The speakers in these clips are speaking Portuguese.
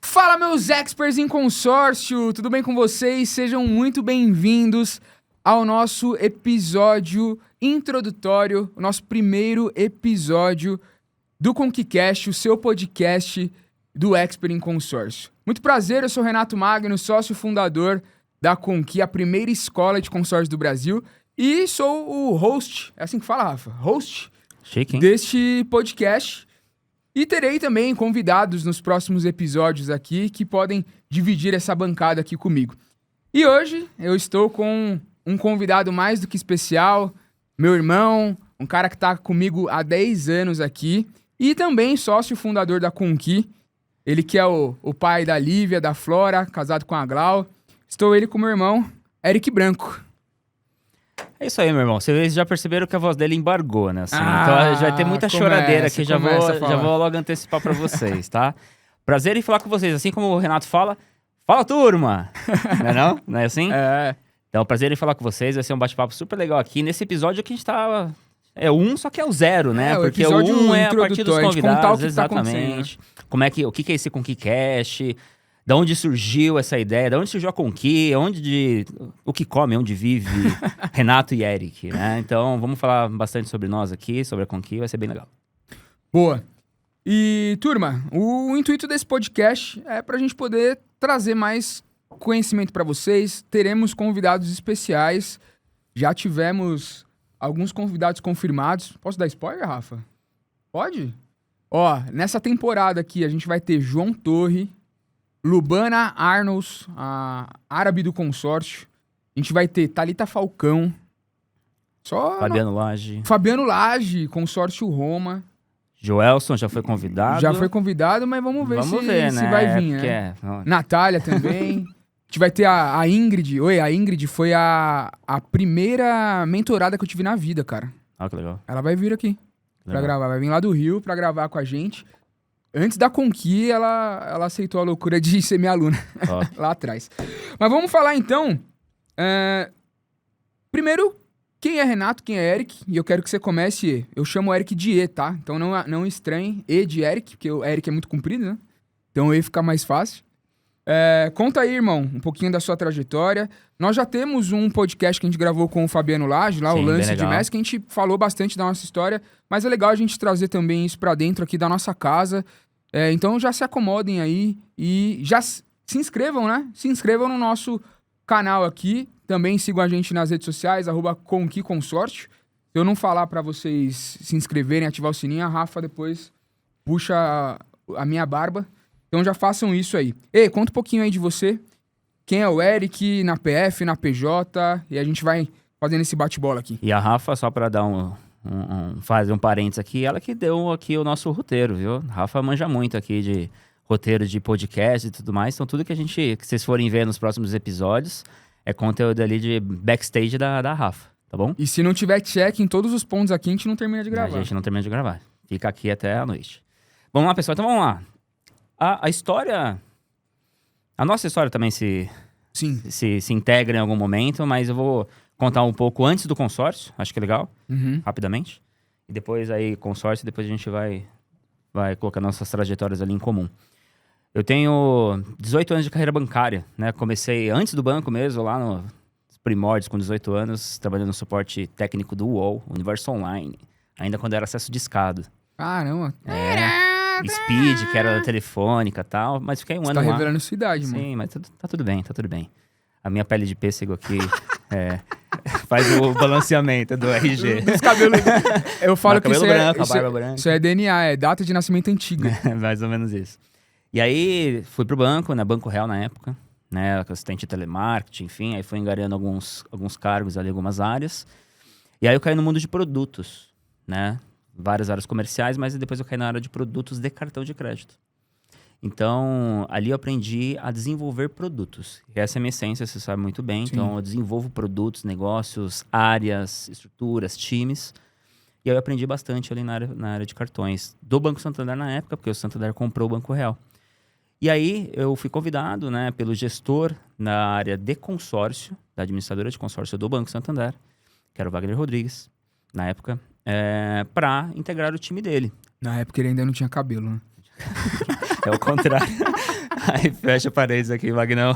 Fala, meus experts em consórcio, tudo bem com vocês? Sejam muito bem-vindos ao nosso episódio introdutório, o nosso primeiro episódio do ConquiCast, o seu podcast do Expert em Consórcio. Muito prazer, eu sou Renato Magno, sócio fundador da Conqui, a primeira escola de consórcio do Brasil, e sou o host, é assim que fala, Rafa? Host? Chique, hein? Deste podcast. E terei também convidados nos próximos episódios aqui que podem dividir essa bancada aqui comigo. E hoje eu estou com um convidado mais do que especial, meu irmão, um cara que está comigo há 10 anos aqui e também sócio fundador da Conqui. Ele que é o pai da Lívia, da Flora, casado com a Glau. Estou ele com meu irmão, Eric Branco. É isso aí, meu irmão. Vocês já perceberam que a voz dele embargou, né? Assim, então já vai ter muita choradeira aqui. Já vou logo antecipar pra vocês, tá? Prazer em falar com vocês. Assim como o Renato fala, fala, turma! Não é não? Não é assim? É. Então, prazer em falar com vocês. Vai ser um bate-papo super legal aqui. Nesse episódio que a gente tá... É o 1, só que é o 0, né? Porque o 1 é a partir dos convidados, convidados. o que Exatamente. Tá, o que é esse ConquiCast? Da onde surgiu essa ideia? Da onde surgiu a Conqui? O que come, onde vive Renato e Eric, né? Então, vamos falar bastante sobre nós aqui, sobre a Conqui, vai ser bem legal. Boa. E, turma, o intuito desse podcast é pra gente poder trazer mais conhecimento pra vocês. Teremos convidados especiais. Já tivemos alguns convidados confirmados. Posso dar spoiler, Rafa? Pode? Ó, nessa temporada aqui a gente vai ter João Torre, Lubana Arnolds, a árabe do consórcio. A gente vai ter Thalita Falcão. Fabiano Lage, consórcio Roma. Joelson já foi convidado. Já foi convidado, mas vamos ver se né? vai vir, né? Natália também. A gente vai ter a Ingrid. Oi, a Ingrid foi a primeira mentorada que eu tive na vida, cara. Ah, que legal. Ela vai vir aqui pra gravar. Vai vir lá do Rio pra gravar com a gente. Antes da Conqui, ela aceitou a loucura de ser minha aluna lá atrás. Mas vamos falar então. Primeiro, quem é Renato, quem é Eric? E eu quero que você comece. Eu chamo o Eric de E, tá? Então não estranhe. E de Eric, porque o Eric é muito comprido, né? Então o E fica mais fácil. Conta aí, irmão, um pouquinho da sua trajetória. Nós já temos um podcast que a gente gravou com o Fabiano Lage, lá, sim, o Lance de Messi, que a gente falou bastante da nossa história, mas é legal a gente trazer também isso pra dentro aqui da nossa casa. Então já se acomodem aí e já se inscrevam, né? Se inscrevam no nosso canal aqui. Também sigam a gente nas redes sociais, @ConquiConsórcio. Se eu não falar pra vocês se inscreverem, ativar o sininho, a Rafa depois puxa a minha barba. Então já façam isso aí. Ei, conta um pouquinho aí de você. Quem é o Eric, na PF, na PJ, e a gente vai fazendo esse bate-bola aqui. E a Rafa, só pra dar fazer um parênteses aqui, ela que deu aqui o nosso roteiro, viu? A Rafa manja muito aqui de roteiro de podcast e tudo mais. Então tudo que vocês forem ver nos próximos episódios é conteúdo ali de backstage da Rafa, tá bom? E se não tiver check em todos os pontos aqui, a gente não termina de gravar. A gente não termina de gravar. Fica aqui até a noite. Vamos lá, pessoal. Então vamos lá. A história... A nossa história também se integra em algum momento, mas eu vou contar um pouco antes do consórcio. Acho que é legal. Rapidamente. E depois aí, consórcio, depois a gente vai colocar nossas trajetórias ali em comum. Eu tenho 18 anos de carreira bancária, né? Comecei antes do banco mesmo, lá nos primórdios, com 18 anos, trabalhando no suporte técnico do UOL, Universo Online. Ainda quando era acesso discado. Caramba. Speed, que era da Telefônica e tal, mas fiquei um ano lá. Você tá revelando sua idade, mano. Sim, mas tá tudo bem, tá tudo bem. A minha pele de pêssego aqui faz o balanceamento do RG. Dos cabelos. Eu falo que isso barba branca. Isso é DNA, é data de nascimento antiga. Mais ou menos isso. E aí, fui pro banco, né? Banco Real na época, né? Assistente de telemarketing, enfim. Aí fui engariando alguns cargos ali, algumas áreas. E aí eu caí no mundo de produtos, né? Várias áreas comerciais, mas depois eu caí na área de produtos de cartão de crédito. Então, ali eu aprendi a desenvolver produtos. Essa é a minha essência, você sabe muito bem. Sim. Então, eu desenvolvo produtos, negócios, áreas, estruturas, times. E aí eu aprendi bastante ali na área de cartões. Do Banco Santander na época, porque o Santander comprou o Banco Real. E aí, eu fui convidado, né, pelo gestor na área de consórcio, da administradora de consórcio do Banco Santander, que era o Wagner Rodrigues, na época, para integrar o time dele. Na época ele ainda não tinha cabelo, né? É o contrário. Aí fecha paredes aqui, Magnão.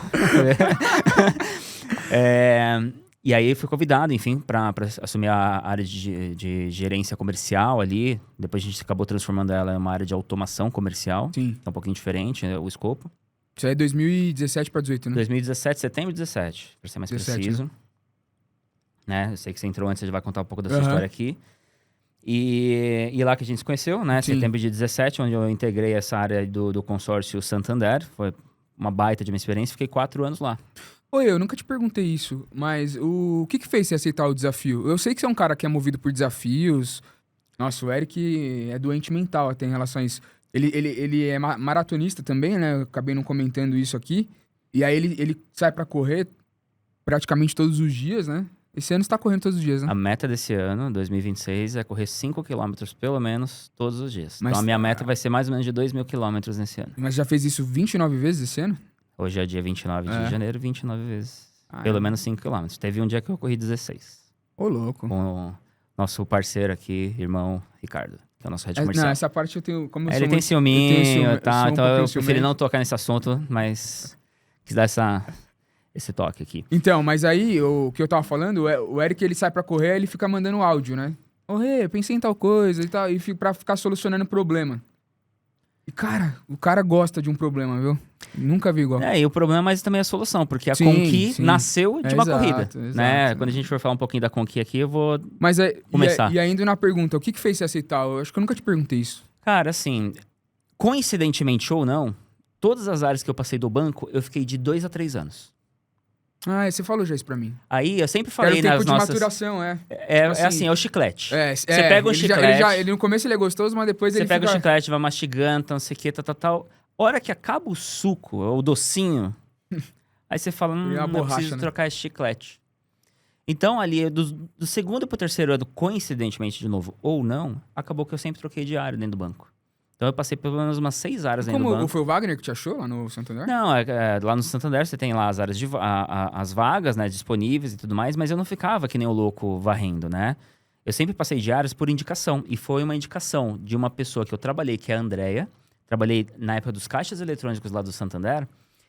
E aí fui convidado, enfim, para assumir a área de gerência comercial ali. Depois a gente acabou transformando ela em uma área de automação comercial. Sim. É um pouquinho diferente, né, o escopo. Isso aí é 2017 pra 18, né? 2017, setembro de 17, para ser mais 17, preciso. Né? Eu sei que você entrou antes, você já vai contar um pouco da sua Aham. história aqui. E lá que a gente se conheceu, né? Sim. Setembro de 17, onde eu integrei essa área do consórcio Santander. Foi uma baita de uma experiência. Fiquei 4 anos lá. Oi, eu nunca te perguntei isso, mas o que fez você aceitar o desafio? Eu sei que você é um cara que é movido por desafios. Nossa, o Eric é doente mental até em relação a isso. Ele é maratonista também, né? Eu acabei não comentando isso aqui. E aí ele sai pra correr praticamente todos os dias, né? Esse ano você tá correndo todos os dias, né? A meta desse ano, 2026, é correr 5 quilômetros pelo menos todos os dias. Mas- Então a minha meta vai ser mais ou menos de 2.000 quilômetros nesse ano. Mas já fez isso 29 vezes esse ano? Hoje é dia 29 de É. janeiro, 29 vezes. Ah, Pelo é. menos 5 quilômetros. Teve um dia que eu corri 16. Ô, louco. Com o nosso parceiro aqui, irmão Ricardo, que é o nosso head Não, comercial. essa parte eu tenho... Como eu É, sou ele tem muito- ciúminho, eu sou tá? um Então pouquinho eu preferi ciumento. não tocar nesse assunto, mas quis dar esse toque aqui. Então, mas aí, o que eu tava falando, o Eric, ele sai pra correr, ele fica mandando áudio, né? Ô, Rê, pensei em tal coisa e tal, pra ficar solucionando problema. E, cara, o cara gosta de um problema, viu? Nunca vi igual. É, e o problema, mas também é a solução, porque a Sim, Conqui sim. nasceu de É, uma exato, corrida, né? exato. Quando a gente for falar um pouquinho da Conqui aqui, eu vou... Mas Começar. E ainda na pergunta, o que fez você aceitar? Eu acho que eu nunca te perguntei isso. Cara, assim, coincidentemente ou não, todas as áreas que eu passei do banco, eu fiquei de 2 a 3 anos. Ah, você falou já isso pra mim. Aí, eu sempre Era falei o tempo nas de nossas... maturação, é. É assim, assim, é o chiclete. Você pega um chiclete... Ele no começo ele é gostoso, mas depois Você ele pega fica... o chiclete, vai mastigando, não sei o que, tal. Hora que acaba o suco, o docinho, aí você fala, Ele é uma eu borracha, preciso né? trocar esse chiclete. Então, ali, do segundo pro terceiro ano, coincidentemente, de novo, ou não, acabou que eu sempre troquei de área dentro do banco. Então, eu passei pelo menos umas 6 áreas dentro do Como banco. foi o Wagner que te achou lá no Santander? Não, lá no Santander você tem lá as áreas as vagas, né, disponíveis e tudo mais, mas eu não ficava que nem o louco varrendo, né? Eu sempre passei de áreas por indicação, e foi uma indicação de uma pessoa que eu trabalhei, que é a Andrea. Trabalhei na época dos caixas eletrônicos lá do Santander.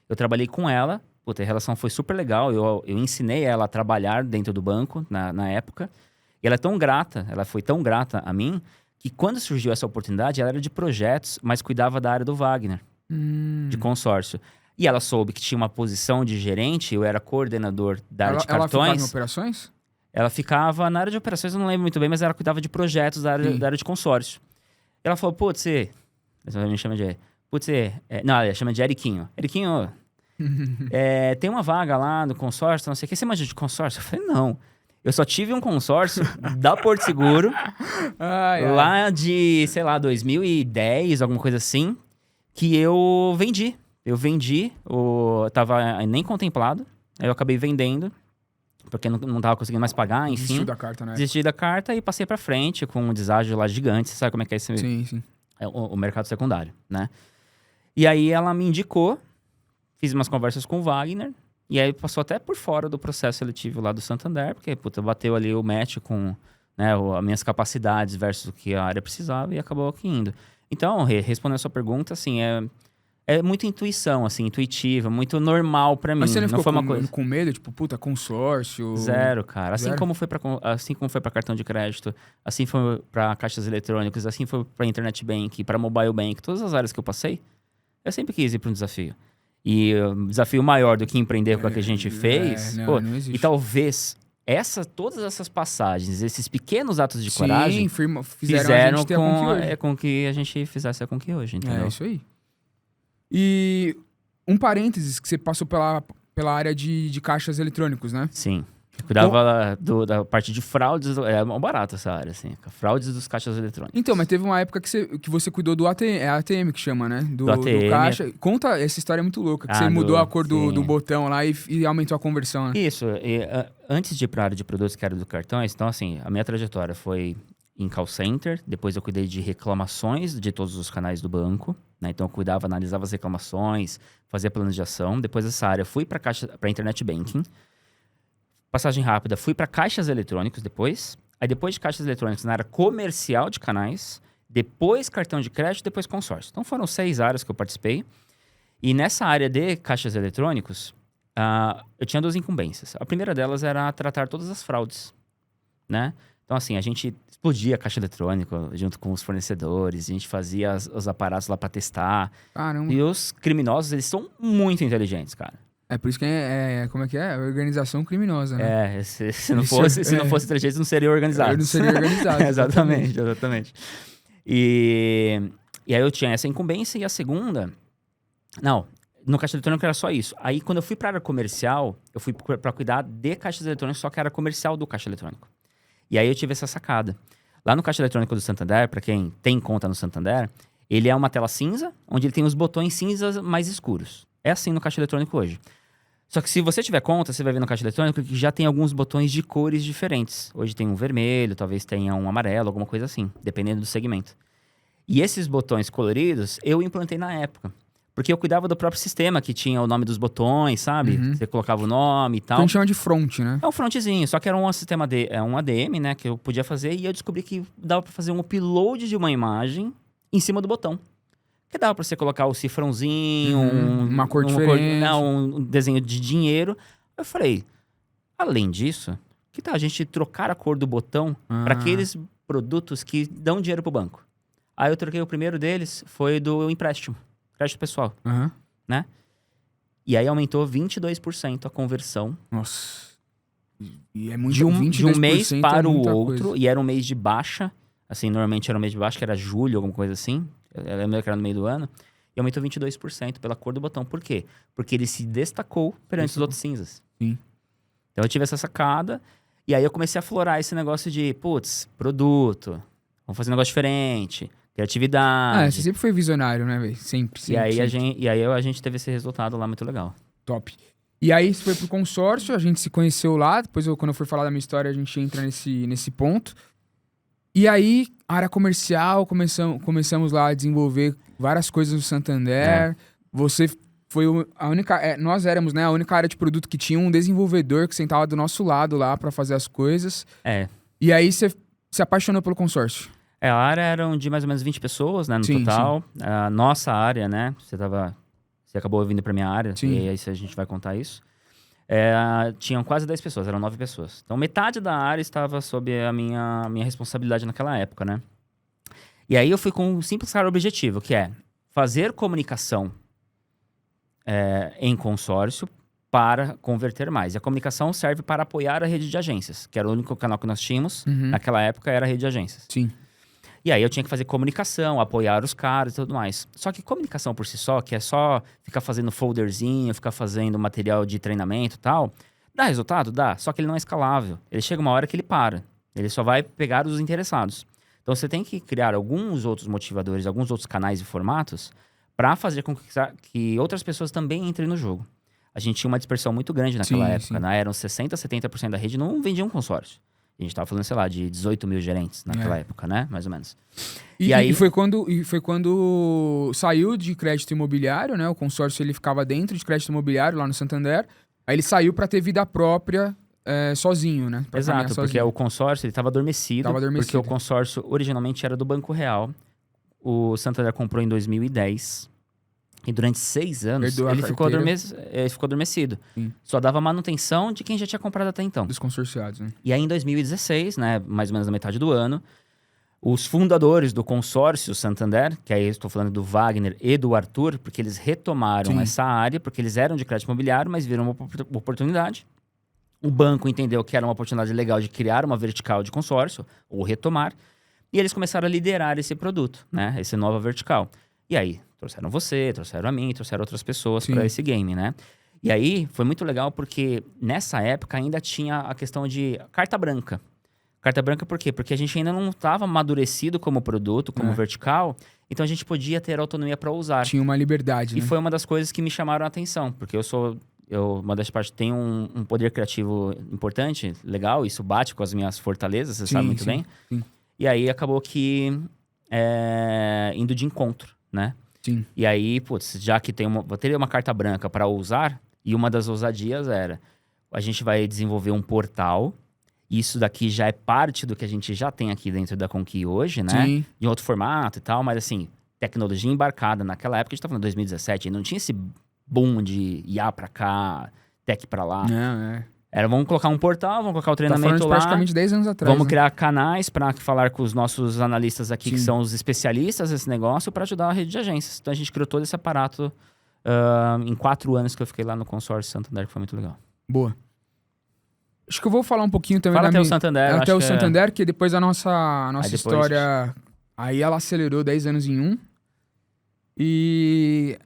Eu trabalhei com ela, puta, a relação foi super legal, eu ensinei ela a trabalhar dentro do banco na época. E ela é tão grata, ela foi tão grata a mim, que quando surgiu essa oportunidade, ela era de projetos, mas cuidava da área do Wagner, de consórcio. E ela soube que tinha uma posição de gerente, eu era coordenador da área de Ela ficava em cartões. operações? Ela ficava na área de operações, eu não lembro muito bem, mas ela cuidava de projetos da Sim. área de consórcio. Ela falou, putz, você me chama de... Putz, não, ela chama de Eriquinho. Eriquinho, tem uma vaga lá no consórcio, não sei o que. Você manja de consórcio? Eu falei, não. Eu só tive um consórcio da Porto Seguro, lá de, sei lá, 2010, alguma coisa assim, que eu vendi. Eu vendi, tava nem contemplado, aí eu acabei vendendo, porque não tava conseguindo mais pagar, enfim. Desistiu da carta, né? Desisti da carta e passei pra frente com um deságio lá gigante. Você sabe como é que é esse... Sim, sim. o mercado secundário, né? E aí ela me indicou, fiz umas conversas com o Wagner, e aí passou até por fora do processo seletivo lá do Santander, porque, puta, bateu ali o match com, né, as minhas capacidades versus o que a área precisava e acabou aqui indo. Então, respondendo a sua pergunta, assim, é muita intuição, assim, intuitiva, muito normal pra mim. Mas você não ficou foi uma coisa... com medo? Tipo, puta, consórcio... Zero, cara. Assim Zero? como foi para cartão de crédito, assim foi para caixas eletrônicos, assim foi para internet bank, para mobile bank, todas as áreas que eu passei, eu sempre quis ir para um desafio. E um desafio maior do que empreender com o que a gente fez, não, pô, não existe. e talvez todas essas passagens, esses pequenos atos de coragem, fizeram a fizeram gente ter a Conqui hoje. com que a gente fizesse a Conqui hoje, entendeu? É isso aí. E um parênteses, que você passou pela área de caixas eletrônicos, né? Sim. Eu cuidava da parte de fraudes, é mó barato essa área, assim. Fraudes dos caixas eletrônicos. Então, mas teve uma época que você cuidou do ATM, é ATM que chama, né? Do ATM. caixa. Conta essa história é muito louca, que você mudou a cor do sim. botão lá e aumentou a conversão, né? Isso. Antes de ir para a área de produtos, que era do cartões, então, assim, a minha trajetória foi em call center, depois eu cuidei de reclamações de todos os canais do banco, né? Então, eu cuidava, analisava as reclamações, fazia planos de ação. Depois dessa área, fui para internet banking. Passagem rápida, fui para caixas eletrônicos depois. Aí depois de caixas eletrônicos, na área comercial de canais. Depois cartão de crédito, depois consórcio. Então foram 6 áreas que eu participei. E nessa área de caixas eletrônicos, eu tinha 2 incumbências. A primeira delas era tratar todas as fraudes, né? Então, assim, a gente explodia a caixa eletrônica junto com os fornecedores, a gente fazia os aparatos lá para testar. Caramba. E os criminosos, eles são muito inteligentes, cara. É por isso que como é que é? Organização criminosa, né? Se não fosse inteligente, não seria organizado. Eu não seria organizado. Exatamente. E aí eu tinha essa incumbência e a segunda... Não, no caixa eletrônico era só isso. Aí quando eu fui para a área comercial, eu fui para cuidar de caixas eletrônicos, só que era comercial do caixa eletrônico. E aí eu tive essa sacada. Lá no caixa eletrônico do Santander, para quem tem conta no Santander, ele é uma tela cinza, onde ele tem os botões cinzas mais escuros. É assim no caixa eletrônico hoje. Só que se você tiver conta, você vai ver no caixa eletrônico que já tem alguns botões de cores diferentes. Hoje tem um vermelho, talvez tenha um amarelo, alguma coisa assim, dependendo do segmento. E esses botões coloridos, eu implantei na época. Porque eu cuidava do próprio sistema, que tinha o nome dos botões, sabe? Uhum. Você colocava o nome e tal. A gente chama de front, né? É um frontzinho, só que era um sistema um ADM, né? Que eu podia fazer. E eu descobri que dava pra fazer um upload de uma imagem em cima do botão. Que dava pra você colocar o cifrãozinho, uma cor diferente. Um desenho de dinheiro. Eu falei, além disso, que tal a gente trocar a cor do botão para aqueles produtos que dão dinheiro pro banco? Aí eu troquei o primeiro deles, foi do empréstimo. Crédito pessoal, né? E aí aumentou 22% a conversão. Nossa. E é muito de um mês para o outro. Coisa. E era um mês de baixa. Assim, normalmente era um mês de baixa, que era julho, alguma coisa assim. Eu lembro que era no meio do ano. E aumentou 22% pela cor do botão. Por quê? Porque ele se destacou perante os outros cinzas. Sim. Então eu tive essa sacada. E aí eu comecei a florar esse negócio de, putz, produto. Vamos fazer um negócio diferente. Criatividade. Você sempre foi visionário, né, velho? Sempre. E aí a gente teve esse resultado lá muito legal. Top. E aí você foi pro consórcio, a gente se conheceu lá. Depois, quando eu for falar da minha história, a gente entra nesse ponto. E aí, área comercial, começamos lá a desenvolver várias coisas no Santander. Você foi a única... nós éramos, né, a única área de produto que tinha um desenvolvedor que sentava do nosso lado lá pra fazer as coisas. E aí você se apaixonou pelo consórcio. A área eram de mais ou menos 20 pessoas, né, no total. Sim. A nossa área, né, você acabou vindo pra minha área, sim. E aí a gente vai contar isso. Tinham quase 10 pessoas, eram 9 pessoas. Então, metade da área estava sob a minha responsabilidade naquela época, né? E aí eu fui com um simples claro objetivo, que é fazer comunicação em consórcio para converter mais. E a comunicação serve para apoiar a rede de agências, que era o único canal que nós tínhamos. Naquela época era a rede de agências. Sim. E aí eu tinha que fazer comunicação, apoiar os caras e tudo mais. Só que comunicação por si só, que é só ficar fazendo folderzinho, ficar fazendo material de treinamento e tal, dá resultado? Dá. Só que ele não é escalável. Ele chega uma hora que ele para. Ele só vai pegar os interessados. Então você tem que criar alguns outros motivadores, alguns outros canais e formatos para fazer com que outras pessoas também entrem no jogo. A gente tinha uma dispersão muito grande naquela época, né? Eram 60%, 70% da rede não vendiam consórcio. A gente tava falando, sei lá, de 18 mil gerentes naquela época, né? Mais ou menos. E foi quando saiu de crédito imobiliário, né? O consórcio, ele ficava dentro de crédito imobiliário, lá no Santander. Aí ele saiu para ter vida própria sozinho, né? Exato, porque o consórcio, ele tava adormecido. Porque o consórcio, originalmente, era do Banco Real. O Santander comprou em 2010. E durante 6 anos, ele ficou adormecido. Sim. Só dava manutenção de quem já tinha comprado até então. Dos consorciados, né? E aí, em 2016, né, mais ou menos na metade do ano, os fundadores do consórcio Santander, que aí eu estou falando do Wagner e do Arthur, porque eles retomaram essa área, porque eles eram de crédito imobiliário, mas viram uma oportunidade. O banco entendeu que era uma oportunidade legal de criar uma vertical de consórcio, ou retomar, e eles começaram a liderar esse produto, né, essa nova vertical. E aí, trouxeram você, trouxeram a mim, trouxeram outras pessoas para esse game, né? E aí, foi muito legal porque nessa época ainda tinha a questão de carta branca. Carta branca por quê? Porque a gente ainda não estava amadurecido como produto, como vertical, então a gente podia ter autonomia para usar. Tinha uma liberdade, E foi uma das coisas que me chamaram a atenção, porque uma das partes, tenho um poder criativo importante, legal, isso bate com as minhas fortalezas, você sabe muito bem. Sim. E aí, acabou que indo de encontro, né? Sim. E aí, putz, já que teria uma carta branca para usar, e uma das ousadias era, a gente vai desenvolver um portal, isso daqui já é parte do que a gente já tem aqui dentro da Conqui hoje, né? Sim. Em outro formato e tal, mas assim, tecnologia embarcada. Naquela época, a gente tá falando 2017, não tinha esse boom de IA pra cá, tech pra lá. Era, vamos colocar um portal, vamos colocar o treinamento lá. Praticamente 10 anos atrás. Vamos criar canais para falar com os nossos analistas aqui, Sim. que são os especialistas nesse negócio, para ajudar a rede de agências. Então a gente criou todo esse aparato em 4 anos que eu fiquei lá no consórcio Santander, que foi muito legal. Boa. Acho que eu vou falar um pouquinho também Fala da até o Santander. Até o Santander, que depois a nossa depois- história... Aí ela acelerou 10 anos em um. E...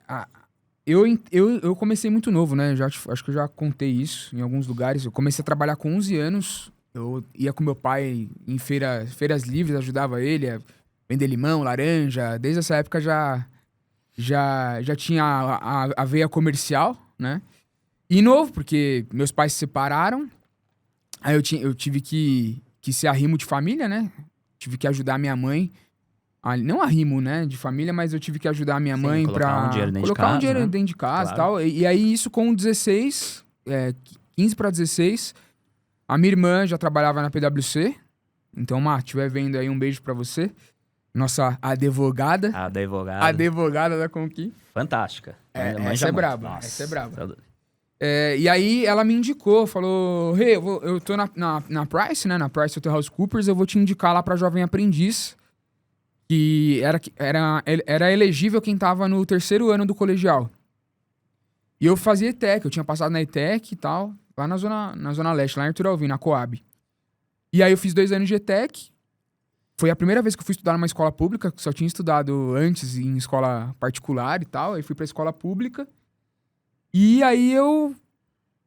Eu comecei muito novo, né? Acho que eu já contei isso em alguns lugares. Eu comecei a trabalhar com 11 anos. Eu ia com meu pai em feiras livres, ajudava ele a vender limão, laranja. Desde essa época já tinha a veia comercial, né? E novo, porque meus pais se separaram. Aí eu tive que ser arrimo de família, né? Tive que ajudar minha mãe. Não arrimo, né, de família, mas eu tive que ajudar a minha mãe colocar um dinheiro dentro de colocar um casa, dinheiro né? dentro de casa e Claro. tal. E aí isso com 16, 15 para 16, a minha irmã já trabalhava na PwC. Então, Má, estiver vendo aí, um beijo pra você. Nossa advogada. A advogada. Advogada da Conquim. Fantástica. Essa Manja é muito. braba, Nossa, essa é braba. tá doido. E aí ela me indicou, falou: Rê, eu tô na Price, né? Na PricewaterhouseCoopers, eu vou te indicar lá pra Jovem Aprendiz. Que era elegível quem tava no 3º ano do colegial. E eu fazia ETEC, eu tinha passado na ETEC e tal, lá na Zona Leste, lá em Arthur Alvim, na Coab. E aí eu fiz 2 anos de ETEC. Foi a primeira vez que eu fui estudar numa escola pública, que só tinha estudado antes em escola particular e tal. Aí fui pra escola pública. E aí eu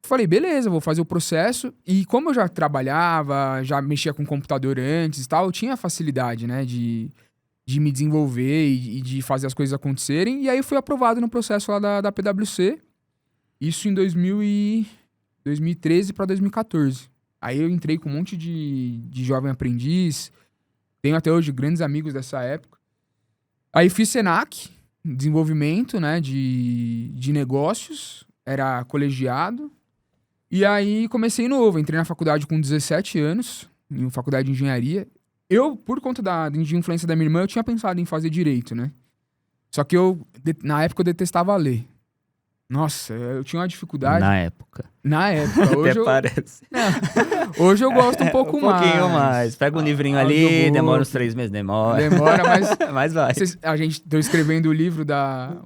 falei, beleza, vou fazer o processo. E como eu já trabalhava, já mexia com computador antes e tal, eu tinha facilidade, né, de me desenvolver e de fazer as coisas acontecerem. E aí eu fui aprovado no processo lá da PwC. Isso em 2013 para 2014. Aí eu entrei com um monte de jovem aprendiz. Tenho até hoje grandes amigos dessa época. Aí fiz Senac, desenvolvimento, né, de negócios. Era colegiado. E aí comecei novo. Entrei na faculdade com 17 anos, em faculdade de engenharia. Eu, por conta de influência da minha irmã, eu tinha pensado em fazer direito, né? Só que na época, eu detestava ler. Nossa, eu tinha uma dificuldade. Na época. Hoje Até parece. Hoje eu gosto um pouco mais. Um pouquinho mais. Pega um livrinho ali, demora uns 3 meses, demora. Demora, mas... Mas vai. Tô escrevendo o livro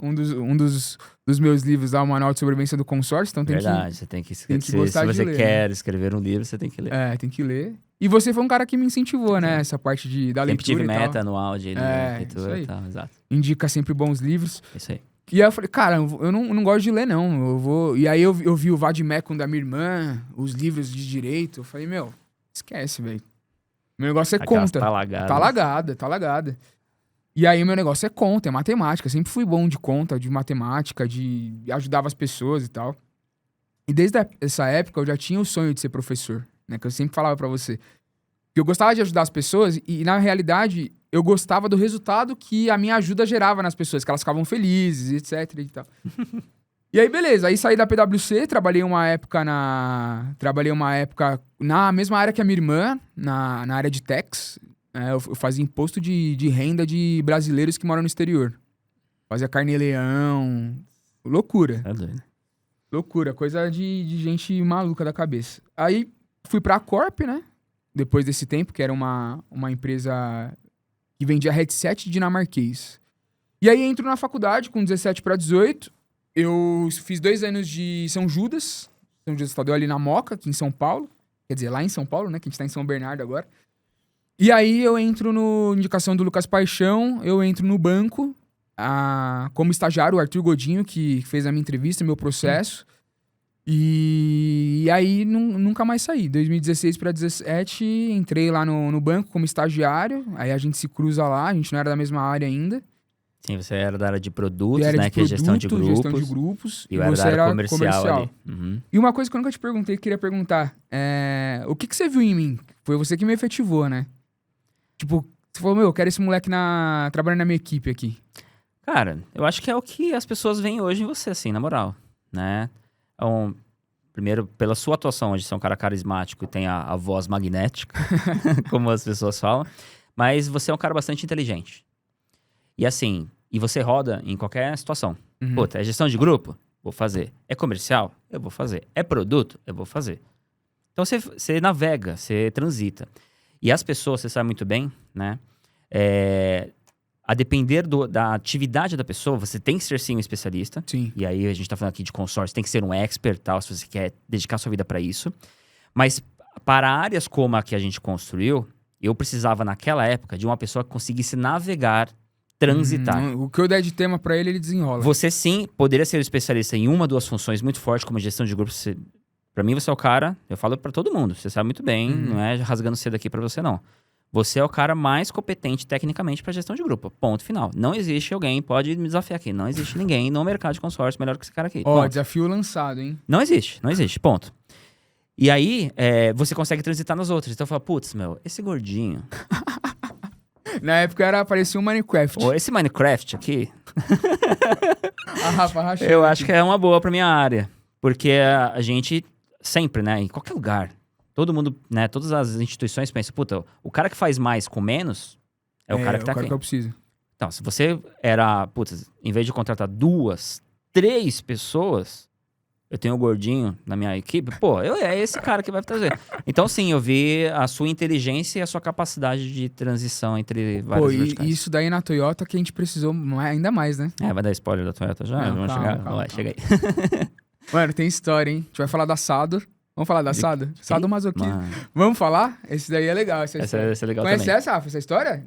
um dos meus livros lá, o Manual de Sobrevivência do Consórcio, então Verdade, você tem que escrever. tem que gostar Se de você ler, quer escrever um livro, você tem que ler. tem que ler. E você foi um cara que me incentivou, né? Essa parte da Sempre leitura tive e tal. meta anual de leitura isso aí. e tal, exato. Indica sempre bons livros. Isso aí. E aí eu falei, cara, eu não gosto de ler, não. Eu vou... E aí eu vi o Vademecum da minha irmã, os livros de direito. Eu falei, meu, esquece, velho. Meu negócio é Aquelas conta. talagadas. Tá lagada. E aí meu negócio é conta, é matemática. Sempre fui bom de conta, de matemática, ajudava as pessoas e tal. E desde essa época eu já tinha o sonho de ser professor, né? Que eu sempre falava pra você. Que eu gostava de ajudar as pessoas e, na realidade, eu gostava do resultado que a minha ajuda gerava nas pessoas, que elas ficavam felizes, etc e tal. E aí, beleza. Aí saí da PwC, trabalhei uma época na mesma área que a minha irmã, na área de tax. Eu fazia imposto de renda de brasileiros que moram no exterior. Fazia carnê-leão. Loucura. Tá doido. Loucura. Coisa de gente maluca da cabeça. Aí fui pra Corp, né? Depois desse tempo, que era uma empresa que vendia headset dinamarquês. E aí entro na faculdade com 17 para 18. Eu fiz 2 anos de São Judas Tadeu ali na Moca, aqui em São Paulo. Quer dizer, lá em São Paulo, né? Que a gente tá em São Bernardo agora. E aí eu entro no indicação do Lucas Paixão, eu entro no banco, como estagiário, o Arthur Godinho, que fez a minha entrevista, meu processo. E aí nunca mais saí. 2016 para 2017, entrei lá no banco como estagiário. Aí a gente se cruza lá, a gente não era da mesma área ainda. Sim, você era da área de produtos, Era né? de Que é gestão de grupos. E eu era você da área era comercial ali. Uhum. E uma coisa que eu nunca te perguntei, queria perguntar. O que você viu em mim? Foi você que me efetivou, né? Tipo, você falou, eu quero esse moleque trabalhando na minha equipe aqui. Cara, eu acho que é o que as pessoas veem hoje em você, assim, na moral, né? Então, primeiro, pela sua atuação hoje, você é um cara carismático e tem a voz magnética, como as pessoas falam. Mas você é um cara bastante inteligente. E assim, e você roda em qualquer situação. Uhum. Puta, é gestão de grupo? Vou fazer. É comercial? Eu vou fazer. É produto? Eu vou fazer. Então você navega, você transita. E as pessoas, você sabe muito bem, né? A depender da atividade da pessoa, você tem que ser sim um especialista. Sim. E aí a gente tá falando aqui de consórcio, tem que ser um expert, tal, se você quer dedicar sua vida para isso. Mas para áreas como a que a gente construiu, eu precisava naquela época de uma pessoa que conseguisse navegar, transitar. O que eu der de tema pra ele desenrola. Você sim poderia ser um especialista em uma, duas funções muito fortes, como gestão de grupos. Pra mim, você é o cara, eu falo pra todo mundo, você sabe muito bem, não é rasgando cedo aqui pra você, não. Você é o cara mais competente tecnicamente pra gestão de grupo. Ponto final. Não existe alguém, pode me desafiar aqui, não existe ninguém no mercado de consórcio melhor que esse cara aqui. Ó, Ponto. desafio lançado, hein? Não existe, ponto. E aí, você consegue transitar nas outras. Então, eu falo, putz, esse gordinho... Na época parecia um Minecraft. Ou esse Minecraft aqui... A Rafa rachou. Eu acho que é uma boa pra minha área. Porque a gente sempre, né, em qualquer lugar, todo mundo, né, todas as instituições pensam, puta, o cara que faz mais com menos é o cara que tá aqui. É o cara que eu preciso. Então, se você era, putz, em vez de contratar 2, 3 pessoas, eu tenho o gordinho na minha equipe, pô, é esse cara que vai trazer. Então, sim, eu vi a sua inteligência e a sua capacidade de transição entre várias verticais. E isso daí na Toyota que a gente precisou ainda mais, né? Vai dar spoiler da Toyota já? Não, Vamos calma, chegar? calma. Vai, chega aí. Mano, tem história, hein? A gente vai falar da Sado. Vamos falar da Sado? Sado masoquismo. Mano, Vamos falar? Esse daí é legal. Essa essa é legal Conhece também. essa, Rafa? Essa história?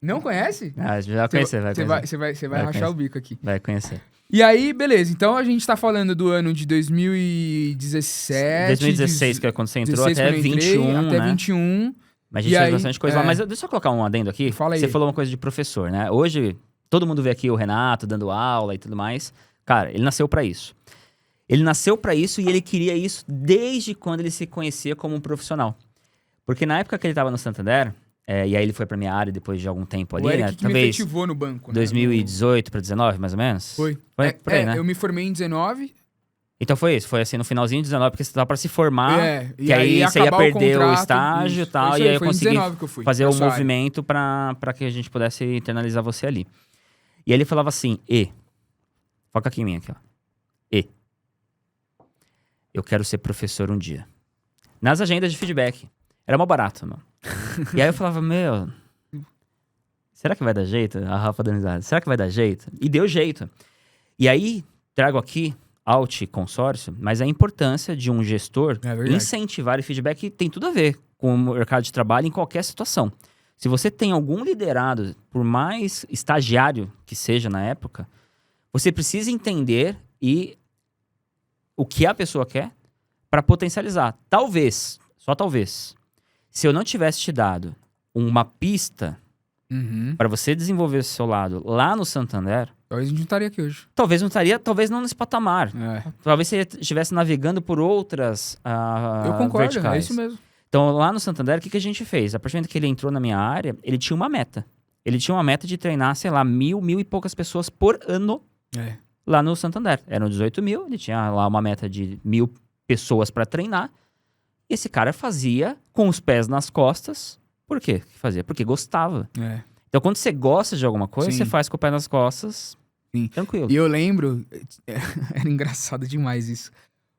Não conhece? Já conhecer, vai conhecer. Você vai Vai rachar conhecer. o bico aqui. Vai conhecer. E aí, beleza. Então a gente tá falando do ano de 2017. 2016, que é quando você entrou, 16 até quando eu entrei, 21, até né? 21. Mas a E gente fez aí, bastante coisa lá. Mas deixa eu só colocar um adendo aqui. Fala aí. Você falou uma coisa de professor, né? Hoje, todo mundo vê aqui o Renato dando aula e tudo mais. Cara, ele nasceu pra isso. Ele nasceu pra isso e ele queria isso desde quando ele se conhecia como um profissional. Porque na época que ele tava no Santander, e aí ele foi pra minha área depois de algum tempo ali, O Eric né? que me Talvez efetivou no banco. 2018 pra 19, mais ou menos? Foi. Foi por aí, né? Eu me formei em 19. Então foi isso, foi assim no finalzinho de 19, porque você tava pra se formar, E que aí você ia acabar o perder o contrato, estágio e isso. tal, Foi e isso aí eu foi em consegui 19 que eu fui, fazer pra o sua área. movimento pra que a gente pudesse internalizar você ali. E aí ele falava assim, foca aqui em mim, aqui, ó. Eu quero ser professor um dia. Nas agendas de feedback. Era mó barato, mano. E aí eu falava, será que vai dar jeito? A Rafa dando risada. Será que vai dar jeito? E deu jeito. E aí, trago aqui Alt Consórcio, mas a importância de um gestor incentivar e feedback tem tudo a ver com o mercado de trabalho em qualquer situação. Se você tem algum liderado, por mais estagiário que seja na época, você precisa entender o que a pessoa quer para potencializar. Talvez, só talvez, se eu não tivesse te dado uma pista para você desenvolver o seu lado lá no Santander, talvez a gente não estaria aqui hoje. talvez não estaria, talvez não nesse patamar. É. Talvez você estivesse navegando por outras Eu concordo, verticais. é isso mesmo. Então, lá no Santander, o que a gente fez? A partir do momento que ele entrou na minha área, ele tinha uma meta. Ele tinha uma meta de treinar, sei lá, 1.000 e poucas pessoas por ano lá no Santander. Eram 18 mil, ele tinha lá uma meta de 1.000 pessoas para treinar. E esse cara fazia com os pés nas costas. Por quê que fazia? Porque gostava. Então, quando você gosta de alguma coisa, Sim. você faz com o pé nas costas, Sim. tranquilo. E eu lembro, era engraçado demais isso.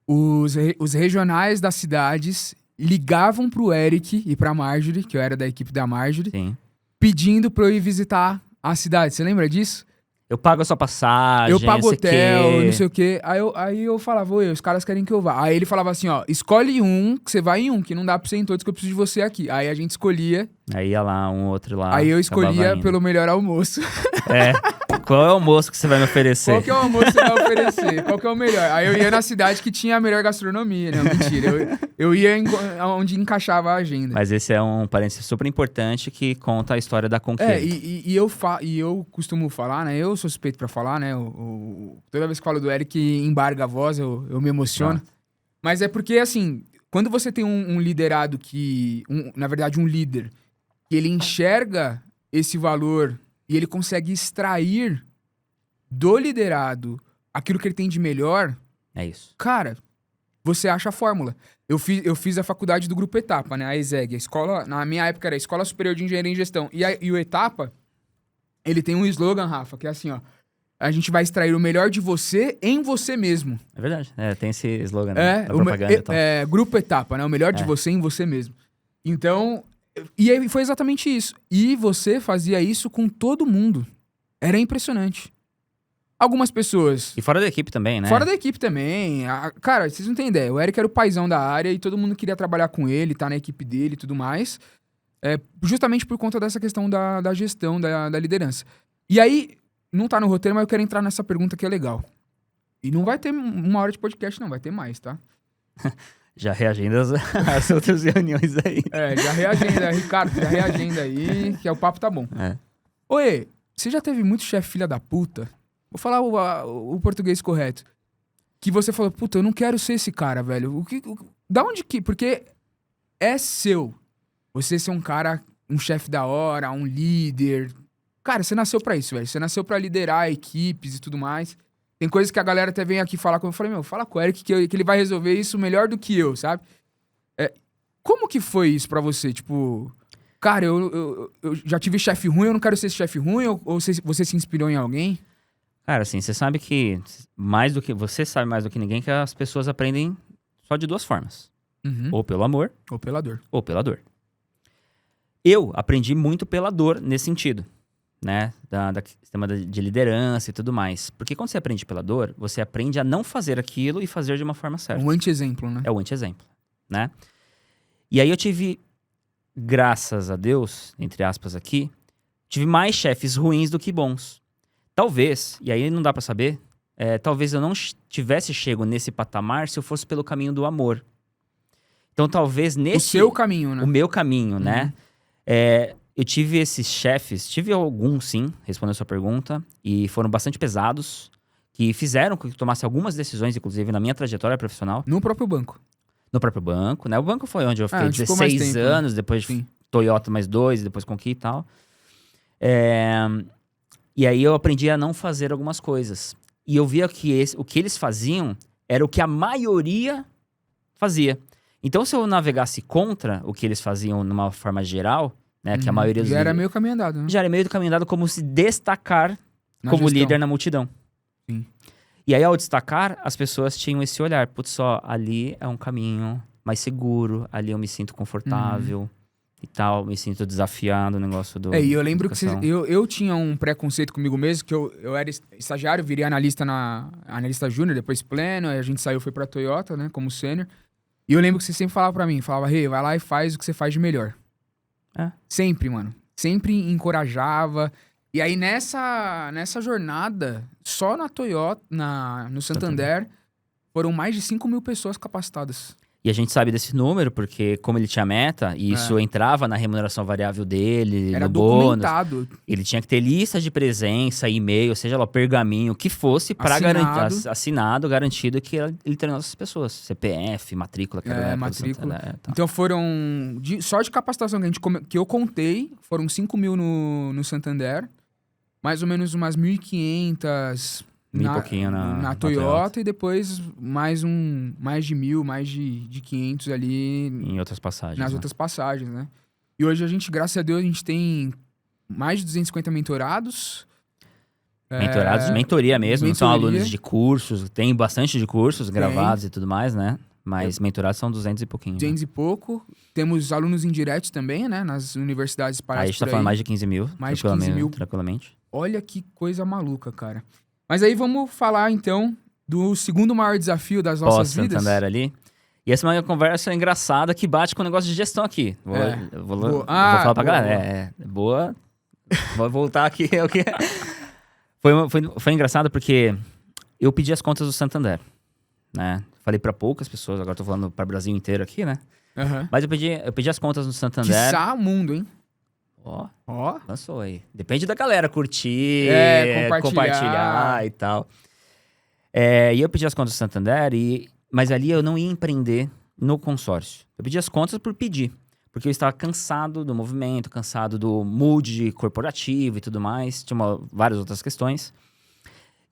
Os regionais das cidades ligavam pro Eric e pra Marjorie, que eu era da equipe da Marjorie, Sim. pedindo pra eu ir visitar a cidade. Você lembra disso? Eu pago a sua passagem, Eu pago sei hotel, quê. não sei o quê. Aí eu falava, oi, os caras querem que eu vá. Aí ele falava assim, ó, escolhe um, que você vai em um, que não dá pra você ir em todos, que eu preciso de você aqui. Aí a gente escolhia, Aí ia lá, um outro lá. aí eu acabava escolhia indo. pelo melhor almoço. Qual é o almoço que você vai me oferecer? Qual que é o almoço que você vai oferecer? Qual que é o melhor? Aí eu ia na cidade que tinha a melhor gastronomia. Não, mentira. Eu ia onde encaixava a agenda. Mas esse é um parênteses super importante que conta a história da conquista. E eu costumo falar, né? Eu sou suspeito pra falar, né? Toda vez que falo do Eric, embarga a voz, eu me emociono. Mas é porque, assim, quando você tem um liderado na verdade, um líder, que ele enxerga esse valor e ele consegue extrair do liderado aquilo que ele tem de melhor, É isso. cara, você acha a fórmula. Eu fiz a faculdade do Grupo Etapa, né? A ESEG. A escola, na minha época, era a Escola Superior de Engenharia em Gestão. E o Etapa ele tem um slogan, Rafa, que é assim, ó. A gente vai extrair o melhor de você em você mesmo. É verdade. Tem esse slogan, né? Da propaganda e tal. Grupo Etapa, né? O melhor de você em você mesmo. Então, e aí foi exatamente isso. E você fazia isso com todo mundo. Era impressionante. Algumas pessoas... E fora da equipe também, né? Fora da equipe também. Cara, vocês não têm ideia. O Eric era o paizão da área e todo mundo queria trabalhar com ele, tá na equipe dele e tudo mais. Justamente por conta dessa questão da gestão, da liderança. E aí... Não tá no roteiro, mas eu quero entrar nessa pergunta que é legal. E não vai ter 1 hora de podcast, não. Vai ter mais, tá? Já reagenda as outras reuniões aí. Já reagenda, Ricardo. Já reagenda aí, que o papo tá bom. Oi, você já teve muito chefe filha da puta? Vou falar o português correto. Que você falou, puta, eu não quero ser esse cara, velho. Da onde que... Porque é seu. Você ser um cara, um chefe da hora, um líder... Cara, você nasceu pra isso, velho. Você nasceu pra liderar equipes e tudo mais. Tem coisas que a galera até vem aqui falar comigo. Eu falei, fala com o Eric que ele vai resolver isso melhor do que eu, sabe? Como que foi isso pra você? Tipo, cara, eu já tive chefe ruim, eu não quero ser esse chefe ruim? Ou você se inspirou em alguém? Cara, assim, você sabe que você sabe mais do que ninguém que as pessoas aprendem só de 2 formas. Ou pelo amor. Ou pela dor. Ou pela dor. Eu aprendi muito pela dor nesse sentido. Né, da sistema de liderança e tudo mais. Porque quando você aprende pela dor, você aprende a não fazer aquilo e fazer de uma forma certa. Um anti-exemplo, né? É o anti-exemplo, né? E aí eu tive, graças a Deus, entre aspas aqui, tive mais chefes ruins do que bons. Talvez, e aí não dá pra saber, talvez eu não tivesse chego nesse patamar se eu fosse pelo caminho do amor. Então talvez nesse... O seu caminho, né? O meu caminho, né? Eu tive esses chefes, tive alguns sim, respondendo a sua pergunta, e foram bastante pesados, que fizeram com que eu tomasse algumas decisões, inclusive na minha trajetória profissional. No próprio banco. No próprio banco, né? O banco foi onde eu fiquei onde 16 anos, depois Toyota mais 2, depois Conquista e tal. E aí eu aprendi a não fazer algumas coisas. E eu via que o que eles faziam era o que a maioria fazia. Então se eu navegasse contra o que eles faziam numa forma geral... Né, que a maioria dos já era meio caminho andado, né? Já era meio do caminho andado como se destacar como gestão. líder na multidão. Sim. E aí, ao destacar, as pessoas tinham esse olhar. Putz, só, ali é um caminho mais seguro, ali eu me sinto confortável e tal, me sinto desafiado no negócio do... E eu lembro que eu tinha um preconceito comigo mesmo, que eu era estagiário, virei analista júnior, depois pleno, aí a gente saiu, foi pra Toyota, né, como sênior. E eu lembro que você sempre falava pra mim, vai lá e faz o que você faz de melhor. Sempre, mano. Sempre encorajava. E aí, nessa jornada, só na Toyota, no Santander, foram mais de 5 mil pessoas capacitadas. E a gente sabe desse número, porque como ele tinha meta, e isso entrava na remuneração variável dele, era no bônus. Documentado. Ele tinha que ter lista de presença, e-mail, seja lá, pergaminho, o que fosse, para garantir, assinado, garantido que ele treinou essas pessoas. CPF, matrícula. Matrícula. Então foram, só de capacitação que eu contei, foram 5 mil no Santander, mais ou menos umas 1.500... Mil e pouquinho na Toyota e depois mais de 1.000, mais de 500 ali... Em outras passagens. Nas outras passagens, né? E hoje a gente, graças a Deus, a gente tem mais de 250 mentorados. Mentorados de mentoria mesmo, não são alunos de cursos. Tem bastante de cursos gravados e tudo mais, né? Mas mentorados são 200 e pouquinho. 200 e pouco. Temos alunos indiretos também, né? Nas universidades espalhadas aí a gente tá falando mais de 15 mil. Mais de 15 mil. Tranquilamente. Olha que coisa maluca, cara. Mas aí vamos falar, então, do segundo maior desafio das nossas vidas. Santander ali. E essa é uma conversa engraçada que bate com o negócio de gestão aqui. Vou falar pra galera. Boa. Vou voltar aqui. Foi engraçado porque eu pedi as contas do Santander, né? Falei pra poucas pessoas, agora tô falando pra Brasil inteiro aqui, né? Mas eu pedi as contas do Santander. Quiçá o mundo, hein? Ó, lançou aí. Depende da galera curtir, compartilhar e tal. E eu pedi as contas do Santander, mas ali eu não ia empreender no consórcio. Eu pedi as contas por pedir. Porque eu estava cansado do movimento, cansado do mood corporativo e tudo mais. Tinha várias outras questões.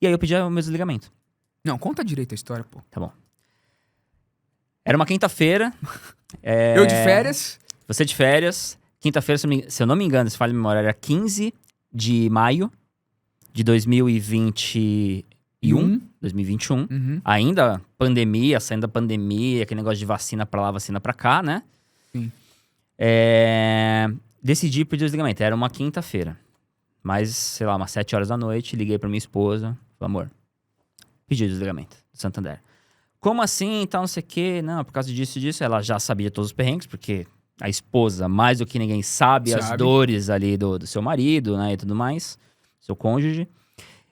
E aí eu pedi o meu desligamento. Não, conta direito a história, pô. Tá bom. Era uma quinta-feira. Eu de férias. Você de férias. Quinta-feira, se eu não me engano, se falha a memória, era 15 de maio de 2021. Uhum. Ainda pandemia, saindo da pandemia, aquele negócio de vacina pra lá, vacina pra cá, né? Sim. Decidi pedir o desligamento. Era uma quinta-feira. Mas, sei lá, umas 7 horas da noite, liguei pra minha esposa. Falei, amor, pedi o desligamento do Santander. Como assim, tal, não sei o quê? Não, por causa disso e disso. Ela já sabia todos os perrengues, porque a esposa, mais do que ninguém, sabe as dores ali do seu marido, né, e tudo mais. Seu cônjuge.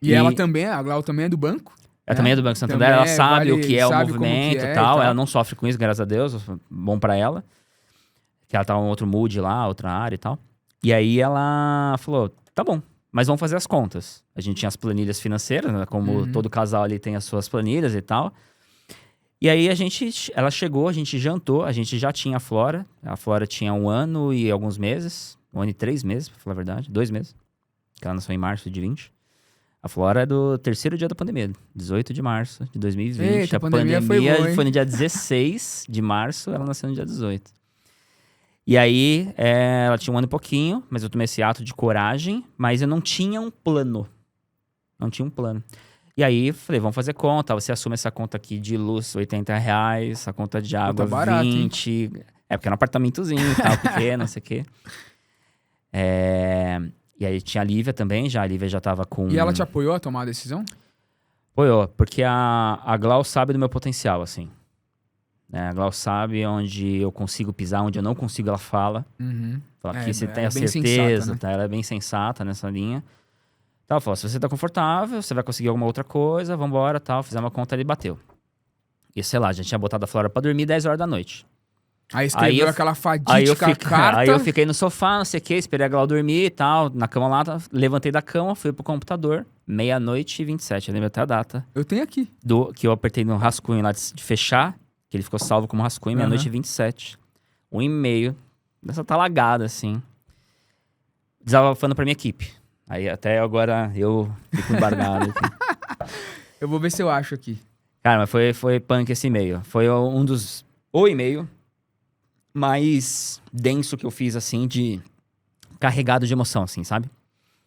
E ela também, a Glau também é do banco. Ela também é do Banco Santander, ela sabe o que é o movimento e tal. Ela não sofre com isso, graças a Deus. Bom pra ela. Que ela tá em outro mood lá, outra área e tal. E aí ela falou, tá bom, mas vamos fazer as contas. A gente tinha as planilhas financeiras, né? Como todo casal ali tem as suas planilhas e tal. E aí ela chegou, a gente jantou, a gente já tinha a Flora. A Flora tinha 1 ano e alguns meses. 1 ano e 3 meses, pra falar a verdade. 2 meses. Que ela nasceu em março de 20. A Flora é do terceiro dia da pandemia, 18 de março de 2020. Eita, a pandemia foi no dia 16 de março, ela nasceu no dia 18. E aí, ela tinha 1 ano e pouquinho, mas eu tomei esse ato de coragem, mas eu não tinha um plano. Não tinha um plano. E aí, falei, vamos fazer conta. Você assume essa conta aqui de luz, R$ 80, a conta de água, barato, 20. Hein? Porque era um apartamentozinho e tal, pequeno, não sei o quê. E aí tinha a Lívia também, a Lívia já tava com... E ela te apoiou a tomar a decisão? Apoiou, porque a Glau sabe do meu potencial, assim. A Glau sabe onde eu consigo pisar, onde eu não consigo, ela fala. Fala que você tem a certeza, sensata, né? tá? Ela é bem sensata nessa linha. Então ela falou, se você tá confortável, você vai conseguir alguma outra coisa, vambora, tal. Fizemos uma conta, ele bateu. E sei lá, a gente tinha botado a Flora pra dormir 10 horas da noite. Aí escreveu aquela fatídica carta. Aí eu fiquei no sofá, não sei o que, esperei a Glau dormir e tal, na cama lá, levantei da cama, fui pro computador, 00:27, eu lembro até a data. Eu tenho aqui. Que eu apertei no rascunho lá de fechar, que ele ficou salvo como rascunho, 00:27. 1 e-mail, dessa talagada, assim, desabafando pra minha equipe. Aí até agora eu fico embargado aqui. Eu vou ver se eu acho aqui. Cara, mas foi punk esse e-mail. Foi o e-mail mais denso que eu fiz, assim, carregado de emoção, assim, sabe?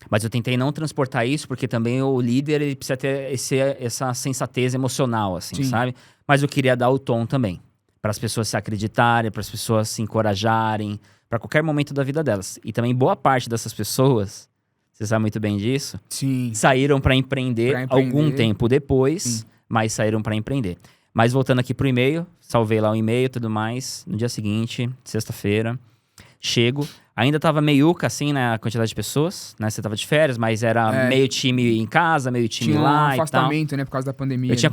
Mas eu tentei não transportar isso, porque também o líder, ele precisa ter essa sensatez emocional, assim, Sim. sabe? Mas eu queria dar o tom também. Para as pessoas se acreditarem, para as pessoas se encorajarem, para qualquer momento da vida delas. E também boa parte dessas pessoas, você sabe muito bem disso, Sim. saíram para empreender algum tempo depois, Sim. mas saíram para empreender. Mas voltando aqui pro e-mail, salvei lá o e-mail e tudo mais. No dia seguinte, sexta-feira, chego. Ainda tava meiuca, assim, né, a quantidade de pessoas, né? Você tava de férias, mas era meio time em casa, meio time tinha lá e tal. Tinha um afastamento, né, por causa da pandemia. Eu tinha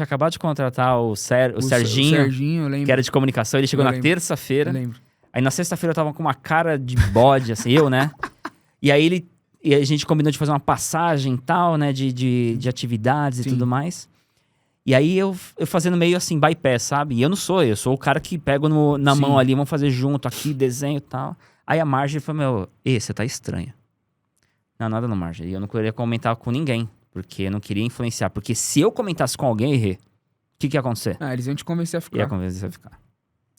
acabado de contratar o Serginho, Serginho, eu lembro. que era de comunicação. Ele chegou na terça-feira. Eu lembro. Aí na sexta-feira eu tava com uma cara de bode, assim, eu, né? E aí e a gente combinou de fazer uma passagem e tal, né, de atividades e tudo mais. E aí eu fazendo meio assim, bypass, sabe? E eu sou o cara que pego na mão ali, vamos fazer junto aqui, desenho e tal. Aí a Marge falou, você tá estranha. Não, nada não, Marge. E eu não queria comentar com ninguém, porque eu não queria influenciar. Porque se eu comentasse com alguém, o que ia acontecer? Eles iam te convencer a ficar. Ia convencer a ficar.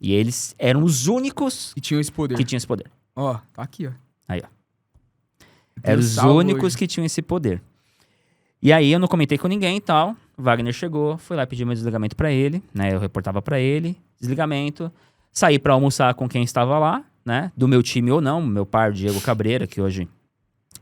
E eles eram os únicos que tinham esse poder. Ó, tá aqui, ó. Aí, ó. Eram os únicos que tinham esse poder. E aí eu não comentei com ninguém e tal. O Wagner chegou, fui lá pedir meu desligamento pra ele, né? Eu reportava pra ele, desligamento. Saí pra almoçar com quem estava lá, né? Do meu time ou não, meu par, Diego Cabreira, que hoje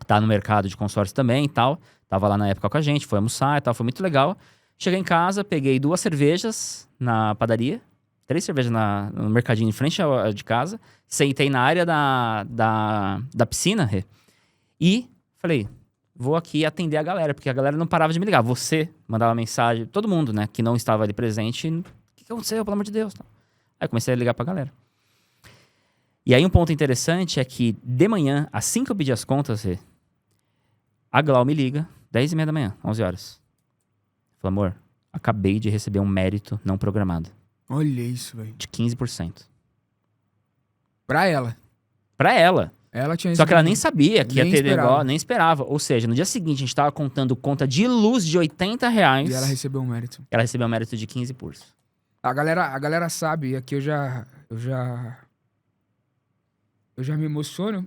tá no mercado de consórcio também e tal. Tava lá na época com a gente, foi almoçar e tal, foi muito legal. Cheguei em casa, peguei 2 cervejas na padaria, 3 cervejas no mercadinho em frente de casa. Sentei na área da piscina e falei... Vou aqui atender a galera, porque a galera não parava de me ligar. Você mandava mensagem, todo mundo, né, que não estava ali presente. O que aconteceu, pelo amor de Deus? Aí comecei a ligar pra galera. E aí um ponto interessante é que de manhã, assim que eu pedi as contas, a Glau me liga, 10h30 da manhã, 11 horas. Falei, amor, acabei de receber um mérito não programado. Olha isso, velho. De 15%. Pra ela. Pra ela. Ela tinha Só que ela nem sabia que ia ter negócio, nem esperava. Ou seja, no dia seguinte a gente tava contando conta de luz de R$ 80. E ela recebeu um mérito. Ela recebeu um mérito de 15%. A galera sabe, e aqui eu já me emociono.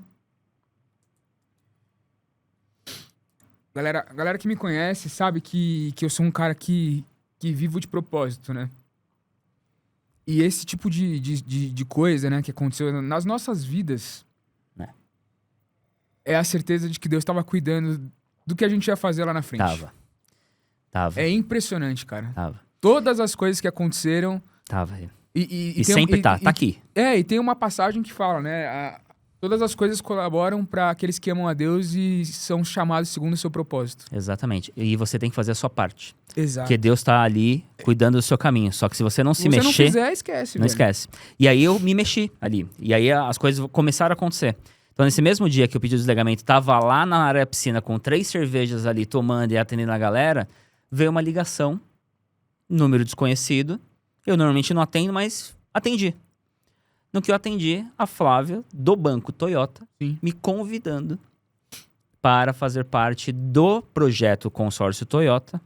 Galera que me conhece sabe que eu sou um cara que vivo de propósito, né? E esse tipo de coisa, né, que aconteceu nas nossas vidas É. é a certeza de que Deus estava cuidando do que a gente ia fazer lá na frente. Tava. É impressionante, cara. Tava. Todas as coisas que aconteceram. Tava. E E sempre tá aqui. E tem uma passagem que fala, né? Todas as coisas colaboram para aqueles que amam a Deus e são chamados segundo o seu propósito. Exatamente. E você tem que fazer a sua parte. Exato. Porque Deus tá ali cuidando do seu caminho. Só que se você não se mexer... Se você não fizer, esquece, Não velho. esquece. E aí eu me mexi ali. E aí as coisas começaram a acontecer. Então, nesse mesmo dia que eu pedi o desligamento, tava lá na área da piscina com 3 cervejas ali, tomando e atendendo a galera, veio uma ligação, número desconhecido. Eu normalmente não atendo, mas atendi. No que eu atendi, a Flávia, do Banco Toyota, Sim. me convidando para fazer parte do projeto Consórcio Toyota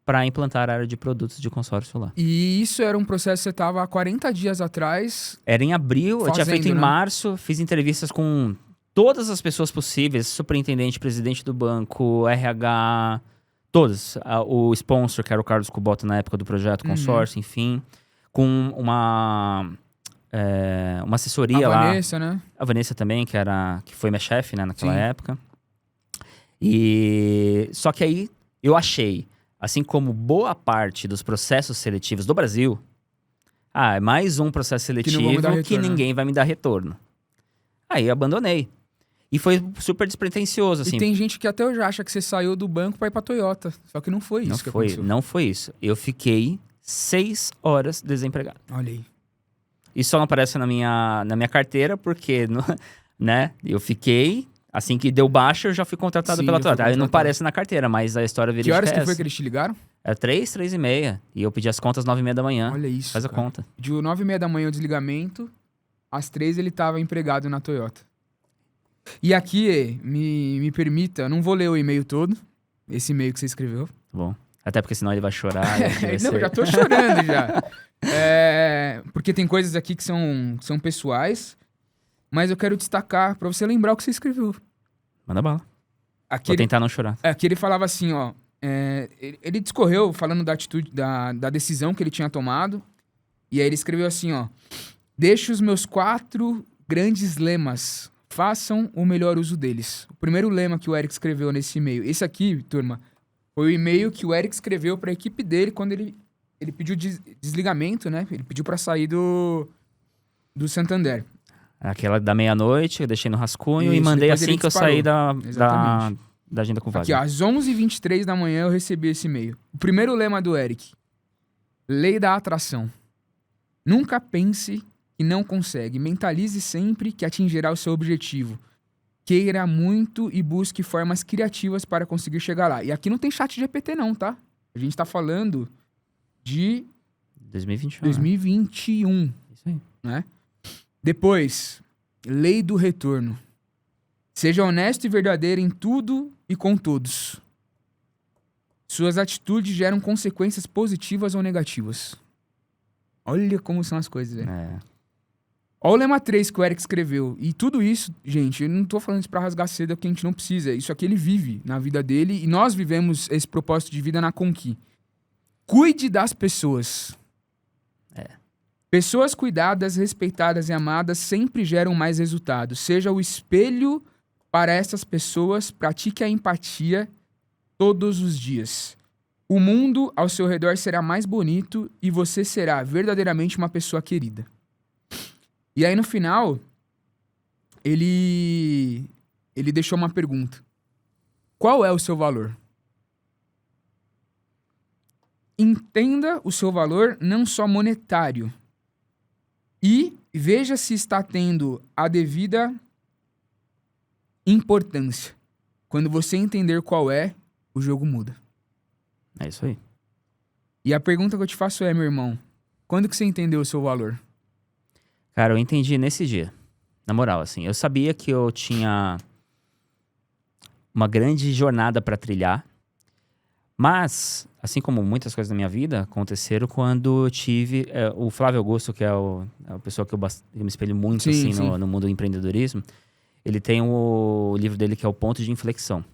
para implantar a área de produtos de consórcio lá. E isso era um processo que você tava há 40 dias atrás. Era em abril, eu tinha feito em né? março, fiz entrevistas com todas as pessoas possíveis, superintendente, presidente do banco, RH, todos. O sponsor, que era o Carlos Kubota na época do projeto Consórcio, enfim. Com uma assessoria A lá. Vanessa, né? A Vanessa também, que foi minha chefe, né, naquela época. E só que aí eu achei, assim como boa parte dos processos seletivos do Brasil, é mais um processo seletivo que ninguém vai me dar retorno. Aí eu abandonei. E foi super despretensioso, assim. E tem gente que até hoje acha que você saiu do banco pra ir pra Toyota. Só que não foi isso que aconteceu. Não foi isso. Eu fiquei 6 horas desempregado. Olha aí. Isso só não aparece na minha carteira, porque, né, eu fiquei, assim que deu baixa, eu já fui contratado pela Toyota. Aí não aparece na carteira, mas a história verídica Que horas que essa. foi que eles te ligaram? Era 3h30. E eu pedi as contas 9h30 da manhã. Olha isso, Faz a cara. conta. De 9h30 da manhã o desligamento, às 3 ele tava empregado na Toyota. E aqui, me permita, eu não vou ler o e-mail todo, esse e-mail que você escreveu. Tá bom. Até porque senão ele vai chorar. Não, já tô chorando já. Porque tem coisas aqui que são pessoais, mas eu quero destacar pra você lembrar o que você escreveu. Manda bala. Aqui Vou tentar não chorar. Aqui ele falava assim, ó. Ele discorreu falando da atitude, da decisão que ele tinha tomado. E aí ele escreveu assim, ó. Deixe os meus 4 grandes lemas. Façam o melhor uso deles. O primeiro lema que o Eric escreveu nesse e-mail. Esse aqui, turma, foi o e-mail que o Eric escreveu pra equipe dele quando ele pediu desligamento, né? Ele pediu pra sair do Santander. Aquela da meia-noite, eu deixei no rascunho e Isso, mandei depois assim ele que eu disparou. saí da Exatamente. agenda com o Aqui, Wagner. ó, às 11h23 da manhã eu recebi esse e-mail. O primeiro lema do Eric. Lei da atração. Nunca pense que não consegue. Mentalize sempre que atingirá o seu objetivo. Queira muito e busque formas criativas para conseguir chegar lá. E aqui não tem chat GPT não, tá? A gente tá falando de 2021. 2021, Isso aí. né? Depois, lei do retorno. Seja honesto e verdadeiro em tudo e com todos. Suas atitudes geram consequências positivas ou negativas. Olha como são as coisas, velho. Olha o lema 3 que o Eric escreveu. E tudo isso, gente, eu não tô falando isso pra rasgar seda porque a gente não precisa. Isso aqui ele vive na vida dele e nós vivemos esse propósito de vida na Conqui. Cuide das pessoas. Pessoas cuidadas, respeitadas e amadas sempre geram mais resultados. Seja o espelho para essas pessoas, pratique a empatia todos os dias. O mundo ao seu redor será mais bonito e você será verdadeiramente uma pessoa querida. E aí no final, ele deixou uma pergunta. Qual é o seu valor? Entenda o seu valor não só monetário. E veja se está tendo a devida importância. Quando você entender qual é, o jogo muda. É isso aí. E a pergunta que eu te faço é, meu irmão, quando que você entendeu o seu valor? Cara, eu entendi nesse dia. Na moral, assim, eu sabia que eu tinha uma grande jornada pra trilhar, mas, assim como muitas coisas na minha vida, aconteceram quando eu tive... o Flávio Augusto, que é a pessoa que eu me espelho muito, Sim, assim, sim. no mundo do empreendedorismo, ele tem o livro dele que é o Ponto de Inflexão.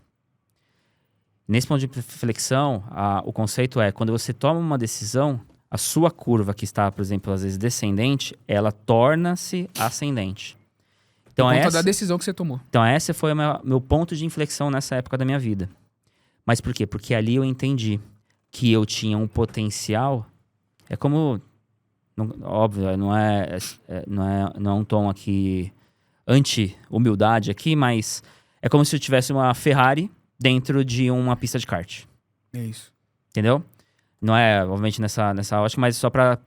Nesse ponto de inflexão, o conceito é, quando você toma uma decisão, a sua curva, que está, por exemplo, às vezes descendente, ela torna-se ascendente. Então, Por conta da decisão que você tomou. Então, esse foi o meu ponto de inflexão nessa época da minha vida. Mas por quê? Porque ali eu entendi que eu tinha um potencial. É como... óbvio, não é um tom aqui anti-humildade aqui, mas é como se eu tivesse uma Ferrari dentro de uma pista de kart. É isso. Entendeu? Não é, obviamente, nessa ótica, mas só pra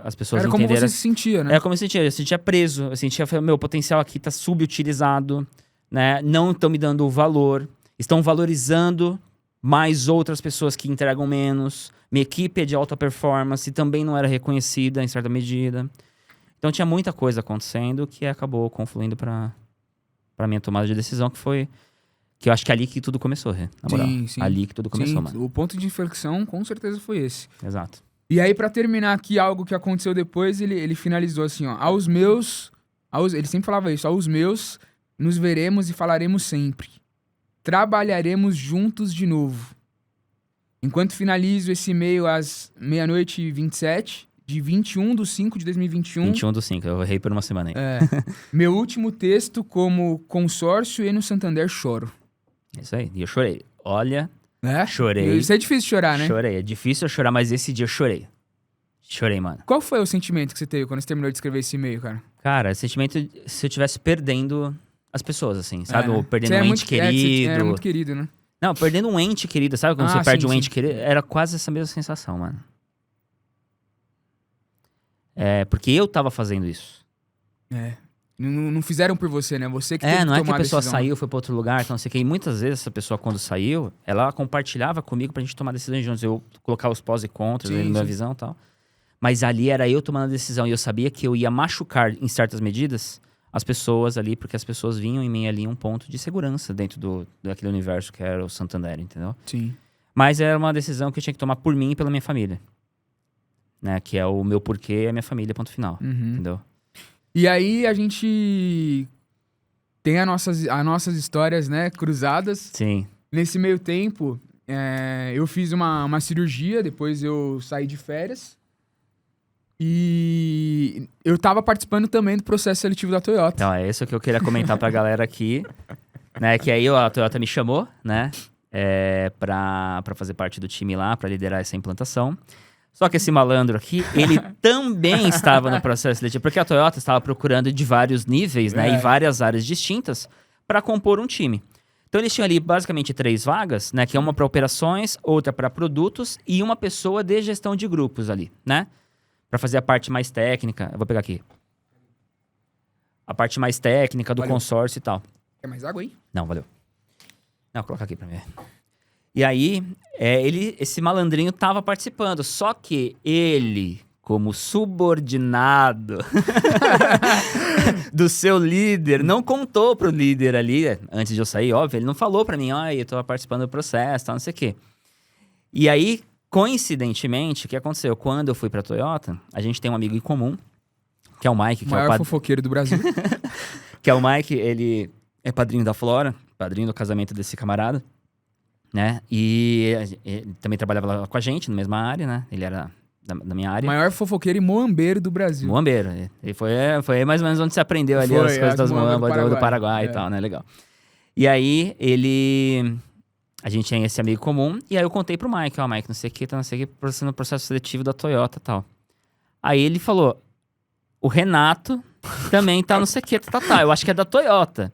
as pessoas Era como entenderem. você se sentia, né? É como eu sentia preso. Eu sentia, meu potencial aqui tá subutilizado, né? Não estão me dando o valor. Estão valorizando mais outras pessoas que entregam menos. Minha equipe é de alta performance e também não era reconhecida em certa medida. Então tinha muita coisa acontecendo que acabou confluindo pra minha tomada de decisão, que foi... Que eu acho que é ali que tudo começou, na moral. Sim. Ali que tudo começou, mano. O ponto de inflexão, com certeza, foi esse. Exato. E aí, pra terminar aqui, algo que aconteceu depois, ele finalizou assim, ó. Ele sempre falava isso. Aos meus, nos veremos e falaremos sempre. Trabalharemos juntos de novo. Enquanto finalizo esse e-mail às 00h27, de 21/5/2021. 21/5, eu errei por uma semana aí. Meu último texto como consórcio e no Santander choro. Isso aí, e eu chorei. Olha, É? chorei. Isso é difícil chorar, né? Chorei, é difícil eu chorar, mas esse dia eu chorei. Chorei, mano. Qual foi o sentimento que você teve quando você terminou de escrever esse e-mail, cara? Cara, sentimento se eu estivesse perdendo as pessoas, assim, sabe? né? Ou perdendo Você é um ente muito- querido. Você era muito querido, né? Não, perdendo um ente querido, sabe? Quando você perde sim, um sim. ente querido, era quase essa mesma sensação, mano. É, porque eu tava fazendo isso. É. Não fizeram por você, né? Você que teve Não que é que tomar a pessoa decisão. saiu, foi pra outro lugar, então não sei o que. E muitas vezes essa pessoa, quando saiu, ela compartilhava comigo pra gente tomar decisões juntos. Eu colocar os pós e contras, Sim, na minha sim. visão e tal. Mas ali era eu tomando a decisão. E eu sabia que eu ia machucar, em certas medidas, as pessoas ali, porque as pessoas vinham em mim ali um ponto de segurança dentro daquele universo que era o Santander, entendeu? Sim. Mas era uma decisão que eu tinha que tomar por mim e pela minha família. Né? Que é o meu porquê e a minha família, ponto final. Uhum. Entendeu? E aí a gente tem as nossas histórias, né, cruzadas. Sim. Nesse meio tempo, eu fiz uma cirurgia, depois eu saí de férias. E eu tava participando também do processo seletivo da Toyota. Então, é isso que eu queria comentar pra galera aqui. Né? Que aí a Toyota me chamou, né? Pra fazer parte do time lá, pra liderar essa implantação. Só que esse malandro aqui, ele também estava no processo seletivo, porque a Toyota estava procurando de vários níveis, né, em várias áreas distintas, para compor um time. Então eles tinham ali basicamente 3 vagas, né, que é uma para operações, outra para produtos e uma pessoa de gestão de grupos ali, né, para fazer a parte mais técnica. Eu vou pegar aqui. A parte mais técnica do Valeu. consórcio e tal. Quer mais água aí? Não, valeu. Não, coloca aqui pra mim. E aí, esse malandrinho tava participando, só que ele, como subordinado do seu líder, não contou pro líder ali, antes de eu sair, óbvio, ele não falou pra mim, eu tô participando do processo, tal, não sei o quê. E aí, coincidentemente, o que aconteceu? Quando eu fui pra Toyota, a gente tem um amigo em comum, que é o Mike, O maior fofoqueiro do Brasil. que é o Mike, ele é padrinho da Flora, padrinho do casamento desse camarada. Né? E ele também trabalhava lá com a gente, na mesma área, né? Ele era da minha O área. maior fofoqueiro e moambeiro do Brasil. Moambeiro. E foi mais ou menos onde você aprendeu ali as coisas das moambas do Paraguai e tal, né? Legal. E aí, a gente tinha esse amigo comum, e aí eu contei pro Mike, Mike, não sei o que, tá, não sei o que, no processo seletivo da Toyota e tal. Aí ele falou, o Renato também tá não sei o que, tá, eu acho que é da Toyota.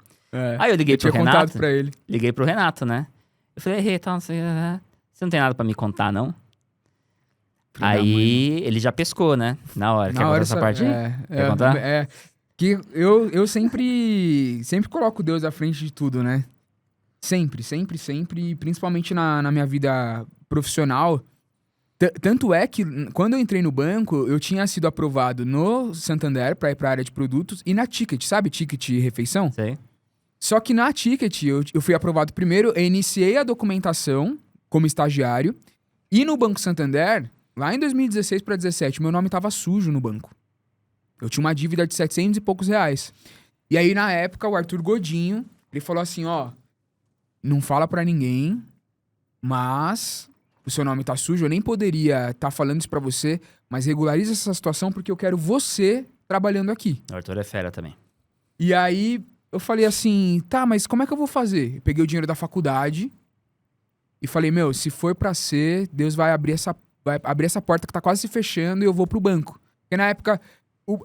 Aí eu liguei pro tinha Renato. contado pra ele. Liguei pro Renato, né? Eu falei, tal, não sei, você não tem nada pra me contar, não? Filho Aí ele já pescou, né? Na hora. Quer contar essa parte aí? Quer contar? Que eu sempre coloco Deus à frente de tudo, né? Sempre, sempre, sempre. E principalmente na minha vida profissional. Tanto é que, quando eu entrei no banco, eu tinha sido aprovado no Santander pra ir pra área de produtos e na Ticket, sabe? Ticket refeição? Sei. Só que na Ticket, eu fui aprovado primeiro, eu iniciei a documentação como estagiário. E no Banco Santander, lá em 2016 para 2017, meu nome tava sujo no banco. Eu tinha uma dívida de 700 e poucos reais. E aí, na época, o Arthur Godinho, ele falou assim, não fala pra ninguém, mas o seu nome tá sujo, eu nem poderia estar falando isso pra você, mas regulariza essa situação porque eu quero você trabalhando aqui. O Arthur é fera também. E aí eu falei assim, tá, mas como é que eu vou fazer? Eu peguei o dinheiro da faculdade e falei, meu, se for pra ser, Deus vai abrir essa porta que tá quase se fechando e eu vou pro banco. Porque na época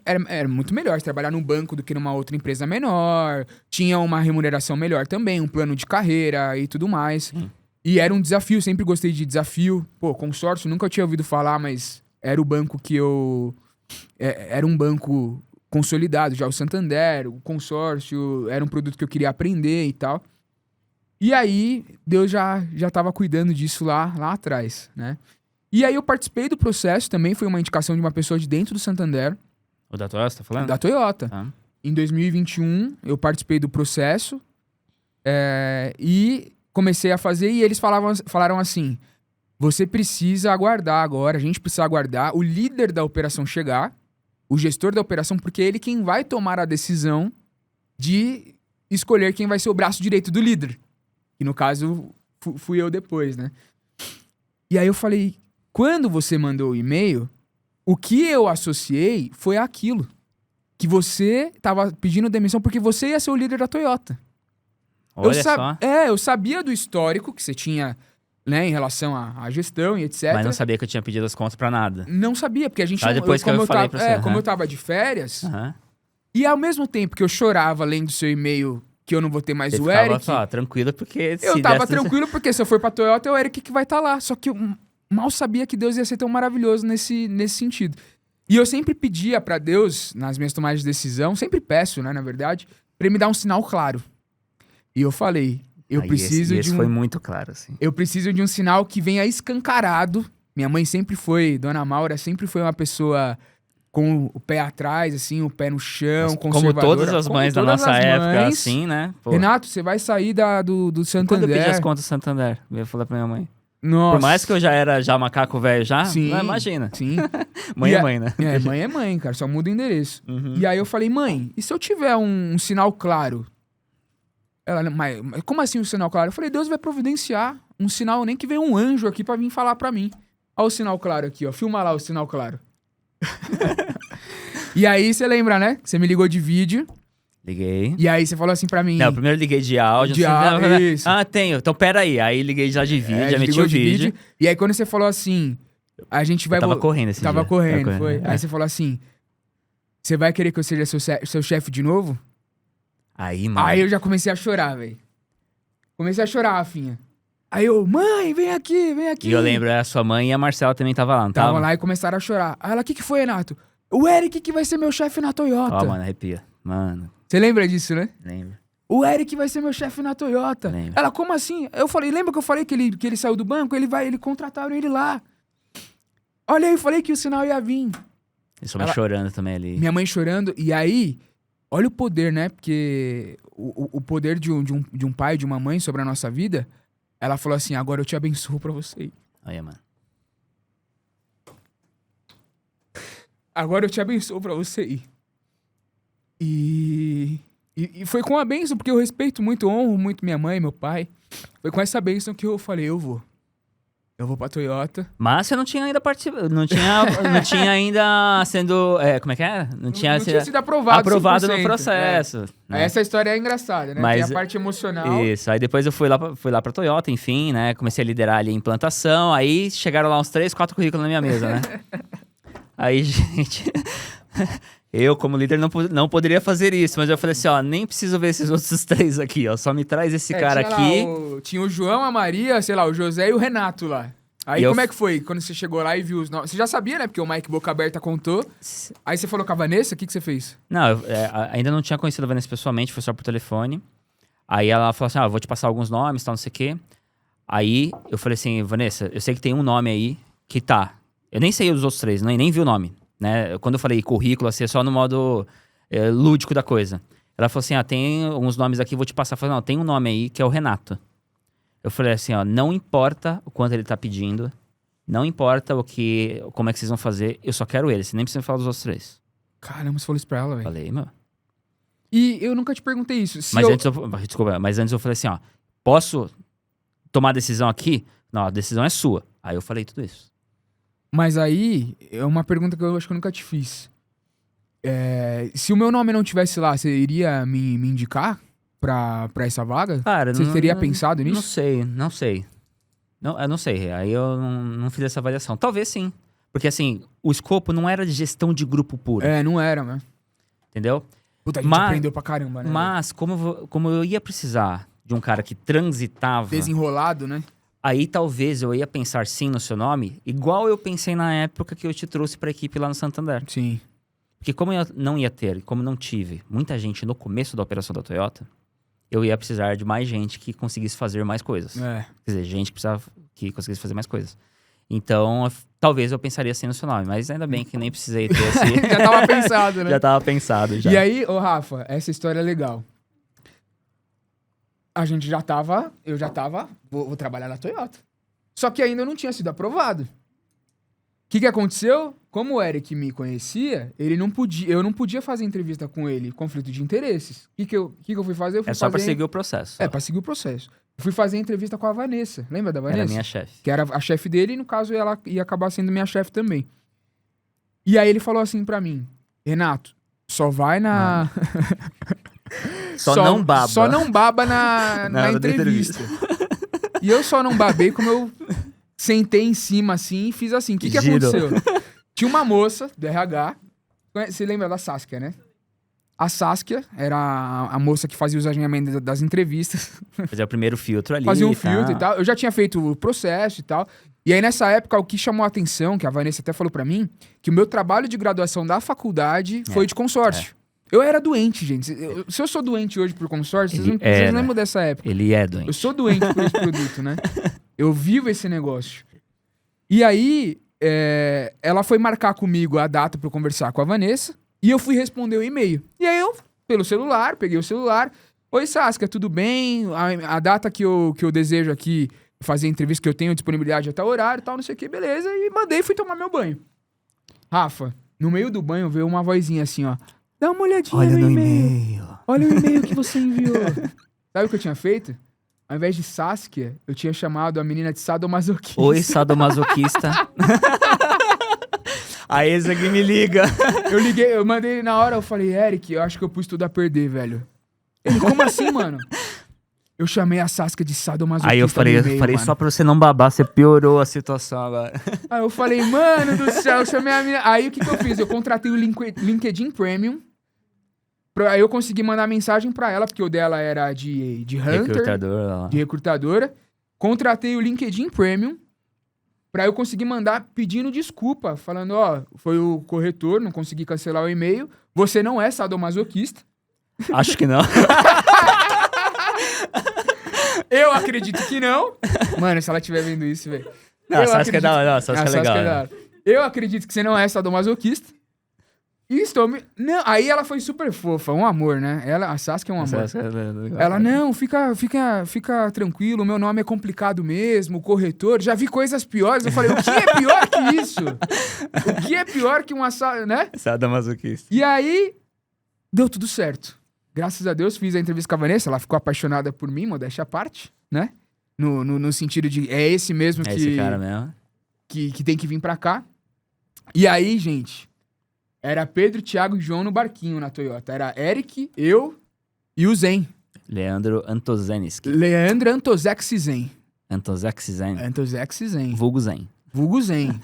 era muito melhor trabalhar num banco do que numa outra empresa menor, tinha uma remuneração melhor também, um plano de carreira e tudo mais. E era um desafio, sempre gostei de desafio. Pô, consórcio, nunca tinha ouvido falar, mas era o banco que eu... Era um banco consolidado, já o Santander, o consórcio, era um produto que eu queria aprender e tal. E aí, Deus já tava cuidando disso lá atrás, né? E aí eu participei do processo também, foi uma indicação de uma pessoa de dentro do Santander. O da Toyota, você tá falando? Da Toyota. Tá. Em 2021, eu participei do processo e comecei a fazer, e eles falaram assim, você precisa aguardar agora, a gente precisa aguardar o líder da operação chegar, o gestor da operação, porque é ele quem vai tomar a decisão de escolher quem vai ser o braço direito do líder. E no caso, fui eu depois, né? E aí eu falei, quando você mandou o e-mail, o que eu associei foi aquilo. Que você tava pedindo demissão porque você ia ser o líder da Toyota. Olha só. Eu sabia do histórico que você tinha, né, em relação à gestão e etc. Mas não sabia que eu tinha pedido as contas pra nada. Não sabia, porque a gente... Só depois que eu falei pra você. Como eu tava de férias, Aham. e ao mesmo tempo que eu chorava lendo seu e-mail que eu não vou ter mais Você o ficava Eric... só, tranquilo, porque... Eu tava tranquilo, porque se eu for pra Toyota, é o Eric que vai estar lá. Só que eu mal sabia que Deus ia ser tão maravilhoso nesse sentido. E eu sempre pedia pra Deus, nas minhas tomadas de decisão, sempre peço, né, na verdade, pra ele me dar um sinal claro. E eu falei, eu preciso esse foi muito claro, assim. Eu preciso de um sinal que venha escancarado. Minha mãe sempre foi, Dona Maura, sempre foi uma pessoa com o pé atrás, assim, o pé no chão, Como conservadora. todas as mães da nossa época, assim, né? Pô. Renato, você vai sair do Santander. Quando eu pedi as contas do Santander, eu ia falar pra minha mãe. Nossa. Por mais que eu já era macaco velho já, Sim, não, imagina. Sim. Mãe é mãe, né? Mãe é mãe, cara, só muda o endereço. Uhum. E aí eu falei, mãe, e se eu tiver um sinal claro? Ela, mas como assim um sinal claro? Eu falei, Deus vai providenciar um sinal, nem que venha um anjo aqui pra vir falar pra mim. Olha o sinal claro aqui, ó. Filma lá o sinal claro. E aí você lembra, né? Você me ligou de vídeo. Liguei. E aí você falou assim pra mim... Não, primeiro liguei de áudio. De áudio, isso. Ah, tenho. Então, peraí. Aí liguei já de vídeo, já meti ligou o de vídeo. E aí quando você falou assim... A gente vai... Tava correndo esse Tava dia. correndo, Tava foi. correndo. Aí você falou assim... Você vai querer que eu seja seu chefe de novo? Aí, mano. Aí eu já comecei a chorar, velho. Comecei a chorar, Rafinha. Aí eu, mãe, vem aqui, vem aqui. E eu lembro, a sua mãe e a Marcela também tava lá, não tava? Tava lá e começaram a chorar. Aí ela, o que foi, Renato? O Eric que vai ser meu chefe na Toyota. Ó, mano, arrepia. Mano, Você lembra disso, né? lembro. O Eric vai ser meu chefe na Toyota. Lembro. Ela, como assim? Eu falei, lembra que eu falei que ele saiu do banco? Ele contrataram ele lá. Olha aí, eu falei que o sinal ia vir. E sua mãe chorando também ali. Minha mãe chorando. E aí, olha o poder, né? Porque o poder de um pai, de uma mãe sobre a nossa vida, ela falou assim, agora eu te abençoo pra você ir. Olha, mano. Agora eu te abençoo pra você ir. E foi com a bênção, porque eu respeito muito, honro muito minha mãe, meu pai. Foi com essa bênção que eu falei, eu vou pra Toyota. Mas você não tinha ainda participado, não tinha ainda sendo, como é que é? Não tinha sido aprovado no 100%, processo. Né? Essa história é engraçada, né? Mas, tem a parte emocional. Isso, aí depois eu fui lá pra Toyota, enfim, né? Comecei a liderar ali a implantação, aí chegaram lá uns 3, 4 currículos na minha mesa, né? Aí, gente... Eu, como líder, não poderia fazer isso, mas eu falei assim, ó, nem preciso ver esses outros 3 aqui, ó, só me traz esse cara aqui. Tinha o João, a Maria, sei lá, o José e o Renato lá. Aí como é que foi quando você chegou lá e viu os nomes? Você já sabia, né? Porque o Mike Boca Aberta contou. Aí você falou com a Vanessa, o que você fez? Não, ainda não tinha conhecido a Vanessa pessoalmente, foi só por telefone. Aí ela falou assim, eu vou te passar alguns nomes, tal, não sei o quê. Aí eu falei assim, Vanessa, eu sei que tem um nome aí que tá. Eu nem sei os outros 3, nem vi o nome. Né? Quando eu falei currículo, assim, é só no modo lúdico da coisa. Ela falou assim, tem alguns nomes aqui, vou te passar. Eu falei, não, tem um nome aí que é o Renato. Eu falei assim, ó, não importa o quanto ele tá pedindo, não importa como é que vocês vão fazer, eu só quero ele, você nem precisa falar dos outros 3. Caramba, você falou isso pra ela, velho. Falei, meu. E eu nunca te perguntei isso. Mas antes eu falei assim, ó, posso tomar a decisão aqui? Não, a decisão é sua. Aí eu falei tudo isso. Mas aí, é uma pergunta que eu acho que eu nunca te fiz. Se o meu nome não tivesse lá, você iria me indicar pra essa vaga? Cara, Você teria pensado nisso? Não sei. Não, eu não sei. Aí eu não fiz essa avaliação. Talvez sim. Porque assim, o escopo não era de gestão de grupo puro. Não era, né? Entendeu? Puta, a gente aprendeu pra caramba, né? Mas, como eu ia precisar de um cara que transitava... Desenrolado, né? Aí talvez eu ia pensar sim no seu nome, igual eu pensei na época que eu te trouxe pra equipe lá no Santander. Sim. Porque como eu não ia ter, como não tive muita gente no começo da operação da Toyota, eu ia precisar de mais gente que conseguisse fazer mais coisas. Quer dizer, gente que conseguisse fazer mais coisas. Então, talvez eu pensaria assim no seu nome, mas ainda bem que nem precisei ter esse... Já tava pensado, né? Já tava pensado, já. E aí, ô Rafa, essa história é legal. Eu já tava, vou trabalhar na Toyota. Só que ainda não tinha sido aprovado. O que aconteceu? Como o Eric me conhecia, eu não podia fazer entrevista com ele, conflito de interesses. O que eu fui fazer? Só pra seguir o processo. Pra seguir o processo. Eu fui fazer entrevista com a Vanessa. Lembra da Vanessa? Era minha chefe. Que era a chefe dele e, no caso, ela ia acabar sendo minha chefe também. E aí ele falou assim pra mim, Renato, só vai na... Só não baba. Só não baba na entrevista. E eu só não babei como eu sentei em cima assim e fiz assim. O que aconteceu? Tinha uma moça do RH. Você lembra da Saskia, né? A Saskia era a moça que fazia os agendamentos das entrevistas. Fazia o primeiro filtro ali. Fazia um filtro e tal. Eu já tinha feito o processo e tal. E aí, nessa época, o que chamou a atenção, que a Vanessa até falou pra mim, que o meu trabalho de graduação da faculdade foi de consórcio. Eu era doente, gente. Se eu sou doente hoje por consórcio, vocês lembram dessa época? Ele é doente. Eu sou doente por esse produto, né? Eu vivo esse negócio. E aí, ela foi marcar comigo a data pra eu conversar com a Vanessa, e eu fui responder o e-mail. E aí eu, pelo celular, peguei o celular. Oi, Saskia, tudo bem? A data que eu desejo aqui fazer entrevista, que eu tenho disponibilidade até o horário e tal, não sei o que, beleza. E mandei e fui tomar meu banho. Rafa, no meio do banho veio uma vozinha assim, ó. Dá uma olhadinha no e-mail. Olha o e-mail que você enviou. Sabe o que eu tinha feito? Ao invés de Saskia, eu tinha chamado a menina de sadomasoquista. Oi, sadomasoquista. Aí esse aqui me liga. Eu mandei na hora, eu falei, Eric, eu acho que eu pus tudo a perder, velho. Ele, como assim, mano? Eu chamei a Saskia de sadomasoquista. Aí eu falei só pra você não babar, você piorou a situação agora. Aí eu falei, mano do céu, eu chamei a menina. Aí o que eu fiz? Eu contratei o LinkedIn Premium. Aí eu consegui mandar mensagem pra ela, porque o dela era de hunter, de recrutadora. Contratei o LinkedIn Premium pra eu conseguir mandar pedindo desculpa, falando, ó, foi o corretor, não consegui cancelar o e-mail, você não é sadomasoquista. Acho que não. Eu acredito que não. Mano, se ela estiver vendo isso, velho. Não, a Saskia é da hora, a Saskia é legal. Eu acredito que você não é sadomasoquista. E estou me... Não, aí ela foi super fofa, um amor, né? A Saskia é um amor. Ela, não, fica tranquilo, meu nome é complicado mesmo, o corretor, já vi coisas piores. Eu falei, o que é pior que isso? O que é pior que uma, né? Sadomasoquista. E aí, deu tudo certo. Graças a Deus, fiz a entrevista com a Vanessa, ela ficou apaixonada por mim, modéstia à parte, né? No sentido de, é esse mesmo que... Esse cara mesmo. Que tem que vir pra cá. E aí, gente... Era Pedro, Thiago e João no barquinho na Toyota. Era Eric, eu e o Zen. Leandro Antozenis. Leandro Antozek Zen. Antozek Zen. Antozek Zen. Vulgo Zen. Vulgo Zen.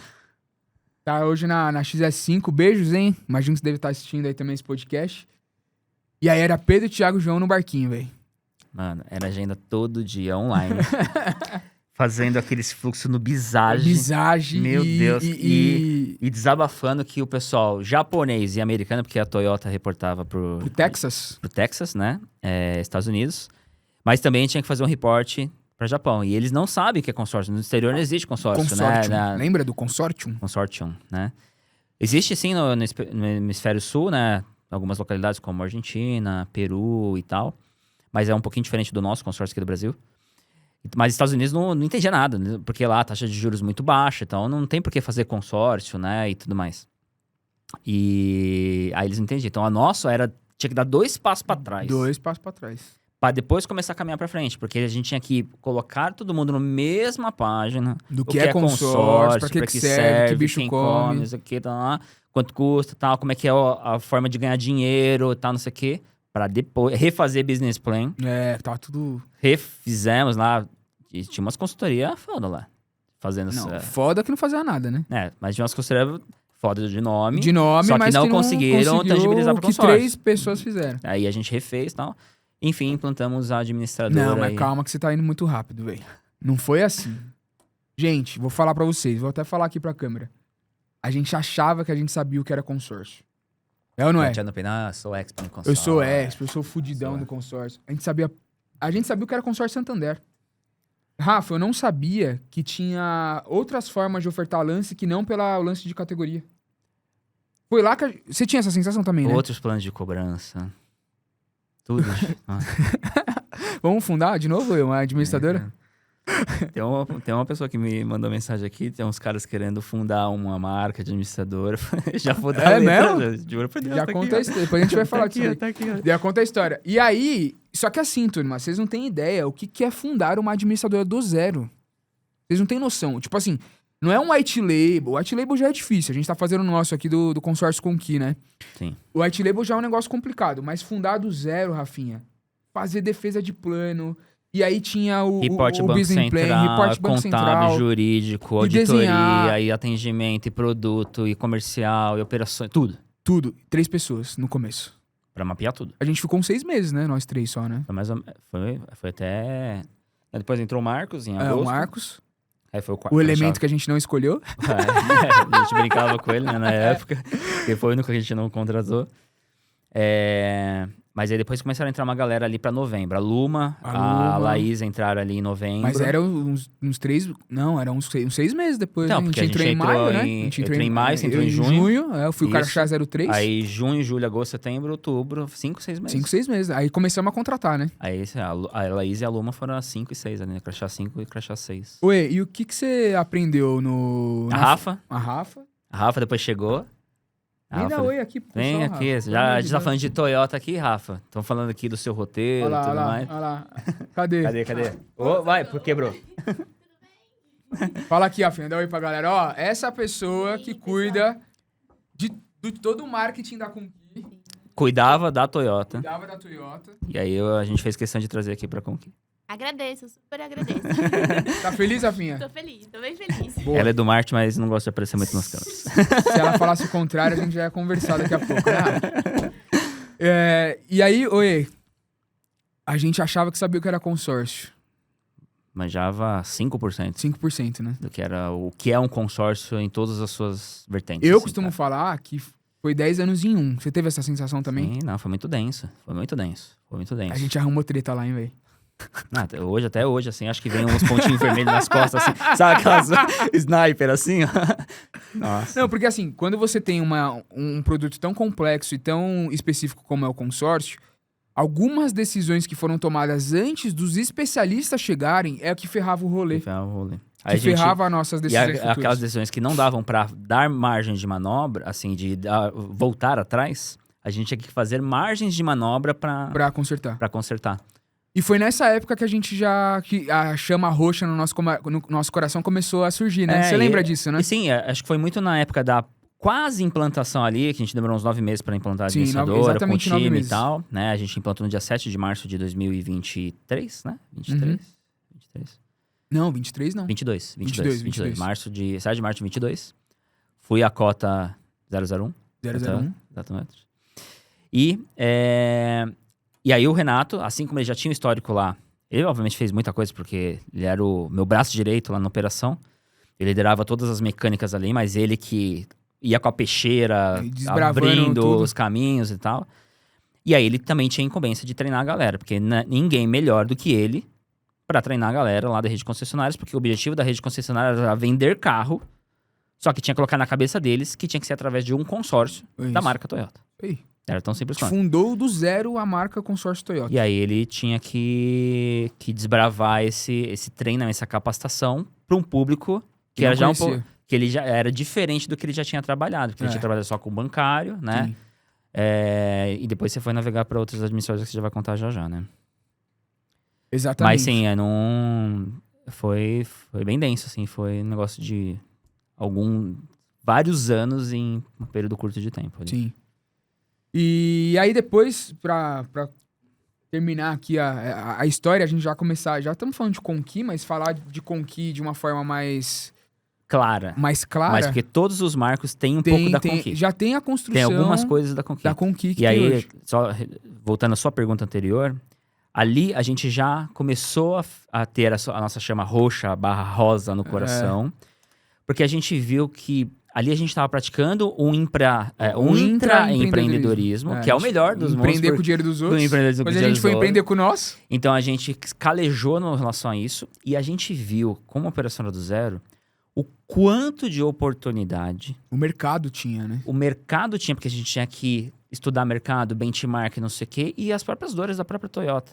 Tá hoje na XS5. Beijo, Zen. Imagino que você deve estar assistindo aí também esse podcast. E aí era Pedro, Thiago e João no barquinho, velho. Mano, era agenda todo dia, online. Fazendo aqueles fluxos no Bizage. Bizage. Meu Deus. E desabafando que o pessoal japonês e americano, porque a Toyota reportava pro Texas. Pro Texas, né? Estados Unidos. Mas também tinha que fazer um reporte para Japão. E eles não sabem o que é consórcio. No exterior não existe consórcio, né? Lembra do consórcio? Consortium, né? Existe sim no hemisfério sul, né? Algumas localidades como Argentina, Peru e tal. Mas é um pouquinho diferente do nosso consórcio aqui do Brasil. Mas os Estados Unidos não entendia nada, né? Porque lá a taxa de juros muito baixa, então não tem por que fazer consórcio, né? E tudo mais. E aí eles não entendiam. Então a nossa tinha que dar 2 passos para trás. 2 passos para trás. Pra depois começar a caminhar pra frente. Porque a gente tinha que colocar todo mundo na mesma página. Do que é consórcio, pra que serve, que bicho quem come. não sei o que, tá, quanto custa, tal, como é que é a forma de ganhar dinheiro, tal, não sei o que. Pra depois refazer business plan. Tá tudo... Refizemos lá. E tinha umas consultorias foda lá. Fazendo Não, foda que não fazia nada, né? mas tinha umas consultorias foda de nome. De nome, só que mas não que não conseguiram conseguiu tangibilizar o pro que consórcio. 3 pessoas fizeram. Aí a gente refez e tal. Enfim, implantamos a administradora. Não, mas aí. calma que você tá indo muito rápido, velho. Não foi assim. Gente, vou falar pra vocês. Vou até falar aqui pra câmera. A gente achava que a gente sabia o que era consórcio. É ou não é? Sou expert no consórcio. Eu sou expert, eu sou fudidão Sou. do consórcio. A gente sabia o que era consórcio Santander. Rafa, eu não sabia que tinha outras formas de ofertar lance que não pela lance de categoria. Foi lá que... Você tinha essa sensação também, né? Outros planos de cobrança. Tudo. Nossa. Vamos fundar de novo uma administradora? Tem uma pessoa que me mandou mensagem aqui, tem uns caras querendo fundar uma marca de administradora. Já vou dar É a letra, mesmo? juro por Deus, Já tá conta a aqui, ó. história. Depois a gente vai falar disso aí. Tá aqui, ó. Já conta a história. E aí... Só que assim, turma, vocês não têm ideia o que é fundar uma administradora do zero. Vocês não têm noção. Tipo assim, não é um white label. O white label já é difícil. A gente tá fazendo o nosso aqui do consórcio Conqui, né? Sim. O white label já é um negócio complicado. Mas fundar do zero, Rafinha, fazer defesa de plano... E aí tinha o Reporte Banco business plan, Central, reporte Banco contábil, Central. jurídico, e auditoria, desenhar. e atendimento, e produto, e comercial, e operações, tudo. Tudo. 3 pessoas no começo. Pra mapear tudo. A gente ficou uns 6 meses, né? Nós 3 só, né? Foi mais ou... foi até... Aí depois entrou o Marcos em É, agosto. o Marcos. Aí foi o O elemento que a gente não escolheu. A gente brincava com ele, né, na época. Que foi o único que a gente não contratou. Mas aí depois começaram a entrar uma galera ali pra novembro. A Luma, a Laís entraram ali em novembro. Mas era uns 3... Não, era uns 6 meses depois. Não, Né? A porque gente entrou em maio, né? A gente eu entrei em maio, você entrou em junho. Eu fui o Carachá 03. Aí junho, julho, agosto, setembro, outubro, 5, 6 meses. 5, 6 meses. Aí começamos a contratar, né? Aí a Laís e a Luma foram as 5 e 6 ali, né? Crachá 5 e crachá 6. Ué, e o que você aprendeu no... A Rafa. A Rafa. A Rafa depois chegou. Vem dar oi aqui pro pessoal, Vem aqui, Rafa. a gente tá falando de Toyota aqui, Rafa. Estamos falando aqui do seu roteiro e tudo mais. Olha lá. Cadê? Cadê? Ô, vai, quebrou. Fala aqui, Rafinha, dá oi pra galera. Ó, essa pessoa que cuida de todo o marketing da Conqui, Cuidava da Toyota. cuidava da Toyota. E aí a gente fez questão de trazer aqui pra Conqui. Agradeço, super agradeço. Tá feliz, Rafinha? Tô feliz, tô bem feliz. Boa. Ela é do marketing, mas não gosta de aparecer muito nas câmeras. Se ela falasse o contrário, a gente já ia conversar daqui a pouco, né, Rafa? E aí, oi, a gente achava que sabia o que era consórcio. Manjava 5% 5%, né? do que era o que é um consórcio em todas as suas vertentes. Eu assim, costumo cara. falar que foi 10 anos em um. Você teve essa sensação também? Sim, não, foi muito denso. A gente arrumou treta lá, hein, velho? Até hoje, assim, acho que vem uns pontinhos vermelhos nas costas, assim. Sabe aquelas sniper, assim, ó? Nossa. Não, porque assim, quando você tem um produto tão complexo e tão específico como é o consórcio, algumas decisões que foram tomadas antes dos especialistas chegarem é o que ferrava o rolê. Que ferrava as nossas decisões futuras. Aquelas decisões que não davam pra dar margem de manobra, assim, de voltar atrás, a gente tinha que fazer margens de manobra Pra consertar. pra consertar. E foi nessa época que a gente que a chama roxa no nosso coração começou a surgir, né? Você lembra disso, né? E sim, acho que foi muito na época da quase implantação ali, que a gente demorou uns 9 meses pra implantar a Sim, administradora, exatamente com o 9 time e meses. tal, né? A gente implantou no dia 7 de março de 2023, né? 23? 23? Não, 23 não. 22. 22. 7 de março de 22. Fui a cota 001. 001. Exatamente. E aí o Renato, assim como ele já tinha um histórico lá, ele obviamente fez muita coisa porque ele era o meu braço direito lá na operação. Ele liderava todas as mecânicas ali, mas ele que ia com a peixeira, Desbravando abrindo tudo. os caminhos e tal. E aí ele também tinha incumbência de treinar a galera, porque ninguém melhor do que ele pra treinar a galera lá da rede de concessionárias, porque o objetivo da rede de concessionárias era vender carro, só que tinha que colocar na cabeça deles que tinha que ser através de um consórcio da Isso. marca Toyota. Aí. Era tão simples quanto. Fundou do zero a marca consórcio Toyota. E aí ele tinha que desbravar esse treinamento, essa capacitação para um público que não era já conhecia. que ele já era diferente do que ele já tinha trabalhado, porque ele tinha trabalhado só com bancário, né? Sim. E depois você foi navegar para outras administradoras que você já vai contar já, né? Exatamente. Mas sim, não... Foi bem denso, assim. Foi um negócio de vários anos em um período curto de tempo. Ali. Sim. E aí depois, pra terminar aqui a história, a gente já estamos falando de Conqui, mas falar de Conqui de uma forma mais Clara. clara. Mas porque todos os marcos têm um pouco da Conqui. Já tem a construção. Tem algumas coisas da Conqui. Da Conqui que e tem aí, hoje. só voltando à sua pergunta anterior, ali a gente já começou a ter a nossa chama roxa / rosa no coração, porque a gente viu que ali a gente estava praticando um intraempreendedorismo, que é o melhor dos mundos. Empreender com o dinheiro dos outros. Depois a gente foi empreender com o nosso. Então a gente calejou em relação a isso e a gente viu, como operacional do zero, o quanto de oportunidade o mercado tinha, né? O mercado tinha, porque a gente tinha que estudar mercado, benchmark, não sei o quê, e as próprias dores da própria Toyota.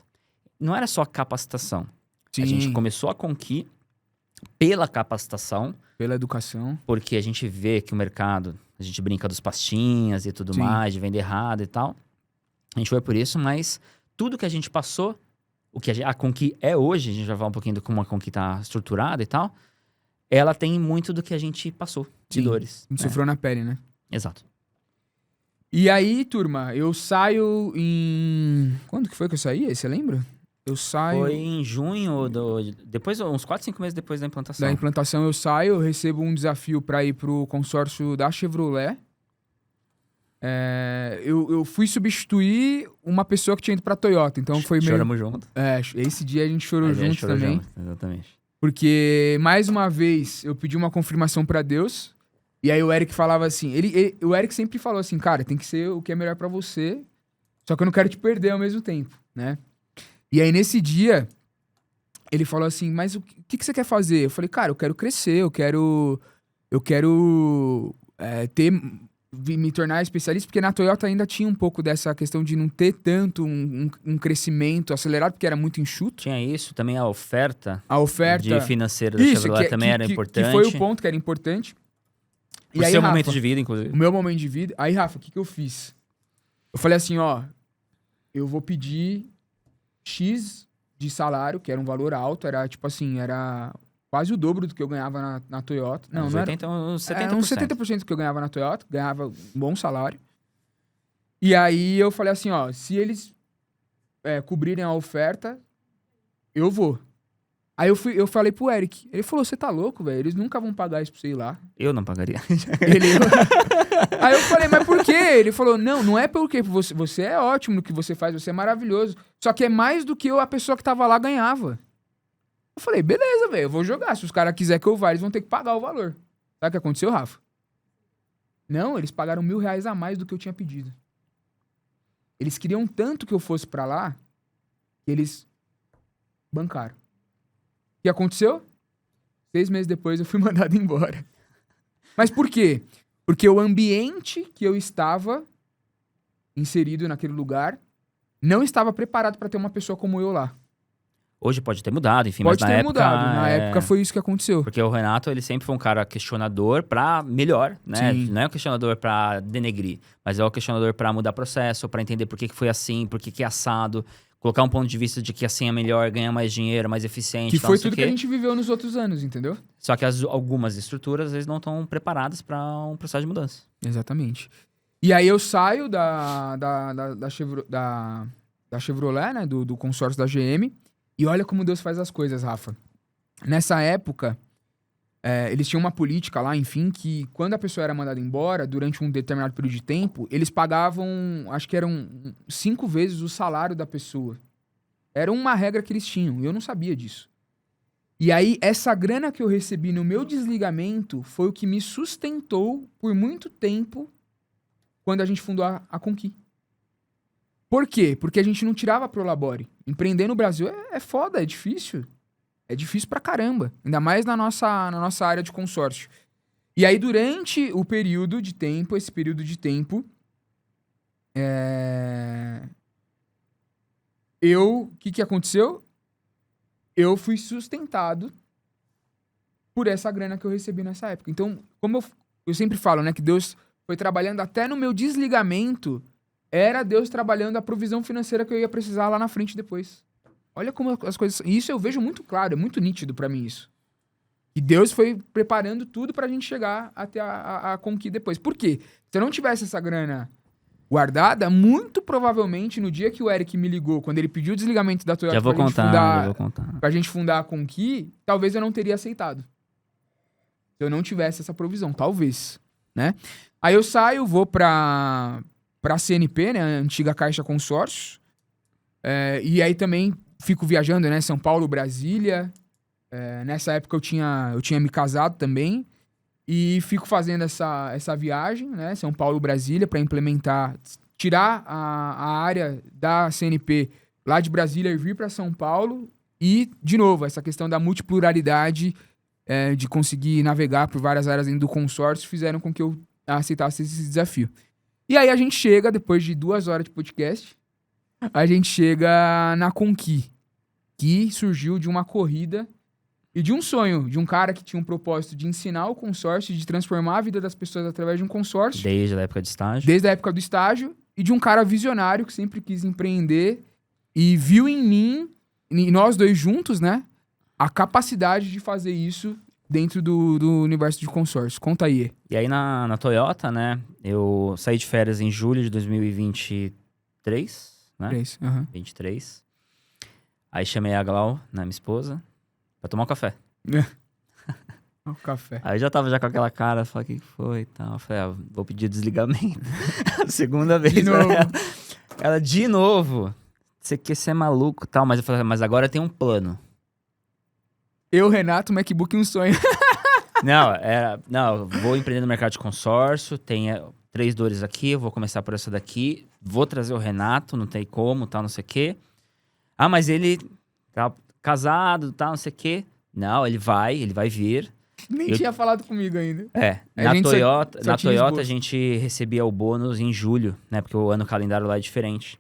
Não era só capacitação. Sim. A gente começou a Conqui pela capacitação. Pela educação. Porque a gente vê que o mercado, a gente brinca dos pastinhas e tudo mais, de vender errado e tal. A gente foi por isso, mas tudo que a gente passou, o que a Conqui é hoje, a gente já vai um pouquinho de como a Conqui tá estruturada e tal, ela tem muito do que a gente passou de dores. A gente sofreu na pele, né? Exato. E aí, turma, eu saio em... Quando que foi que eu saí? Você lembra? Eu saio... Foi em junho, depois, uns 4, 5 meses depois da implantação. Da implantação eu saio, eu recebo um desafio para ir pro consórcio da Chevrolet. Eu fui substituir uma pessoa que tinha ido pra Toyota, então foi meio... Choramos junto. Esse dia a gente chorou junto também. Exatamente. Porque, mais uma vez, eu pedi uma confirmação pra Deus, e aí o Eric falava assim, o Eric sempre falou assim, cara, tem que ser o que é melhor pra você, só que eu não quero te perder ao mesmo tempo, né? E aí, nesse dia, ele falou assim, mas o que você quer fazer? Eu falei, cara, eu quero crescer, eu quero me tornar especialista, porque na Toyota ainda tinha um pouco dessa questão de não ter tanto um crescimento acelerado, porque era muito enxuto. Tinha isso, também a oferta de financeira da Chevrolet também era importante. Que foi o ponto que era importante. Por seu momento de vida, inclusive. O meu momento de vida. Aí, Rafa, o que eu fiz? Eu falei assim, ó, eu vou pedir X de salário, que era um valor alto, era tipo assim, era quase o dobro do que eu ganhava na Toyota. Não, não 80, era... uns 70%. Era uns 70% do que eu ganhava na Toyota, ganhava um bom salário. E aí eu falei assim, ó, se eles cobrirem a oferta, eu vou. Aí eu falei pro Eric, ele falou, você tá louco, velho? Eles nunca vão pagar isso pra você ir lá. Eu não pagaria. Aí eu falei, mas por quê? Ele falou, não é porque você é ótimo no que você faz, você é maravilhoso. Só que é mais do que a pessoa que tava lá ganhava. Eu falei, beleza, velho, eu vou jogar. Se os caras quiserem que eu vá, eles vão ter que pagar o valor. Sabe o que aconteceu, Rafa? Não, eles pagaram R$1.000 a mais do que eu tinha pedido. Eles queriam tanto que eu fosse pra lá, que eles bancaram. O que aconteceu? 6 meses depois eu fui mandado embora. Mas por quê? Porque o ambiente que eu estava inserido naquele lugar não estava preparado para ter uma pessoa como eu lá. Hoje pode ter mudado, enfim, Pode mas na ter época... mudado. Na época foi isso que aconteceu. Porque o Renato, ele sempre foi um cara questionador pra melhor, né? Sim. Não é um questionador pra denegrir, mas é um questionador pra mudar processo, pra entender por que foi assim, por que é assado, colocar um ponto de vista de que assim é melhor, ganhar mais dinheiro, mais eficiente. Que tal, foi não sei tudo o que quê. a gente viveu nos outros anos, entendeu? Só que algumas estruturas, às vezes, não estão preparadas pra um processo de mudança. Exatamente. E aí eu saio da Chevrolet, né? Do consórcio da GM. E olha como Deus faz as coisas, Rafa. Nessa época, eles tinham uma política lá, enfim, que quando a pessoa era mandada embora, durante um determinado período de tempo, eles pagavam, acho que eram 5 vezes o salário da pessoa. Era uma regra que eles tinham, e eu não sabia disso. E aí, essa grana que eu recebi no meu desligamento foi o que me sustentou por muito tempo quando a gente fundou a Conqui. Por quê? Porque a gente não tirava pro labore. Empreender no Brasil é foda, é difícil. É difícil pra caramba. Ainda mais na nossa área de consórcio. E aí, durante o período de tempo, esse período de tempo, o que aconteceu? Eu fui sustentado por essa grana que eu recebi nessa época. Então, como eu sempre falo, né, que Deus foi trabalhando até no meu desligamento, era Deus trabalhando a provisão financeira que eu ia precisar lá na frente depois. Olha como as coisas... E isso eu vejo muito claro, é muito nítido pra mim isso. E Deus foi preparando tudo pra gente chegar até a Conqui depois. Por quê? Se eu não tivesse essa grana guardada, muito provavelmente no dia que o Eric me ligou, quando ele pediu o desligamento da Toyota Já vou contar. pra gente fundar a Conqui, talvez eu não teria aceitado. Se eu não tivesse essa provisão, talvez, né? Aí eu saio, vou pra CNP, né? A antiga Caixa Consórcio. E aí também fico viajando, né? São Paulo, Brasília. Nessa época eu tinha me casado também. E fico fazendo essa viagem, né? São Paulo, Brasília, para implementar, tirar a área da CNP lá de Brasília e vir para São Paulo. E, de novo, essa questão da multipluralidade, de conseguir navegar por várias áreas dentro do consórcio, fizeram com que eu aceitasse esse desafio. E aí a gente chega, depois de 2 horas de podcast, a gente chega na Conqui, que surgiu de uma corrida e de um sonho, de um cara que tinha um propósito de ensinar o consórcio, de transformar a vida das pessoas através de um consórcio. Desde a época de estágio. Desde a época do estágio. E de um cara visionário que sempre quis empreender e viu em mim, e nós dois juntos, né, a capacidade de fazer isso dentro do universo de consórcio. Conta aí. E aí na Toyota, né, eu saí de férias em julho de 2023, né? 23. Aí chamei a Glau, né, minha esposa, pra tomar um café. O café. Aí eu já tava com aquela cara, falei, o que foi e tal. Eu falei, vou pedir desligamento. Segunda vez. De novo. Ela, de novo. Você quer ser maluco e tal. Mas eu falei, mas agora tem um plano. Eu, Renato, MacBook, um sonho. Não, vou empreender no mercado de consórcio, tem 3 dores aqui, eu vou começar por essa daqui, vou trazer o Renato, não tem como, tal, não sei o quê. Ah, mas ele tá casado, tal, não sei o quê. Não, ele vai vir. Nem tinha falado comigo ainda. Na Toyota, só tinha esboço. A gente recebia o bônus em julho, né? Porque o ano calendário lá é diferente.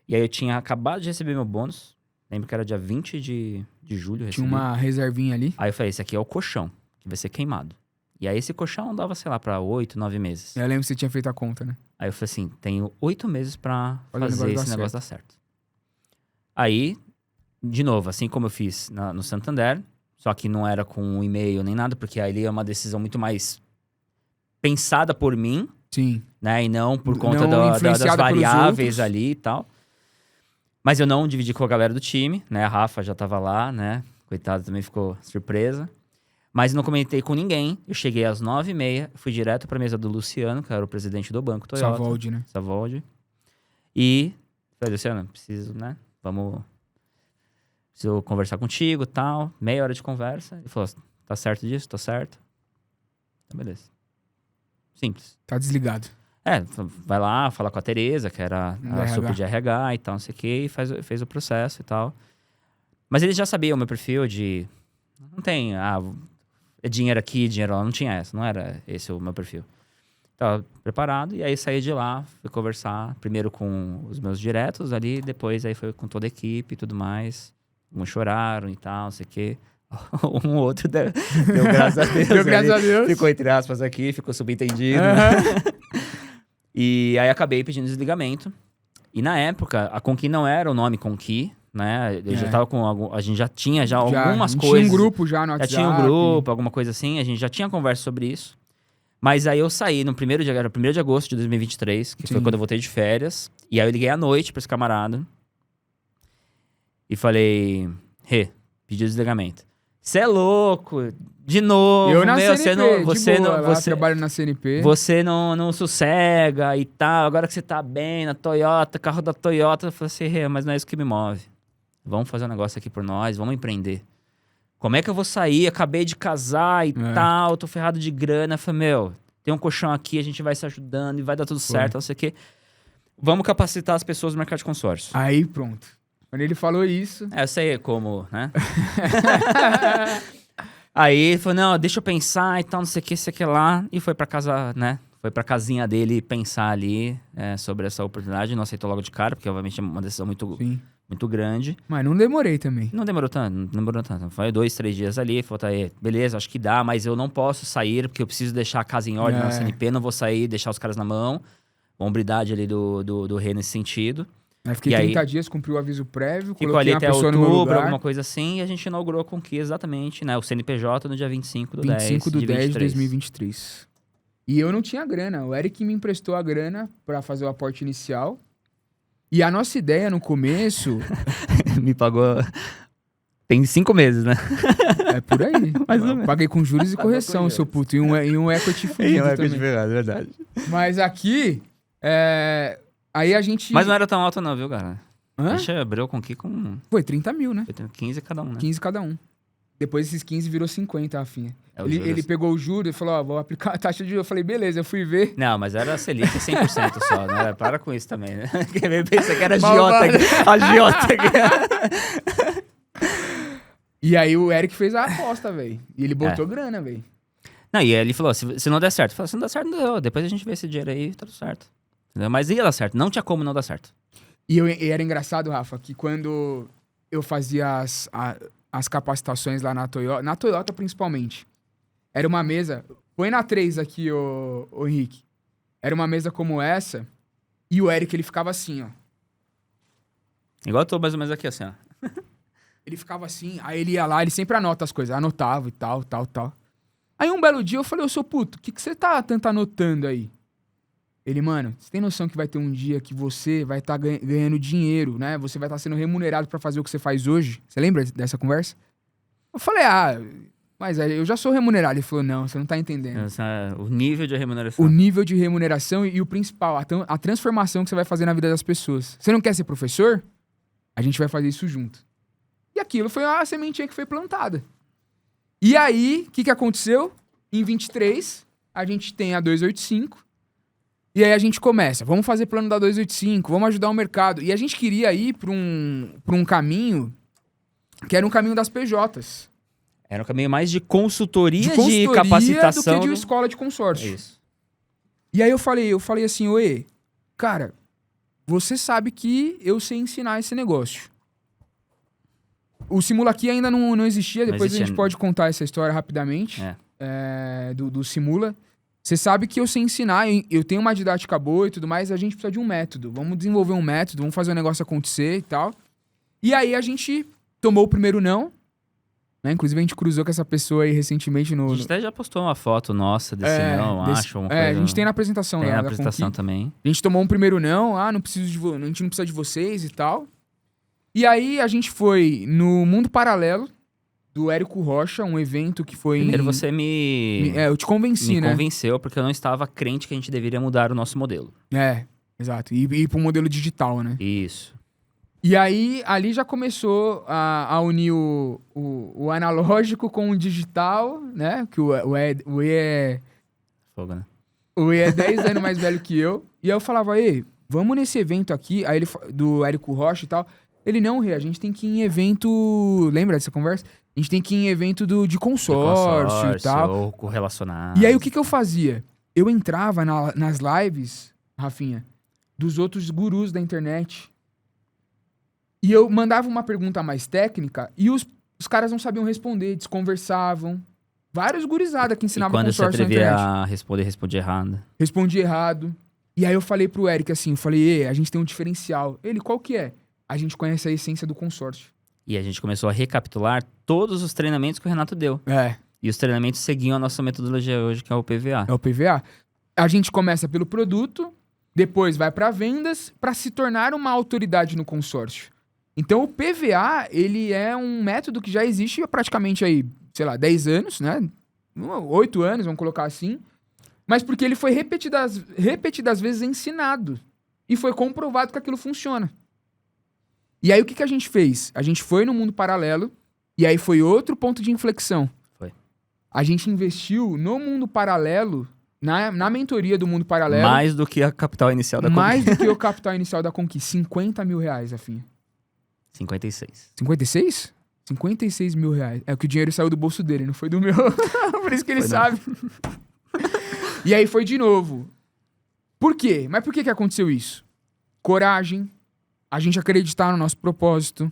E aí eu tinha acabado de receber meu bônus. Lembro que era dia 20 de julho. Tinha uma reservinha ali. Aí eu falei, esse aqui é o colchão, que vai ser queimado. E aí esse colchão dava, sei lá, pra 8, 9 meses. Eu lembro que você tinha feito a conta, né? Aí eu falei assim, tenho 8 meses pra fazer esse negócio dar certo. Aí, de novo, assim como eu fiz no Santander, só que não era com um e-mail nem nada, porque aí é uma decisão muito mais pensada por mim. Sim. Né? E não por conta Não das influenciada pelos variáveis outros. ali e tal. Mas eu não dividi com a galera do time, né? A Rafa já tava lá, né? Coitada, também ficou surpresa. Mas não comentei com ninguém. Eu cheguei às 9h30, fui direto pra mesa do Luciano, que era o presidente do banco Toyota. Savoldi, né? Savoldi. E falei, Luciano, preciso, né? Preciso conversar contigo e tal. Meia hora de conversa. Ele falou, tá certo disso? Tô certo. Então, beleza. Simples. Tá desligado. Vai lá, fala com a Tereza, que era a RH. super de RH e tal, não sei o que, e fez o processo e tal. Mas eles já sabiam o meu perfil de... Não tem, é dinheiro aqui, dinheiro lá, não tinha essa, não era esse o meu perfil. Tava preparado, e aí saí de lá, fui conversar, primeiro com os meus diretos ali, depois aí foi com toda a equipe e tudo mais. Uns choraram e tal, não sei o que. Um outro deu graças a Deus. Deu graças a Deus. Ficou entre aspas aqui, ficou subentendido. E aí acabei pedindo desligamento. E na época, a Conqui não era o nome Conqui, né? Eu já tava com a gente já tinha algumas coisas. Tinha um grupo já no WhatsApp. Já tinha um grupo, alguma coisa assim. A gente já tinha conversa sobre isso. Mas aí eu saí no primeiro dia, era 1º de agosto de 2023, que foi quando eu voltei de férias. E aí eu liguei à noite pra esse camarada. E falei, pedi desligamento. Você é louco, de novo, Eu na CNP, você trabalho na CNP. Você não sossega e tal, agora que você tá bem na Toyota, carro da Toyota, eu falei assim, mas não é isso que me move. Vamos fazer um negócio aqui por nós, vamos empreender. Como é que eu vou sair? Acabei de casar e tal, tô ferrado de grana. Eu falei, tem um colchão aqui, a gente vai se ajudando e vai dar tudo certo, não sei o quê. Vamos capacitar as pessoas do mercado de consórcio. Aí, pronto. Quando ele falou isso... Eu sei como, né? Aí ele falou, não, deixa eu pensar e tal, não sei o que, sei o que lá. E foi pra casa, né? Foi pra casinha dele pensar ali sobre essa oportunidade. Não aceitou logo de cara, porque obviamente é uma decisão muito grande. Mas não demorei também. Não demorou tanto. Foi 2, 3 dias ali. Falou, beleza, acho que dá, mas eu não posso sair, porque eu preciso deixar a casa em ordem na CNP. Não vou sair, deixar os caras na mão. Hombridade ali do Rê nesse sentido. Aí fiquei E aí- 30 dias, cumpri o aviso prévio, Ficou coloquei ali uma até pessoa no meu outubro, lugar. alguma coisa assim, e a gente inaugurou com que exatamente, né? O CNPJ no dia 25 do 25 do 10 de 23. 2023. E eu não tinha grana. O Eric me emprestou a grana pra fazer o aporte inicial. E a nossa ideia no começo Me pagou... Tem 5 meses, né? é por aí. Mais ou Eu menos. paguei com juros e Pagou com correção, juros. seu puto. E um equity fudido também. verdade. Mas aqui, aí a gente... Mas não era tão alto não, viu, cara? Hã? A gente abriu com que com Foi 30 mil, né? 15 cada um, né? 15 cada um. Depois esses 15 virou 50, Rafinha. É, o Ele, juros. ele pegou o juro e falou, ó, vou aplicar a taxa de juros. Eu falei, beleza, eu fui ver. Não, mas era Selic 100% só, né? Para com isso também, né? Quem pensa que era Malvado. agiota. E aí o Eric fez a aposta, velho. E ele botou grana, velho. Não, e ele falou, se não der certo. Eu falei, se não der certo, não deu. Depois a gente vê esse dinheiro aí, tá tudo certo. Entendeu? Mas ia dar certo, não tinha como não dar certo. E era engraçado, Rafa, que quando eu fazia as capacitações lá na Toyota principalmente, era uma mesa... Põe na 3 aqui, ô Henrique. Era uma mesa como essa, e o Eric, ele ficava assim, ó. Igual eu tô mais ou menos aqui, assim, ó. Ele ficava assim, aí ele ia lá, ele sempre anota as coisas, anotava e tal. Aí um belo dia eu falei, ô seu puto, o que você tá tanto anotando aí? Ele, mano, você tem noção que vai ter um dia que você vai estar ganhando dinheiro, né? Você vai estar sendo remunerado pra fazer o que você faz hoje? Você lembra dessa conversa? Eu falei, mas eu já sou remunerado. Ele falou, não, você não tá entendendo. O nível de remuneração. O nível de remuneração e o principal, a transformação que você vai fazer na vida das pessoas. Você não quer ser professor? A gente vai fazer isso junto. E aquilo foi a sementinha que foi plantada. E aí, o que aconteceu? Em 23, a gente tem a 285. E aí a gente começa, vamos fazer plano da 285, vamos ajudar o mercado. E a gente queria ir para um caminho que era um caminho das PJs. Era um caminho mais de consultoria, De consultoria de capacitação. do que de escola de consórcio. É isso. E aí eu falei assim, Oê, cara, você sabe que eu sei ensinar esse negócio. O Simula-Aqui ainda não existia, Não depois existia. a gente pode contar essa história rapidamente, do Simula. Você sabe que eu sei ensinar, eu tenho uma didática boa e tudo mais, a gente precisa de um método. Vamos desenvolver um método, vamos fazer o negócio acontecer e tal. E aí a gente tomou o primeiro não, né? Inclusive a gente cruzou com essa pessoa aí recentemente no... A gente até já postou uma foto nossa desse não, acho. Uma a coisa... gente tem na apresentação Tem lá na da apresentação Conqui. também. A gente tomou um primeiro não, a gente não precisa de vocês e tal. E aí a gente foi no Mundo Paralelo, do Érico Rocha, um evento que foi... Primeiro você eu te convenci, me né? convenceu, porque eu não estava crente que a gente deveria mudar o nosso modelo. Exato. E ir pro modelo digital, né? Isso. E aí, ali já começou a unir o analógico com o digital, né? Que o E Fogo, né? é 10 anos mais velho que eu. E aí eu falava, vamos nesse evento aqui, aí ele do Érico Rocha e tal. Ele, não, a gente tem que ir em evento... Lembra dessa conversa? A gente tem que ir em evento de consórcio e tal. Ou correlacionado. E aí, o que eu fazia? Eu entrava nas lives, Rafinha, dos outros gurus da internet. E eu mandava uma pergunta mais técnica e os caras não sabiam responder, desconversavam. Vários gurizadas que E ensinavam quando você consórcio na atrevia internet. a responder, respondia errado. Respondi errado. E aí eu falei pro Eric assim, a gente tem um diferencial. Ele, qual que é? A gente conhece a essência do consórcio. E a gente começou a recapitular todos os treinamentos que o Renato deu. E os treinamentos seguiam a nossa metodologia hoje, que é o PVA. É o PVA. A gente começa pelo produto, depois vai para vendas, para se tornar uma autoridade no consórcio. Então, o PVA, ele é um método que já existe há praticamente aí, 10 anos, né? 8 anos, vamos colocar assim. Mas porque ele foi repetidas vezes ensinado. E foi comprovado que aquilo funciona. E aí, o que a gente fez? A gente foi no Mundo Paralelo, e aí foi outro ponto de inflexão. Foi. A gente investiu no Mundo Paralelo, na mentoria do Mundo Paralelo. Mais do que a capital inicial da Mais Conquista. do que o capital inicial da Conquista. 50 mil reais, Rafinha. 56. 56? 56 mil reais. É que o dinheiro saiu do bolso dele, não foi do meu. Por isso que ele Foi sabe. E aí foi de novo. Por quê? Mas por que aconteceu isso? Coragem. A gente acreditar no nosso propósito.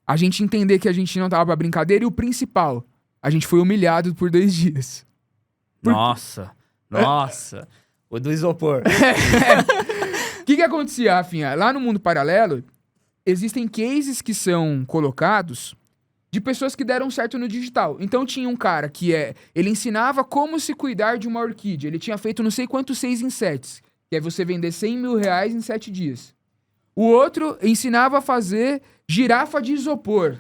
A gente entender que a gente não tava pra brincadeira. E o principal, a gente foi humilhado por 2 dias. Por- Nossa. O do isopor. O que acontecia, Rafinha? Lá no mundo paralelo, existem cases que são colocados de pessoas que deram certo no digital. Então tinha um cara que ele ensinava como se cuidar de uma orquídea. Ele tinha feito não sei quantos 6 em 7, que é você vender 100 mil reais em 7 dias. O outro ensinava a fazer girafa de isopor.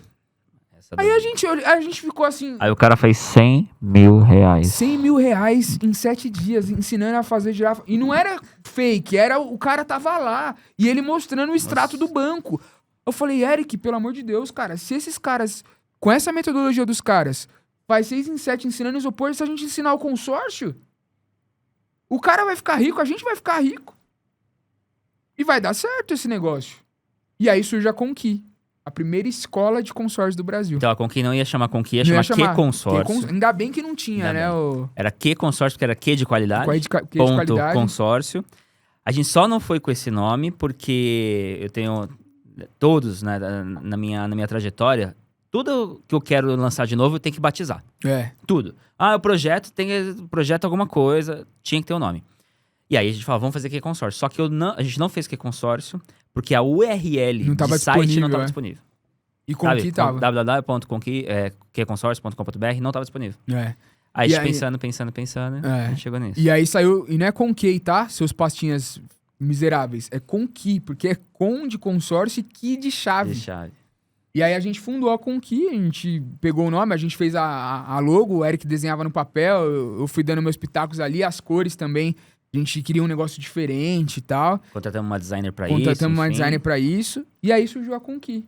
Aí a gente ficou assim... Aí o cara fez 100 mil reais. 100 mil reais em 7 dias, ensinando a fazer girafa. E não era fake, o cara tava lá. E ele mostrando o extrato do banco. Eu falei, Eric, pelo amor de Deus, cara, se esses caras, com essa metodologia dos caras, faz 6 em 7 ensinando isopor, se a gente ensinar o consórcio, o cara vai ficar rico, a gente vai ficar rico. E vai dar certo esse negócio. E aí surge a Conqui, a primeira escola de consórcio do Brasil. Então a Conqui não ia chamar Conqui, ia Não chamar Que Consórcio. Ainda bem que não tinha, Ainda né? bem. Era Que Consórcio, porque era Que de qualidade. Que de ponto qualidade. Consórcio. A gente só não foi com esse nome porque eu tenho todos, né, na minha trajetória, tudo que eu quero lançar de novo eu tenho que batizar. Tudo. O projeto alguma coisa, tinha que ter um nome. E aí a gente falou, vamos fazer Que Consórcio. Só que a gente não fez Que Consórcio porque a URL Não tava de site não disponível, estava é. disponível. E Conqui tava. www.queconsórcio.com.br não estava disponível. Aí a E gente aí- pensando, a gente chegou nisso. E aí saiu, e não é Conqui, tá? Seus pastinhas miseráveis. É Conqui, porque é com de consórcio e Qui de chave. De chave. E aí a gente fundou a Conqui, a gente pegou o nome, a gente fez a logo, o Eric desenhava no papel, eu fui dando meus pitacos ali, as cores também. A gente queria um negócio diferente e tal. Contratamos uma designer pra isso. Contratamos uma enfim. designer pra isso. E aí surgiu a Conqui.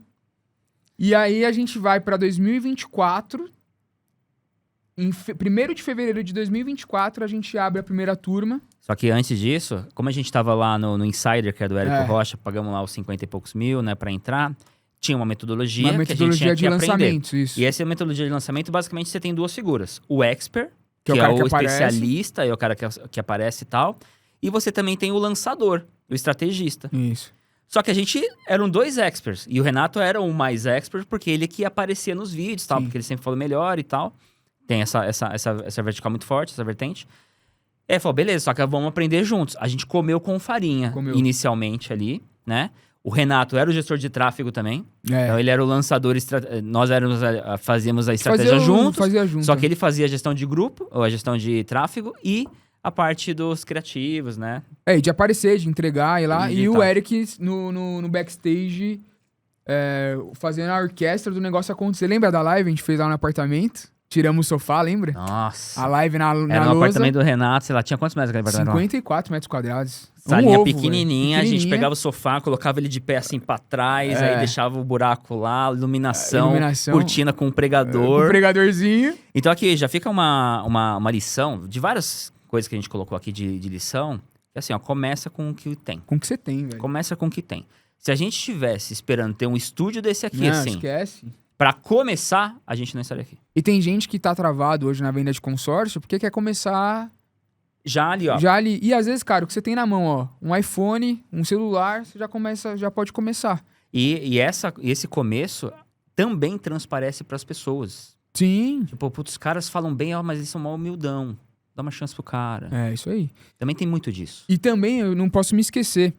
E aí a gente vai pra 2024. Em 1º de fevereiro de 2024, a gente abre a primeira turma. Só que antes disso, como a gente tava lá no Insider, que é do Érico Rocha, pagamos lá os 50 e poucos mil, né, pra entrar, tinha uma metodologia, Uma que a gente tinha metodologia de que aprender. lançamento, isso. E essa metodologia de lançamento, basicamente, você tem 2 figuras. O expert, Que é que o é cara o que aparece. especialista, é o cara que aparece e tal. E você também tem o lançador, o estrategista. Isso. Só que a gente eram 2 experts. E o Renato era o mais expert, porque ele que aparecia nos vídeos, tal, Sim. porque ele sempre falou melhor e tal. Tem essa vertical muito forte, essa vertente. Ele falou, beleza, só que vamos aprender juntos. A gente comeu com farinha, inicialmente ali, né? O Renato era o gestor de tráfego também. Então ele era o lançador, nós fazíamos a estratégia juntos. Fazia junto. Só que ele fazia a gestão de grupo, ou a gestão de tráfego, e a parte dos criativos, né? De aparecer, de entregar e lá. E E o tal. Eric no backstage fazendo a orquestra do negócio acontecer. Lembra da live? A gente fez lá no apartamento. Tiramos o sofá, lembra? Nossa. A live na Era no lousa. apartamento do Renato, sei lá, tinha quantos metros aquele apartamento? 54 metros quadrados. Salinha ovo, pequenininha, velho. a gente pegava o sofá, colocava ele de pé assim pra trás, aí deixava o buraco lá, iluminação, cortina com pregador. Com pregadorzinho. Então aqui já fica uma lição de várias coisas que a gente colocou aqui de lição, que assim, ó, começa com o que tem. Com o que você tem, velho. Começa com o que tem. Se a gente estivesse esperando ter um estúdio desse aqui, Não, assim, esquece. pra começar, a gente não estaria aqui. E tem gente que tá travado hoje na venda de consórcio porque quer começar Já ali, ó. já ali. E às vezes, cara, o que você tem na mão, ó, um iPhone, um celular, você já pode começar. E esse começo também transparece pras pessoas. Sim. Tipo, putz, os caras falam bem, ó, mas eles são mal humildão. Dá uma chance pro cara. É, isso aí. Também tem muito disso. E também, eu não posso me esquecer,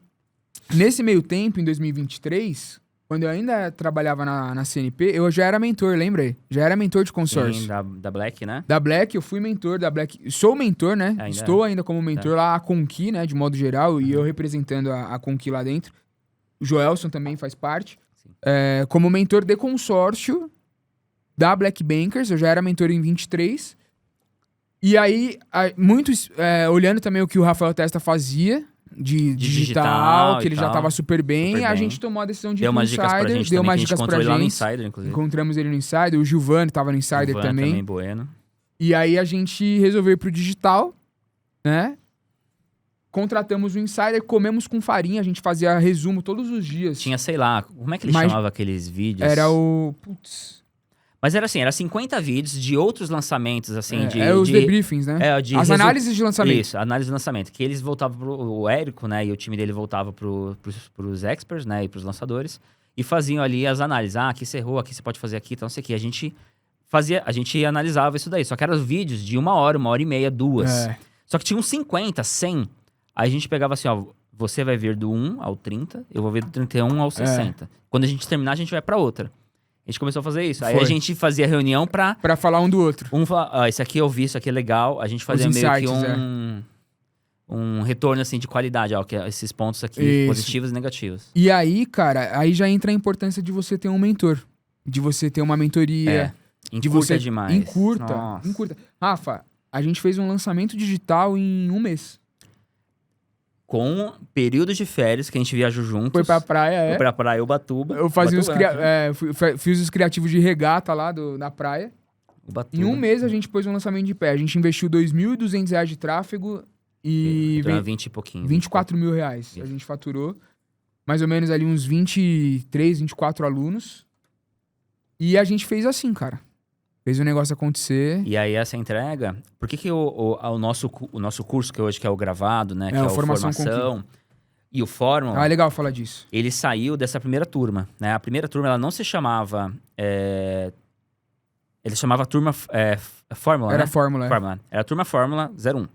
nesse meio tempo, em 2023, quando eu ainda trabalhava na CNP, eu já era mentor, lembra aí? Já era mentor de consórcio. Sim, da Black, né? Da Black, eu fui mentor da Black. Sou mentor, né? Ainda Estou ainda como mentor lá, a Conqui, né? De modo geral, e eu representando a Conqui lá dentro. O Joelson também faz parte. Sim. Como mentor de consórcio da Black Bankers, eu já era mentor em 23. E aí, muitos, olhando também o que o Rafael Testa fazia de digital, que ele já estava super bem, a gente tomou a decisão de ir deu pro umas dicas pra Insider, gente deu também, umas que a gente dicas pra encontrou ele lá no gente. Insider, inclusive. Encontramos ele no Insider, o Gilvani tava no Insider Giovanni também. Bueno. E aí a gente resolveu ir pro digital, né? Contratamos o Insider, comemos com farinha, a gente fazia resumo todos os dias. Tinha, sei lá, como é que ele Mas- chamava aqueles vídeos? Era o... Putz. Mas era assim, era 50 vídeos de outros lançamentos, assim, os debriefings, né? As análises de lançamento. Isso, análise de lançamento. Que eles voltavam o Érico, né, e o time dele voltava pros experts, né, e pros lançadores, e faziam ali as análises. Aqui você errou, aqui você pode fazer aqui, então não sei o que. A gente analisava isso daí. Só que eram vídeos de 1 hora e meia, 2. Só que tinha uns 50, 100. Aí a gente pegava assim, ó, você vai vir do 1 ao 30, eu vou vir do 31 ao 60. Quando a gente terminar, a gente vai pra outra. A gente começou a fazer isso. Aí Foi. a gente fazia reunião pra... Pra falar um do outro. Um falar, esse aqui eu vi, isso aqui é legal. A gente fazia Os meio que insights, um retorno, assim, de qualidade. Ó, que é esses pontos aqui, Isso. positivos e negativos. E aí, cara, aí já entra a importância de você ter um mentor. De você ter uma mentoria. De Encurta você... demais. Encurta. Nossa. Encurta. Rafa, a gente fez um lançamento digital em um mês. Com período de férias, que a gente viajou juntos. Foi pra praia, Foi pra praia Ubatuba. Eu fazia Ubatuba, né? fiz os criativos de regata lá na praia. Ubatuba. Em um mês a gente pôs um lançamento de pé. A gente investiu R$ 2.200 de tráfego e Então, 20 e pouquinho. 24 mil reais. Isso. A gente faturou mais ou menos ali uns 23, 24 alunos. E a gente fez assim, cara. Fez o negócio acontecer. E aí essa entrega... Por que o nosso curso, que hoje que é o gravado, né? Que é o o Formação Formação e o Fórmula... Ah, é legal falar disso. Ele saiu dessa primeira turma, né? A primeira turma, ela não se chamava... Ele chamava turma Fórmula, Era né? Fórmula. Fórmula. Era a turma Fórmula 01.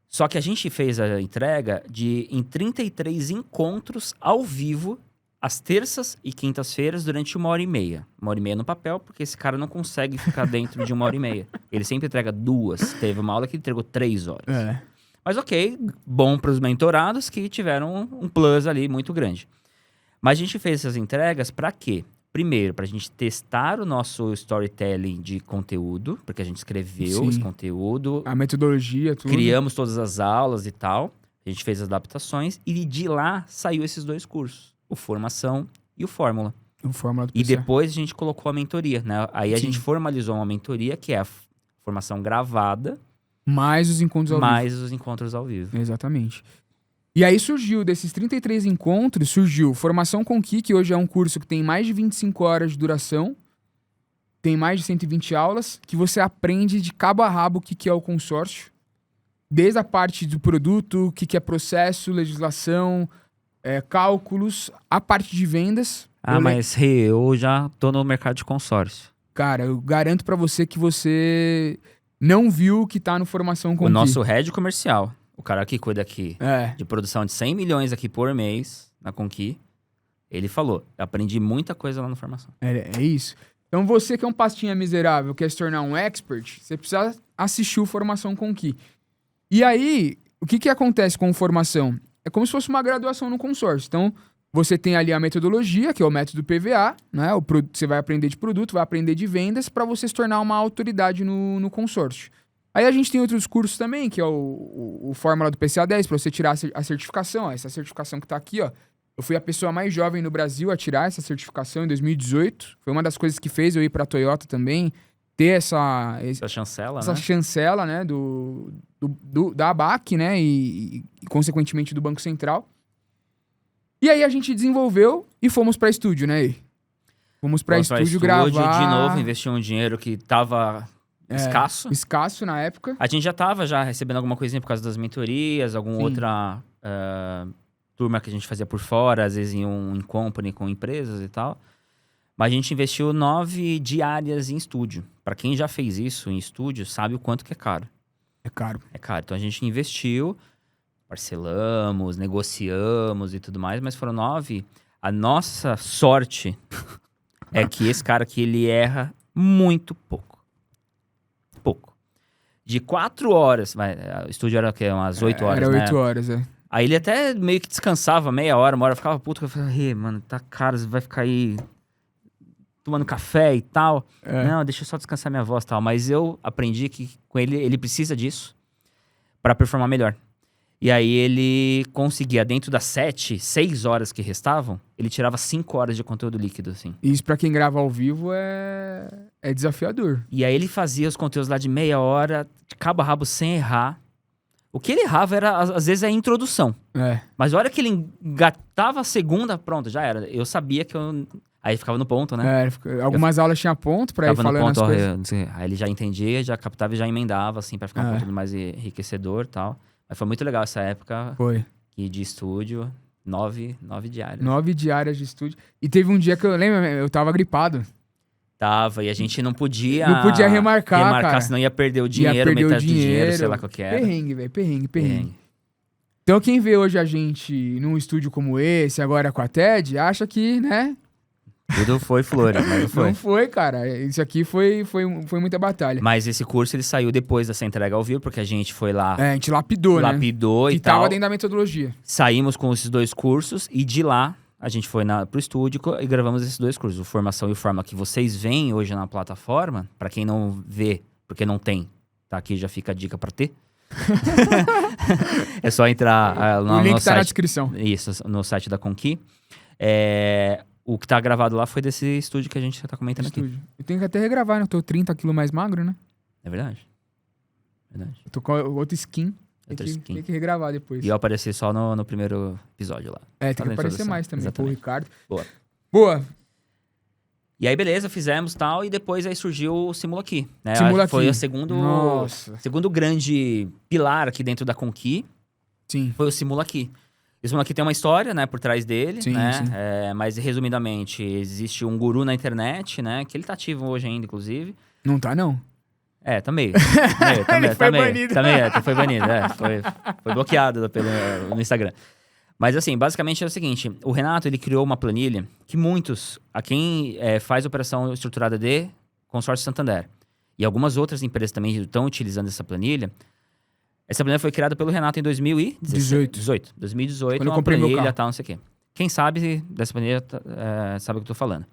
Só que a gente fez a entrega em 33 encontros ao vivo, às terças e quintas-feiras, durante 1h30. 1h30 no papel, porque esse cara não consegue ficar dentro de 1h30. Ele sempre entrega 2. Teve uma aula que ele entregou 3 horas. É. Mas ok, bom para os mentorados que tiveram um plus ali muito grande. Mas a gente fez essas entregas para quê? Primeiro, para a gente testar o nosso storytelling de conteúdo, porque a gente escreveu Sim. esse conteúdo, A metodologia, tudo. criamos todas as aulas e tal, a gente fez as adaptações e de lá saiu esses 2 cursos, o Formação e o Fórmula. O Fórmula do E PC. depois a gente colocou a mentoria, né? Aí a Sim. gente formalizou uma mentoria que é a formação gravada, Mais os encontros ao vivo. mais os encontros ao vivo. Exatamente. E aí surgiu, desses 33 encontros, surgiu Formação com Ki, que hoje é um curso que tem mais de 25 horas de duração, tem mais de 120 aulas, que você aprende de cabo a rabo o que é o consórcio, desde a parte do produto, o que é processo, legislação, cálculos, a parte de vendas. Mas eu já tô no mercado de consórcio. Cara, eu garanto pra você que você não viu o que tá no Formação com O Ki. nosso head comercial, o cara que cuida aqui É. de produção de 100 milhões aqui por mês na Conqui, ele falou, aprendi muita coisa lá na formação. É isso. Então você que é um pastinha miserável, quer se tornar um expert, você precisa assistir o Formação com Ki. E aí, o que acontece com formação? É como se fosse uma graduação no consórcio. Então, você tem ali a metodologia, que é o método PVA, né? Você vai aprender de produto, vai aprender de vendas, para você se tornar uma autoridade no consórcio. Aí a gente tem outros cursos também, que é o Fórmula do PCA 10, para você tirar a certificação. Ó, essa certificação que tá aqui, ó. Eu fui a pessoa mais jovem no Brasil a tirar essa certificação em 2018. Foi uma das coisas que fez eu ir para a Toyota também, ter essa chancela, essa né? chancela, né, da ABAC, né, e consequentemente do Banco Central. E aí a gente desenvolveu e fomos para estúdio, né? Fomos para estúdio gravar. De novo, investir um dinheiro que tava escasso. Escasso na época. A gente já tava recebendo alguma coisinha por causa das mentorias, alguma Sim. outra turma que a gente fazia por fora, às vezes em company com empresas e tal. Mas a gente investiu 9 diárias em estúdio. Para quem já fez isso em estúdio, sabe o quanto que é caro. É caro. É caro. Então a gente investiu, parcelamos, negociamos e tudo mais, mas foram 9. A nossa sorte é que esse cara aqui, ele erra muito pouco. Pouco. De 4 horas, o estúdio era o quê? Umas 8 horas, Era né? 8 horas, é. Aí ele até meio que descansava meia hora, uma hora, ficava puto, eu falei, mano, tá caro, você vai ficar aí tomando café e tal. Não, deixa eu só descansar minha voz e tal. Mas eu aprendi que com ele precisa disso pra performar melhor. E aí ele conseguia, dentro das 6 horas que restavam, ele tirava 5 horas de conteúdo líquido, assim. Isso pra quem grava ao vivo é desafiador. E aí ele fazia os conteúdos lá de meia hora, de cabo a rabo, sem errar. O que ele errava era, às vezes, a introdução. Mas a hora que ele engatava a segunda, pronto, já era. Eu sabia que eu... Aí ficava no ponto, né? Algumas aulas tinha ponto pra ir falando ponto, as coisas. aí ele já entendia, já captava e já emendava, assim, pra ficar um conteúdo mais enriquecedor e tal. Mas foi muito legal essa época. Foi. E de estúdio, 9 diárias. 9 diárias de estúdio. E teve um dia que eu lembro, eu tava gripado. Tava, e a gente não podia... Não podia remarcar, cara. Senão ia perder o dinheiro, metade do dinheiro, sei lá qual que era. Perrengue, velho, perrengue. Então quem vê hoje a gente num estúdio como esse, agora com a TED, acha que, né? Tudo foi flores, mas não foi. Não foi, cara. Isso aqui foi muita batalha. Mas esse curso ele saiu depois dessa entrega ao vivo, porque a gente foi lá, É, a gente lapidou, né? lapidou Que e tal. tava dentro da metodologia. Saímos com esses 2 cursos e de lá a gente foi pro estúdio e gravamos esses 2 cursos. O Formação e o Forma que vocês veem hoje na plataforma, pra quem não vê, porque não tem, tá aqui já fica a dica pra ter. É só entrar O link no tá site. na descrição. Isso, no site da Conqui. O que tá gravado lá foi desse estúdio que a gente tá comentando aqui. Estúdio. Eu tenho que até regravar, né? Eu tô 30 quilos mais magro, né? É verdade. Verdade. Eu tô com outra skin. Outra skin. Tem que regravar depois. E eu apareci só no primeiro episódio lá. É, tem que Fazendo aparecer introdução. mais também. Pô, Exatamente. Ricardo. Boa. Boa. E aí, beleza, fizemos tal, e depois aí surgiu o Simula Aqui, né? Simula Foi Aqui. o segundo Nossa. grande pilar aqui dentro da Conqui, Sim. foi o Simula Aqui. O Simula Aqui tem uma história, né, por trás dele, Sim, né? sim. Mas, resumidamente, existe um guru na internet, né? Que ele tá ativo hoje ainda, inclusive. Não tá, não. Tá meio. Ele foi banido. Foi banido, foi bloqueado no Instagram. Mas assim, basicamente é o seguinte, o Renato, ele criou uma planilha que muitos, a quem faz operação estruturada de Consórcio Santander, e algumas outras empresas também estão utilizando essa planilha foi criada pelo Renato em 2018. 2018, Quando eu uma comprei meu planilha, carro. tal, não sei o quê. Quem sabe dessa planilha sabe o que eu tô falando.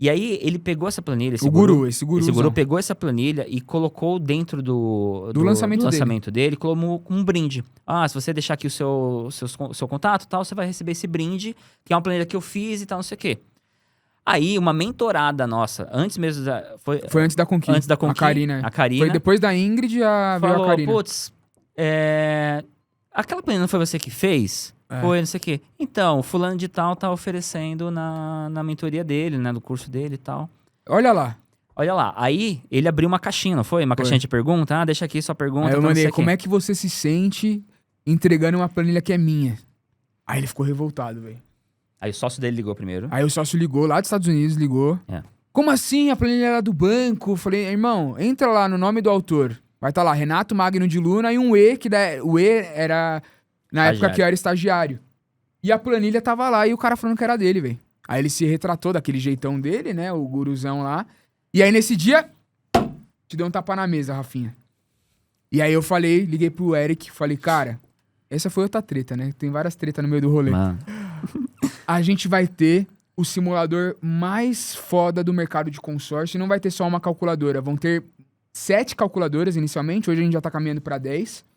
E aí, ele pegou essa planilha, esse guru pegou essa planilha e colocou dentro do lançamento dele como um brinde. Se você deixar aqui o seu contato, tal, você vai receber esse brinde, que é uma planilha que eu fiz e tal, não sei o quê. Aí, uma mentorada nossa, antes mesmo Foi antes da Conquista. Antes da Conquista. A Karina. Foi depois da Ingrid, veio a falou, Karina. putz, aquela planilha não foi você que fez? Foi, não sei o quê. Então, o fulano de tal tá oferecendo na mentoria dele, né? Do curso dele e tal. Olha lá. Olha lá. Aí, ele abriu uma caixinha, não foi? Uma caixinha de pergunta. Deixa aqui sua pergunta. Aí eu tal, não mandei, sei o quê. como é que você se sente entregando uma planilha que é minha? Aí ele ficou revoltado, velho. Aí o sócio dele ligou primeiro. Aí o sócio ligou, lá dos Estados Unidos, ligou. Como assim? A planilha era do banco? Eu falei, irmão, entra lá no nome do autor. Vai estar lá, Renato Magno de Luna e um E, o E era na época que eu era estagiário. E a planilha tava lá e o cara falando que era dele, velho. Aí ele se retratou daquele jeitão dele, né? O guruzão lá. E aí nesse dia, te deu um tapa na mesa, Rafinha. E aí eu falei, liguei pro Eric, falei, cara, essa foi outra treta, né? Tem várias tretas no meio do rolê. Mano. A gente vai ter o simulador mais foda do mercado de consórcio e não vai ter só uma calculadora. Vão ter 7 calculadoras inicialmente, hoje a gente já tá caminhando pra 10.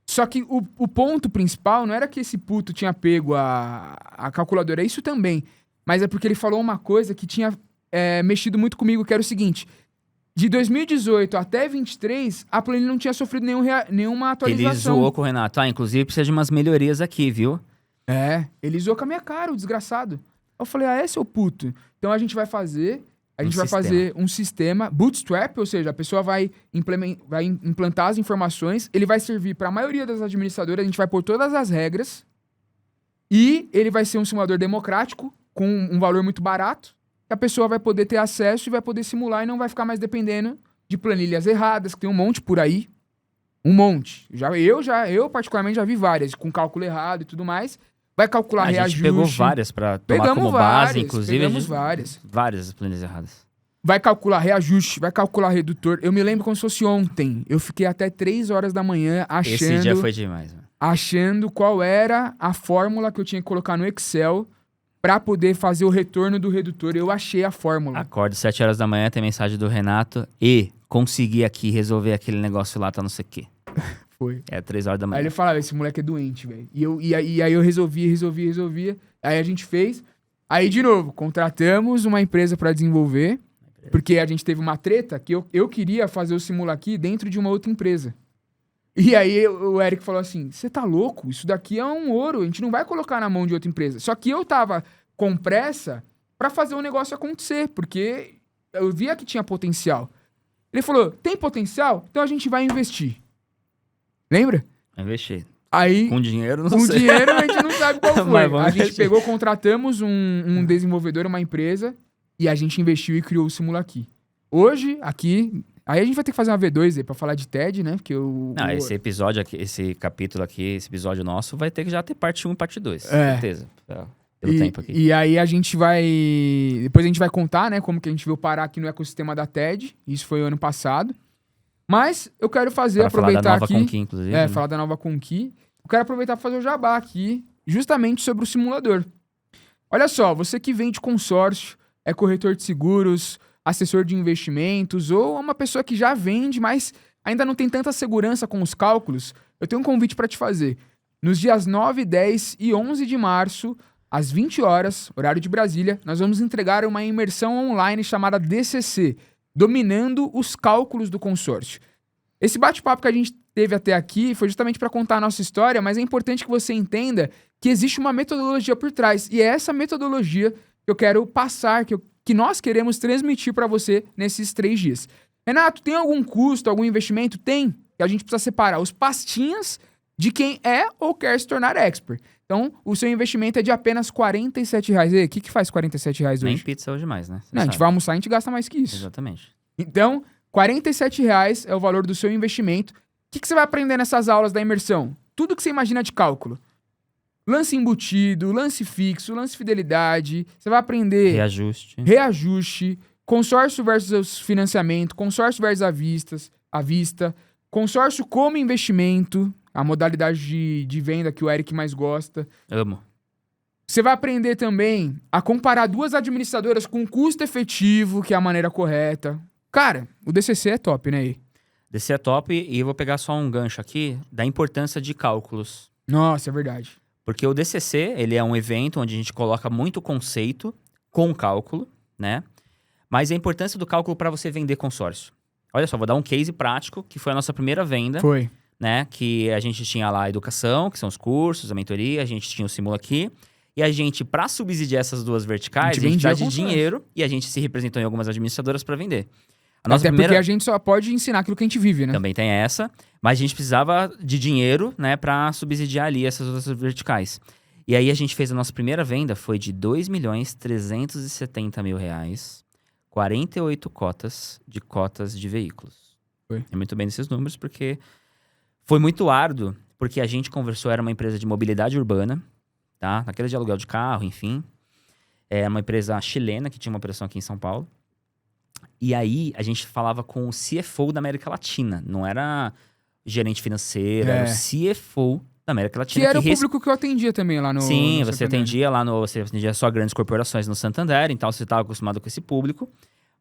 Só que o ponto principal não era que esse puto tinha pego a calculadora, isso também. Mas é porque ele falou uma coisa que tinha mexido muito comigo, que era o seguinte. De 2018 até 23, a planilha não tinha sofrido nenhuma atualização. Ele zoou com o Renato. Inclusive precisa de umas melhorias aqui, viu? Ele zoou com a minha cara, o desgraçado. Eu falei, seu puto. Então a gente vai fazer um sistema bootstrap, ou seja, a pessoa vai implantar as informações, ele vai servir para a maioria das administradoras, a gente vai pôr todas as regras e ele vai ser um simulador democrático com um valor muito barato, que a pessoa vai poder ter acesso e vai poder simular e não vai ficar mais dependendo de planilhas erradas, que tem um monte por aí. Um monte. Eu particularmente já vi várias, com cálculo errado e tudo mais. Vai calcular reajuste. A gente pegou várias pra tomar como base, inclusive. Pegamos várias. Várias planilhas erradas. Vai calcular reajuste, vai calcular redutor. Eu me lembro como se fosse ontem. Eu fiquei até 3 horas da manhã achando... Esse dia foi demais, mano. Achando qual era a fórmula que eu tinha que colocar no Excel pra poder fazer o retorno do redutor. Eu achei a fórmula. Acordo 7 horas da manhã, tem mensagem do Renato. E consegui aqui resolver aquele negócio lá, tá não sei o quê. Foi. 3 horas da manhã. Aí ele falava, esse moleque é doente, velho. E aí eu resolvia. Aí a gente fez. Aí, de novo, contratamos uma empresa pra desenvolver. Porque a gente teve uma treta que eu queria fazer o Simula Aqui dentro de uma outra empresa. E aí o Eric falou assim, você tá louco? Isso daqui é um ouro, a gente não vai colocar na mão de outra empresa. Só que eu tava com pressa pra fazer o negócio acontecer, porque eu via que tinha potencial. Ele falou, tem potencial? Então a gente vai investir. Lembra? Investir. Aí, com dinheiro, não com sei. dinheiro a gente não sabe qual foi. Mas vamos A gente investir. pegou, contratamos um desenvolvedor, uma empresa, e a gente investiu e criou o Simula Aqui. Hoje, aqui, Aí a gente vai ter que fazer uma V2 aí pra falar de TED, né? Porque Não, esse episódio aqui, esse capítulo aqui, esse episódio nosso, vai ter que já ter parte 1 e parte 2. Certeza. Pelo tempo aqui. E aí a gente vai... Depois a gente vai contar, né? Como que a gente veio parar aqui no ecossistema da TED. Isso foi ano passado. Mas eu quero Pra aproveitar falar da nova aqui... Conqui, inclusive. né? falar da nova Conqui. Eu quero aproveitar para fazer o jabá aqui, justamente sobre o simulador. Olha só, você que vende consórcio, é corretor de seguros, assessor de investimentos, ou é uma pessoa que já vende, mas ainda não tem tanta segurança com os cálculos, eu tenho um convite para te fazer. Nos dias 9, 10 e 11 de março, às 20 horas, horário de Brasília, nós vamos entregar uma imersão online chamada DCC, Dominando os Cálculos do Consórcio. Esse bate-papo que a gente teve até aqui foi justamente para contar a nossa história, mas é importante que você entenda que existe uma metodologia por trás. E é essa metodologia que eu quero passar, que nós queremos transmitir para você nesses 3 dias. Renato, tem algum custo, algum investimento? Tem. Que a gente precisa separar os pastinhas de quem é ou quer se tornar expert. Então, o seu investimento é de apenas R$47. E o que faz R$47 hoje? Nem pizza hoje mais, né? Você Não, a gente sabe. vai almoçar e a gente gasta mais que isso. Exatamente. Então, R$47 é o valor do seu investimento. O que você vai aprender nessas aulas da imersão? Tudo que você imagina de cálculo. Lance embutido, lance fixo, lance fidelidade. Você vai aprender reajuste, consórcio versus financiamento, consórcio versus à vista, consórcio como investimento, a modalidade de venda que o Eric mais gosta. Amo. Você vai aprender também a comparar 2 administradoras com custo efetivo, que é a maneira correta. Cara, o DCC é top, né? DCC é top e eu vou pegar só um gancho aqui da importância de cálculos. Nossa, é verdade. Porque o DCC, ele é um evento onde a gente coloca muito conceito com cálculo, né? Mas a importância do cálculo para você vender consórcio. Olha só, vou dar um case prático, que foi a nossa primeira venda. Foi. Né? Que a gente tinha lá a educação, que são os cursos, a mentoria, a gente tinha o Simula aqui. E a gente, para subsidiar essas 2 verticais, a gente vendia dá de consórcio. dinheiro e a gente se representou em algumas administradoras para vender. Até porque a gente só pode ensinar aquilo que a gente vive, né? Também tem essa, mas a gente precisava de dinheiro, né, para subsidiar ali essas outras verticais. E aí a gente fez a nossa primeira venda, foi de R$2.370.000, 48 cotas de veículos. Foi. É muito bem nesses números, porque foi muito árduo, porque a gente conversou, era uma empresa de mobilidade urbana, tá? Naquele de aluguel de carro, enfim. É uma empresa chilena que tinha uma operação aqui em São Paulo. E aí, a gente falava com o CFO da América Latina. Não era gerente financeiro, era o CFO da América Latina. Que era o público que eu atendia também lá no... Sim, no você Santander. atendia lá no... Você atendia só grandes corporações no Santander, então você estava acostumado com esse público.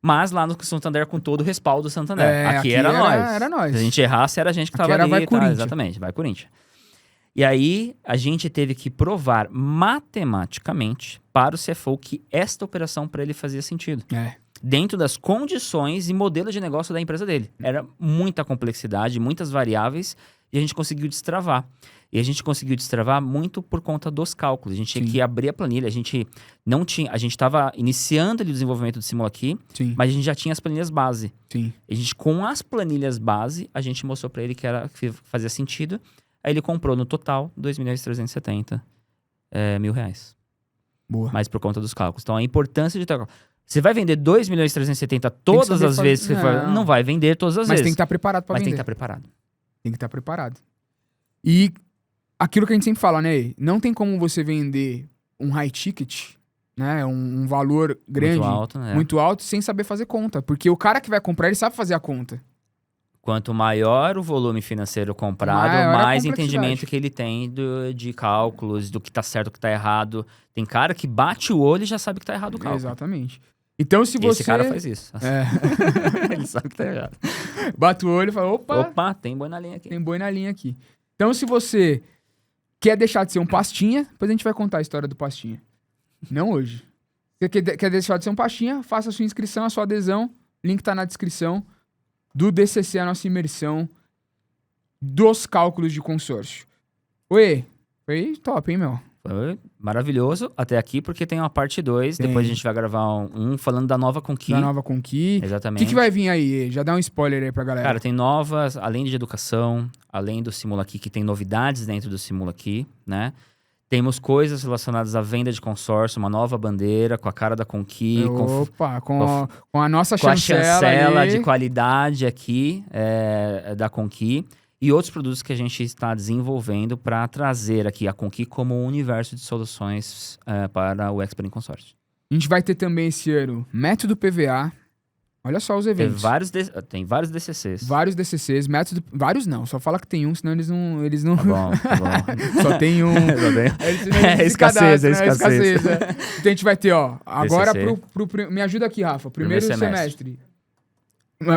Mas lá no Santander, com todo o respaldo do Santander. Aqui era nós. Era nós. Se a gente errasse, era a gente que estava ali. Era vai tá, Corinthians. Exatamente, vai Corinthians. E aí, a gente teve que provar matematicamente para o CFO que esta operação para ele fazia sentido. Dentro das condições e modelo de negócio da empresa dele. Era muita complexidade, muitas variáveis, e a gente conseguiu destravar. E a gente conseguiu destravar muito por conta dos cálculos. A gente tinha que abrir a planilha, a gente estava iniciando ali o desenvolvimento do Simula aqui, mas a gente já tinha as planilhas base. Sim. A gente, com as planilhas base, a gente mostrou para ele que fazia sentido. Aí ele comprou no total R$2.370.000. Boa. Mas por conta dos cálculos. Então a importância de ter... Você vai vender 2.370.000 todas as vezes que você for... Não vai vender todas as Mas vezes. tem que estar preparado para Mas vender. tem que estar preparado. Tem que estar preparado. E aquilo que a gente sempre fala, né? Não tem como você vender um high ticket, né? Um valor grande, Muito alto, né? muito alto, sem saber fazer conta. Porque o cara que vai comprar, ele sabe fazer a conta. Quanto maior o volume financeiro comprado, Maior a mais complexidade. entendimento que ele tem de cálculos, do que tá certo, do que tá errado. Tem cara que bate o olho e já sabe que tá errado o cálculo. Exatamente. Então, se você... Esse cara faz isso. Ele sabe que tá errado. Bate o olho e fala, Opa, tem boi na linha aqui. Tem boi na linha aqui. Então, se você quer deixar de ser um pastinha, depois a gente vai contar a história do pastinha. Não hoje. Você quer deixar de ser um pastinha, faça a sua inscrição, a sua adesão. Link tá na descrição do DCC, a nossa imersão dos cálculos de consórcio. Oi, foi top, hein, meu? Foi maravilhoso até aqui, porque tem uma parte 2. Tem. Depois a gente vai gravar um falando da nova Conqui. Da nova Conqui. O Exatamente. que vai vir aí? Já dá um spoiler aí pra galera. Cara, tem novas, além de educação, além do Simula Aqui, que tem novidades dentro do Simula Aqui, né? Temos coisas relacionadas à venda de consórcio, uma nova bandeira com a cara da Conqui, Opa, com a nossa com a chancela chancela ali. de qualidade aqui da Conqui e outros produtos que a gente está desenvolvendo para trazer aqui a Conqui como um universo de soluções para o Expert em Consórcio. A gente vai ter também esse ano método PVA. Olha só os Tem eventos. tem vários DCCs. Vários DCCs, método... Vários não, só fala que tem um, senão eles não... Tá bom, tá bom. Só tem um. Só tem- Eles se escassez, cadastram, escassez. é. Então a gente vai ter, ó, agora DCC. me ajuda aqui, Rafa. Primeiro Primeiro semestre.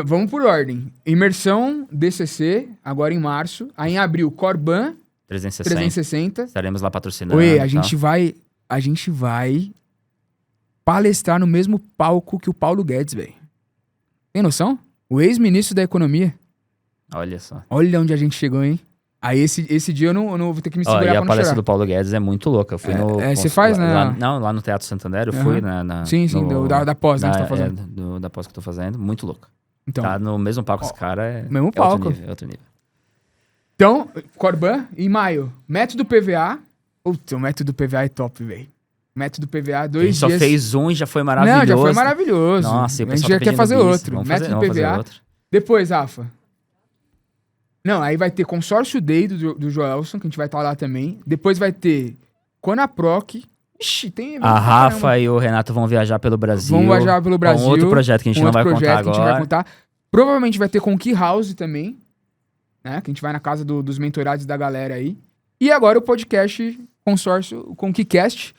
Vamos por ordem. Imersão DCC, agora em março. Aí em abril, Corban 360. Estaremos lá patrocinando. Oi, e a gente vai palestrar no mesmo palco que o Paulo Guedes, velho. Tem noção? O ex-ministro da Economia. tal. Olha só. Olha onde a gente chegou, hein? Aí esse dia eu não vou ter que me segurar E pra a não palestra chorar. do Paulo Guedes é muito louca. Eu fui no... você faz, né? Lá no Teatro Santander, eu Aham. fui Sim, da pós, né, que você tá fazendo. Da pós que eu tô fazendo. Muito louca. Então, Tá no mesmo palco esse cara. mesmo É palco. outro nível. Então, Corban, em maio, método PVA. Puta, o método PVA é top, velho. Método PVA, A 2 gente dias. só fez um e já foi maravilhoso. Não, já foi maravilhoso. Nossa, e o a gente pessoal já tá quer pedindo fazer bis. outro. Método Vamos fazer PVA. outro. Depois, Rafa. Não, aí vai ter Consórcio Day do Joelson, que a gente vai estar lá também. Depois vai ter Conaproc. Ixi, tem... evento A pra Rafa caramba. e o Renato vão viajar pelo Brasil. Vão viajar pelo Brasil. Com outro projeto que a gente com não outro vai projeto contar que a gente vai agora. contar. Provavelmente vai ter Conqui House também, né? Que a gente vai na casa dos mentorados da galera aí. E agora o podcast Consórcio, o ConquiCast,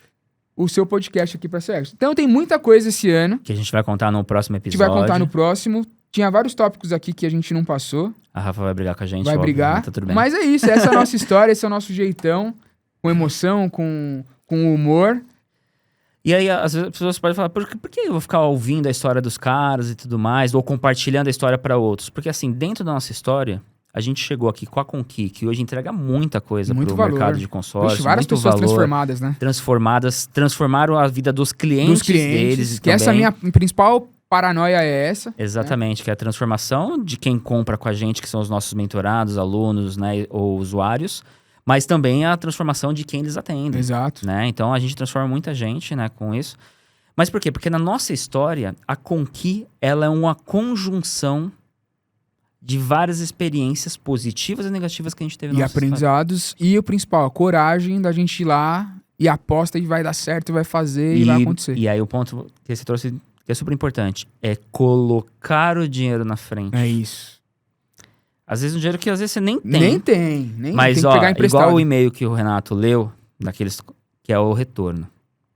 o seu podcast aqui pra ser. Então tem muita coisa esse ano. Que a gente vai contar no próximo A gente episódio. vai contar no próximo. Tinha vários tópicos aqui que a gente não passou. A Rafa vai brigar com a gente. Vai óbvio, brigar. Tá tudo bem. Mas é isso, essa é a nossa história, esse é o nosso jeitão. Com emoção, com humor. E aí, às vezes, as pessoas podem falar, por que eu vou ficar ouvindo a história dos caras e tudo mais, ou compartilhando a história para outros? Porque, assim, dentro da nossa história, a gente chegou aqui com a Conqui, que hoje entrega muita coisa Muito pro valor. mercado de consórcio, Vixe, várias muito pessoas valor, transformadas, né? transformaram a vida dos clientes, Dos clientes. deles Que essa também. minha principal paranoia é essa. Exatamente, que é a transformação de quem compra com a gente, que são os nossos mentorados, alunos, né, ou usuários, mas também a transformação de quem eles atendem. Exato. Né? Então, a gente transforma muita gente, né, com isso. Mas por quê? Porque na nossa história, a Conqui, ela é uma conjunção de várias experiências positivas e negativas que a gente teve na E nossa história. aprendizados. E o principal, a coragem da gente ir lá e aposta e vai dar certo, vai fazer e vai acontecer. E aí o ponto que você trouxe, que é super importante, é colocar o dinheiro na frente. É isso. Às vezes um dinheiro que às vezes você nem tem. Nem tem. Mas, tem que ó, pegar emprestado. igual o e-mail que o Renato leu, daqueles, que é o retorno.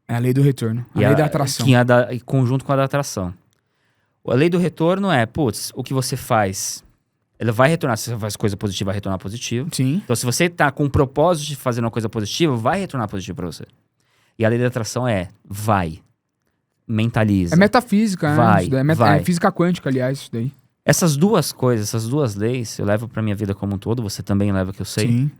É a lei do retorno. A lei da atração. Que é conjunto com a da atração. A lei do retorno é, putz, o que você faz, ele vai retornar. Se você faz coisa positiva, vai retornar positivo. Sim. Então, se você tá com o propósito de fazer uma coisa positiva, vai retornar positivo pra você. E a lei da atração é, vai. Mentaliza. É metafísica, né? Vai, Isso daí vai. É física quântica, aliás, isso daí. Essas duas coisas, essas duas leis, eu levo pra minha vida como um todo, você também leva, que eu sei. Sim.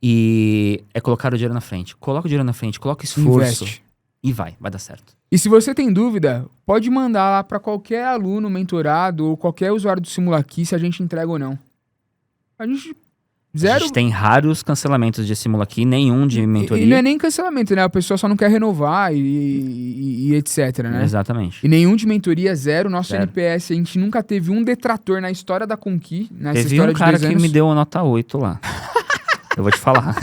E é colocar o dinheiro na frente. Coloca o dinheiro na frente, coloca esforço. Investe. E vai dar certo. E se você tem dúvida, pode mandar lá para qualquer aluno mentorado ou qualquer usuário do Simulaqui se a gente entrega ou não. A gente... A Zero... gente tem raros cancelamentos de Simulaqui, nenhum de mentoria. E não é nem cancelamento, né? A pessoa só não quer renovar e etc, né? Exatamente. E nenhum de mentoria, zero. Nosso Zero. NPS, a gente nunca teve um detrator na história da Conqui, nessa Teve história um de cara 2 que anos. me deu uma nota 8 lá. Eu vou te falar.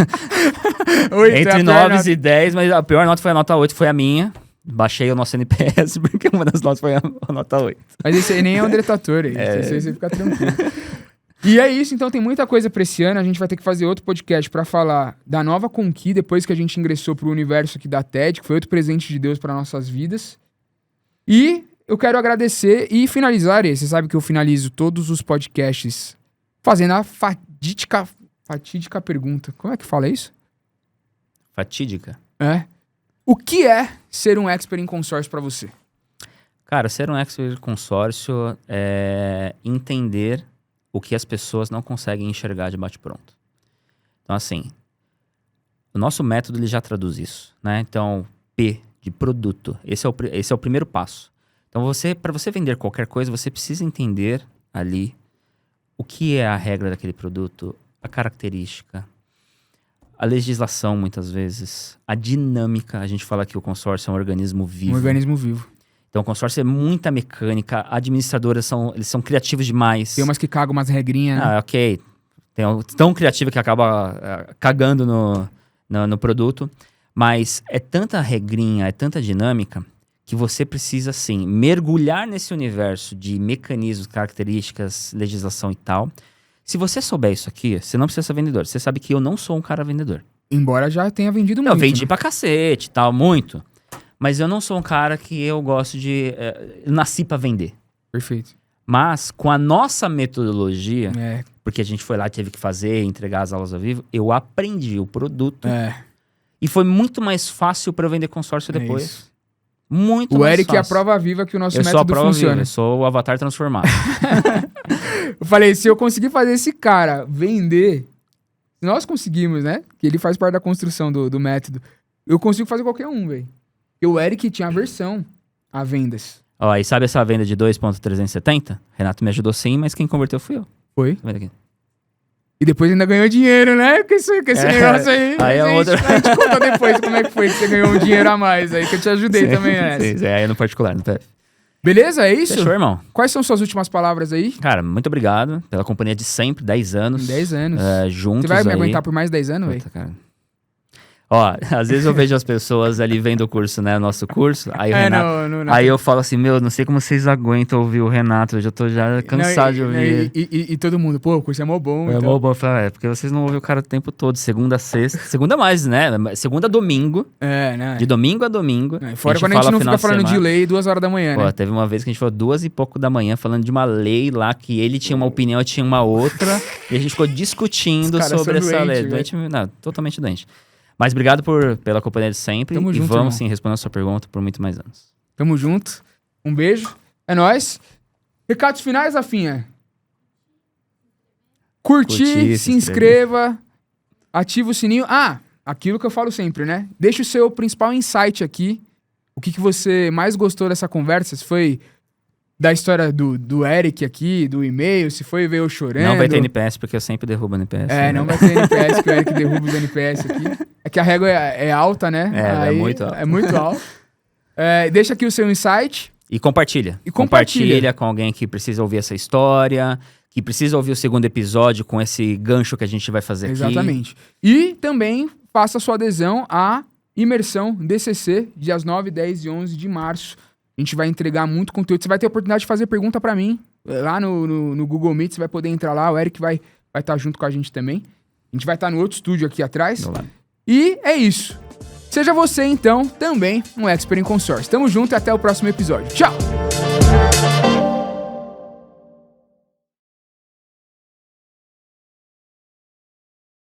Oito, é a Entre pior 9 nota. e 10, mas a pior nota foi a nota 8, foi a minha. Baixei o nosso NPS, porque uma das notas foi a nota 8. Mas esse aí nem é um detrator, esse aí você fica tranquilo. E é isso, então tem muita coisa pra esse ano. A gente vai ter que fazer outro podcast pra falar da nova Conqui, depois que a gente ingressou pro universo aqui da TED, que foi outro presente de Deus para nossas vidas. E eu quero agradecer e finalizar esse. Você sabe que eu finalizo todos os podcasts fazendo a fatídica pergunta. Como é que fala isso? Fatídica. É. O que é ser um expert em consórcio pra você? Cara, ser um expert consórcio é entender o que as pessoas não conseguem enxergar de bate-pronto. Então, assim, o nosso método ele já traduz isso, né? Então, P de produto, esse é o primeiro passo. Então, para você vender qualquer coisa, você precisa entender ali o que é a regra daquele produto, a característica, a legislação, muitas vezes, a dinâmica. A gente fala que o consórcio é um organismo vivo. Um organismo vivo. Então, o consórcio é muita mecânica, administradoras eles são criativos demais. Tem umas que cagam umas regrinhas, né? Ah, ok. Tão criativa que acaba cagando no produto. Mas é tanta regrinha, é tanta dinâmica, que você precisa, assim, mergulhar nesse universo de mecanismos, características, legislação e tal. Se você souber isso aqui, você não precisa ser vendedor. Você sabe que eu não sou um cara vendedor. Embora já tenha vendido muito. Eu vendi né? pra cacete e tal, muito. Mas eu não sou um cara que eu gosto de... eu nasci pra vender. Perfeito. Mas, com a nossa metodologia, É, porque a gente foi lá, teve que fazer, entregar as aulas ao vivo, eu aprendi o produto. E foi muito mais fácil pra eu vender consórcio depois. isso. Muito O mais Eric é a fácil. prova viva que o nosso Eu sou a método prova funciona. viva, eu sou o avatar transformado. Eu falei, se eu conseguir fazer esse cara vender, nós conseguimos, né? Que ele faz parte da construção do método. Eu consigo fazer qualquer um, velho. E o Eric tinha aversão a vendas. Ó, e sabe essa venda de 2.370? Renato me ajudou sim, mas quem converteu fui eu. Foi. Tá vendo aqui? E depois ainda ganhou dinheiro, né? Com esse negócio aí. Aí é Mas outra- a gente conta depois como é que foi que você ganhou um dinheiro a mais aí, que eu te ajudei também nessa. Sim, aí no particular, no PF. Beleza? É isso? Fechou, irmão. Quais são suas últimas palavras aí? Cara, muito obrigado pela companhia de sempre, 10 anos. Em 10 anos. Juntos Você vai me aí. aguentar por mais 10 anos, velho? Puta, cara. Ó, às vezes eu vejo as pessoas ali vendo o curso, né? O nosso curso. Aí o Renato... não. Aí eu falo assim, meu, não sei como vocês aguentam ouvir o Renato. Eu já tô já cansado de ouvir. E todo mundo, pô, o curso é mó bom. É então. mó bom. Eu falo, porque vocês não ouvem o cara o tempo todo. Segunda a sexta. Segunda mais, né? Segunda a domingo. É, né? De domingo a domingo. Fora quando a gente fala não final fica falando de semana. lei 2 horas da manhã, Pô, né? teve uma vez que a gente falou 2 e pouco da manhã falando de uma lei lá que ele tinha uma opinião, eu tinha uma outra. E a gente ficou discutindo Os caras sobre são essa lei. doentes, Não, totalmente doente. Mas obrigado pela companhia de sempre. Tamo e junto, vamos irmão. sim responder a sua pergunta por muito mais anos. Tamo junto. Um beijo. É nóis. Recados finais, Rafinha? Curtir, se inscreva, ativa o sininho. Ah, aquilo que eu falo sempre, né? Deixa o seu principal insight aqui. O que você mais gostou dessa conversa? Se foi da história do Eric aqui, do e-mail, se foi ver eu chorando. Não vai ter NPS, porque eu sempre derrubo NPS. É, né? não vai ter NPS, que o Eric derruba os NPS aqui. É que a régua é alta, né? É muito alta. É muito alta. Deixa aqui o seu insight. E compartilha. E compartilha. Com alguém que precisa ouvir essa história, que precisa ouvir o segundo episódio com esse gancho que a gente vai fazer aqui. Exatamente. E também faça sua adesão à imersão DCC, dias 9, 10 e 11 de março. A gente vai entregar muito conteúdo. Você vai ter a oportunidade de fazer pergunta pra mim. Lá no Google Meet, você vai poder entrar lá. O Eric vai estar junto com a gente também. A gente vai estar no outro estúdio aqui atrás. Do lado. E é isso. Seja você, então, também um expert em consórcio. Tamo junto e até o próximo episódio. Tchau!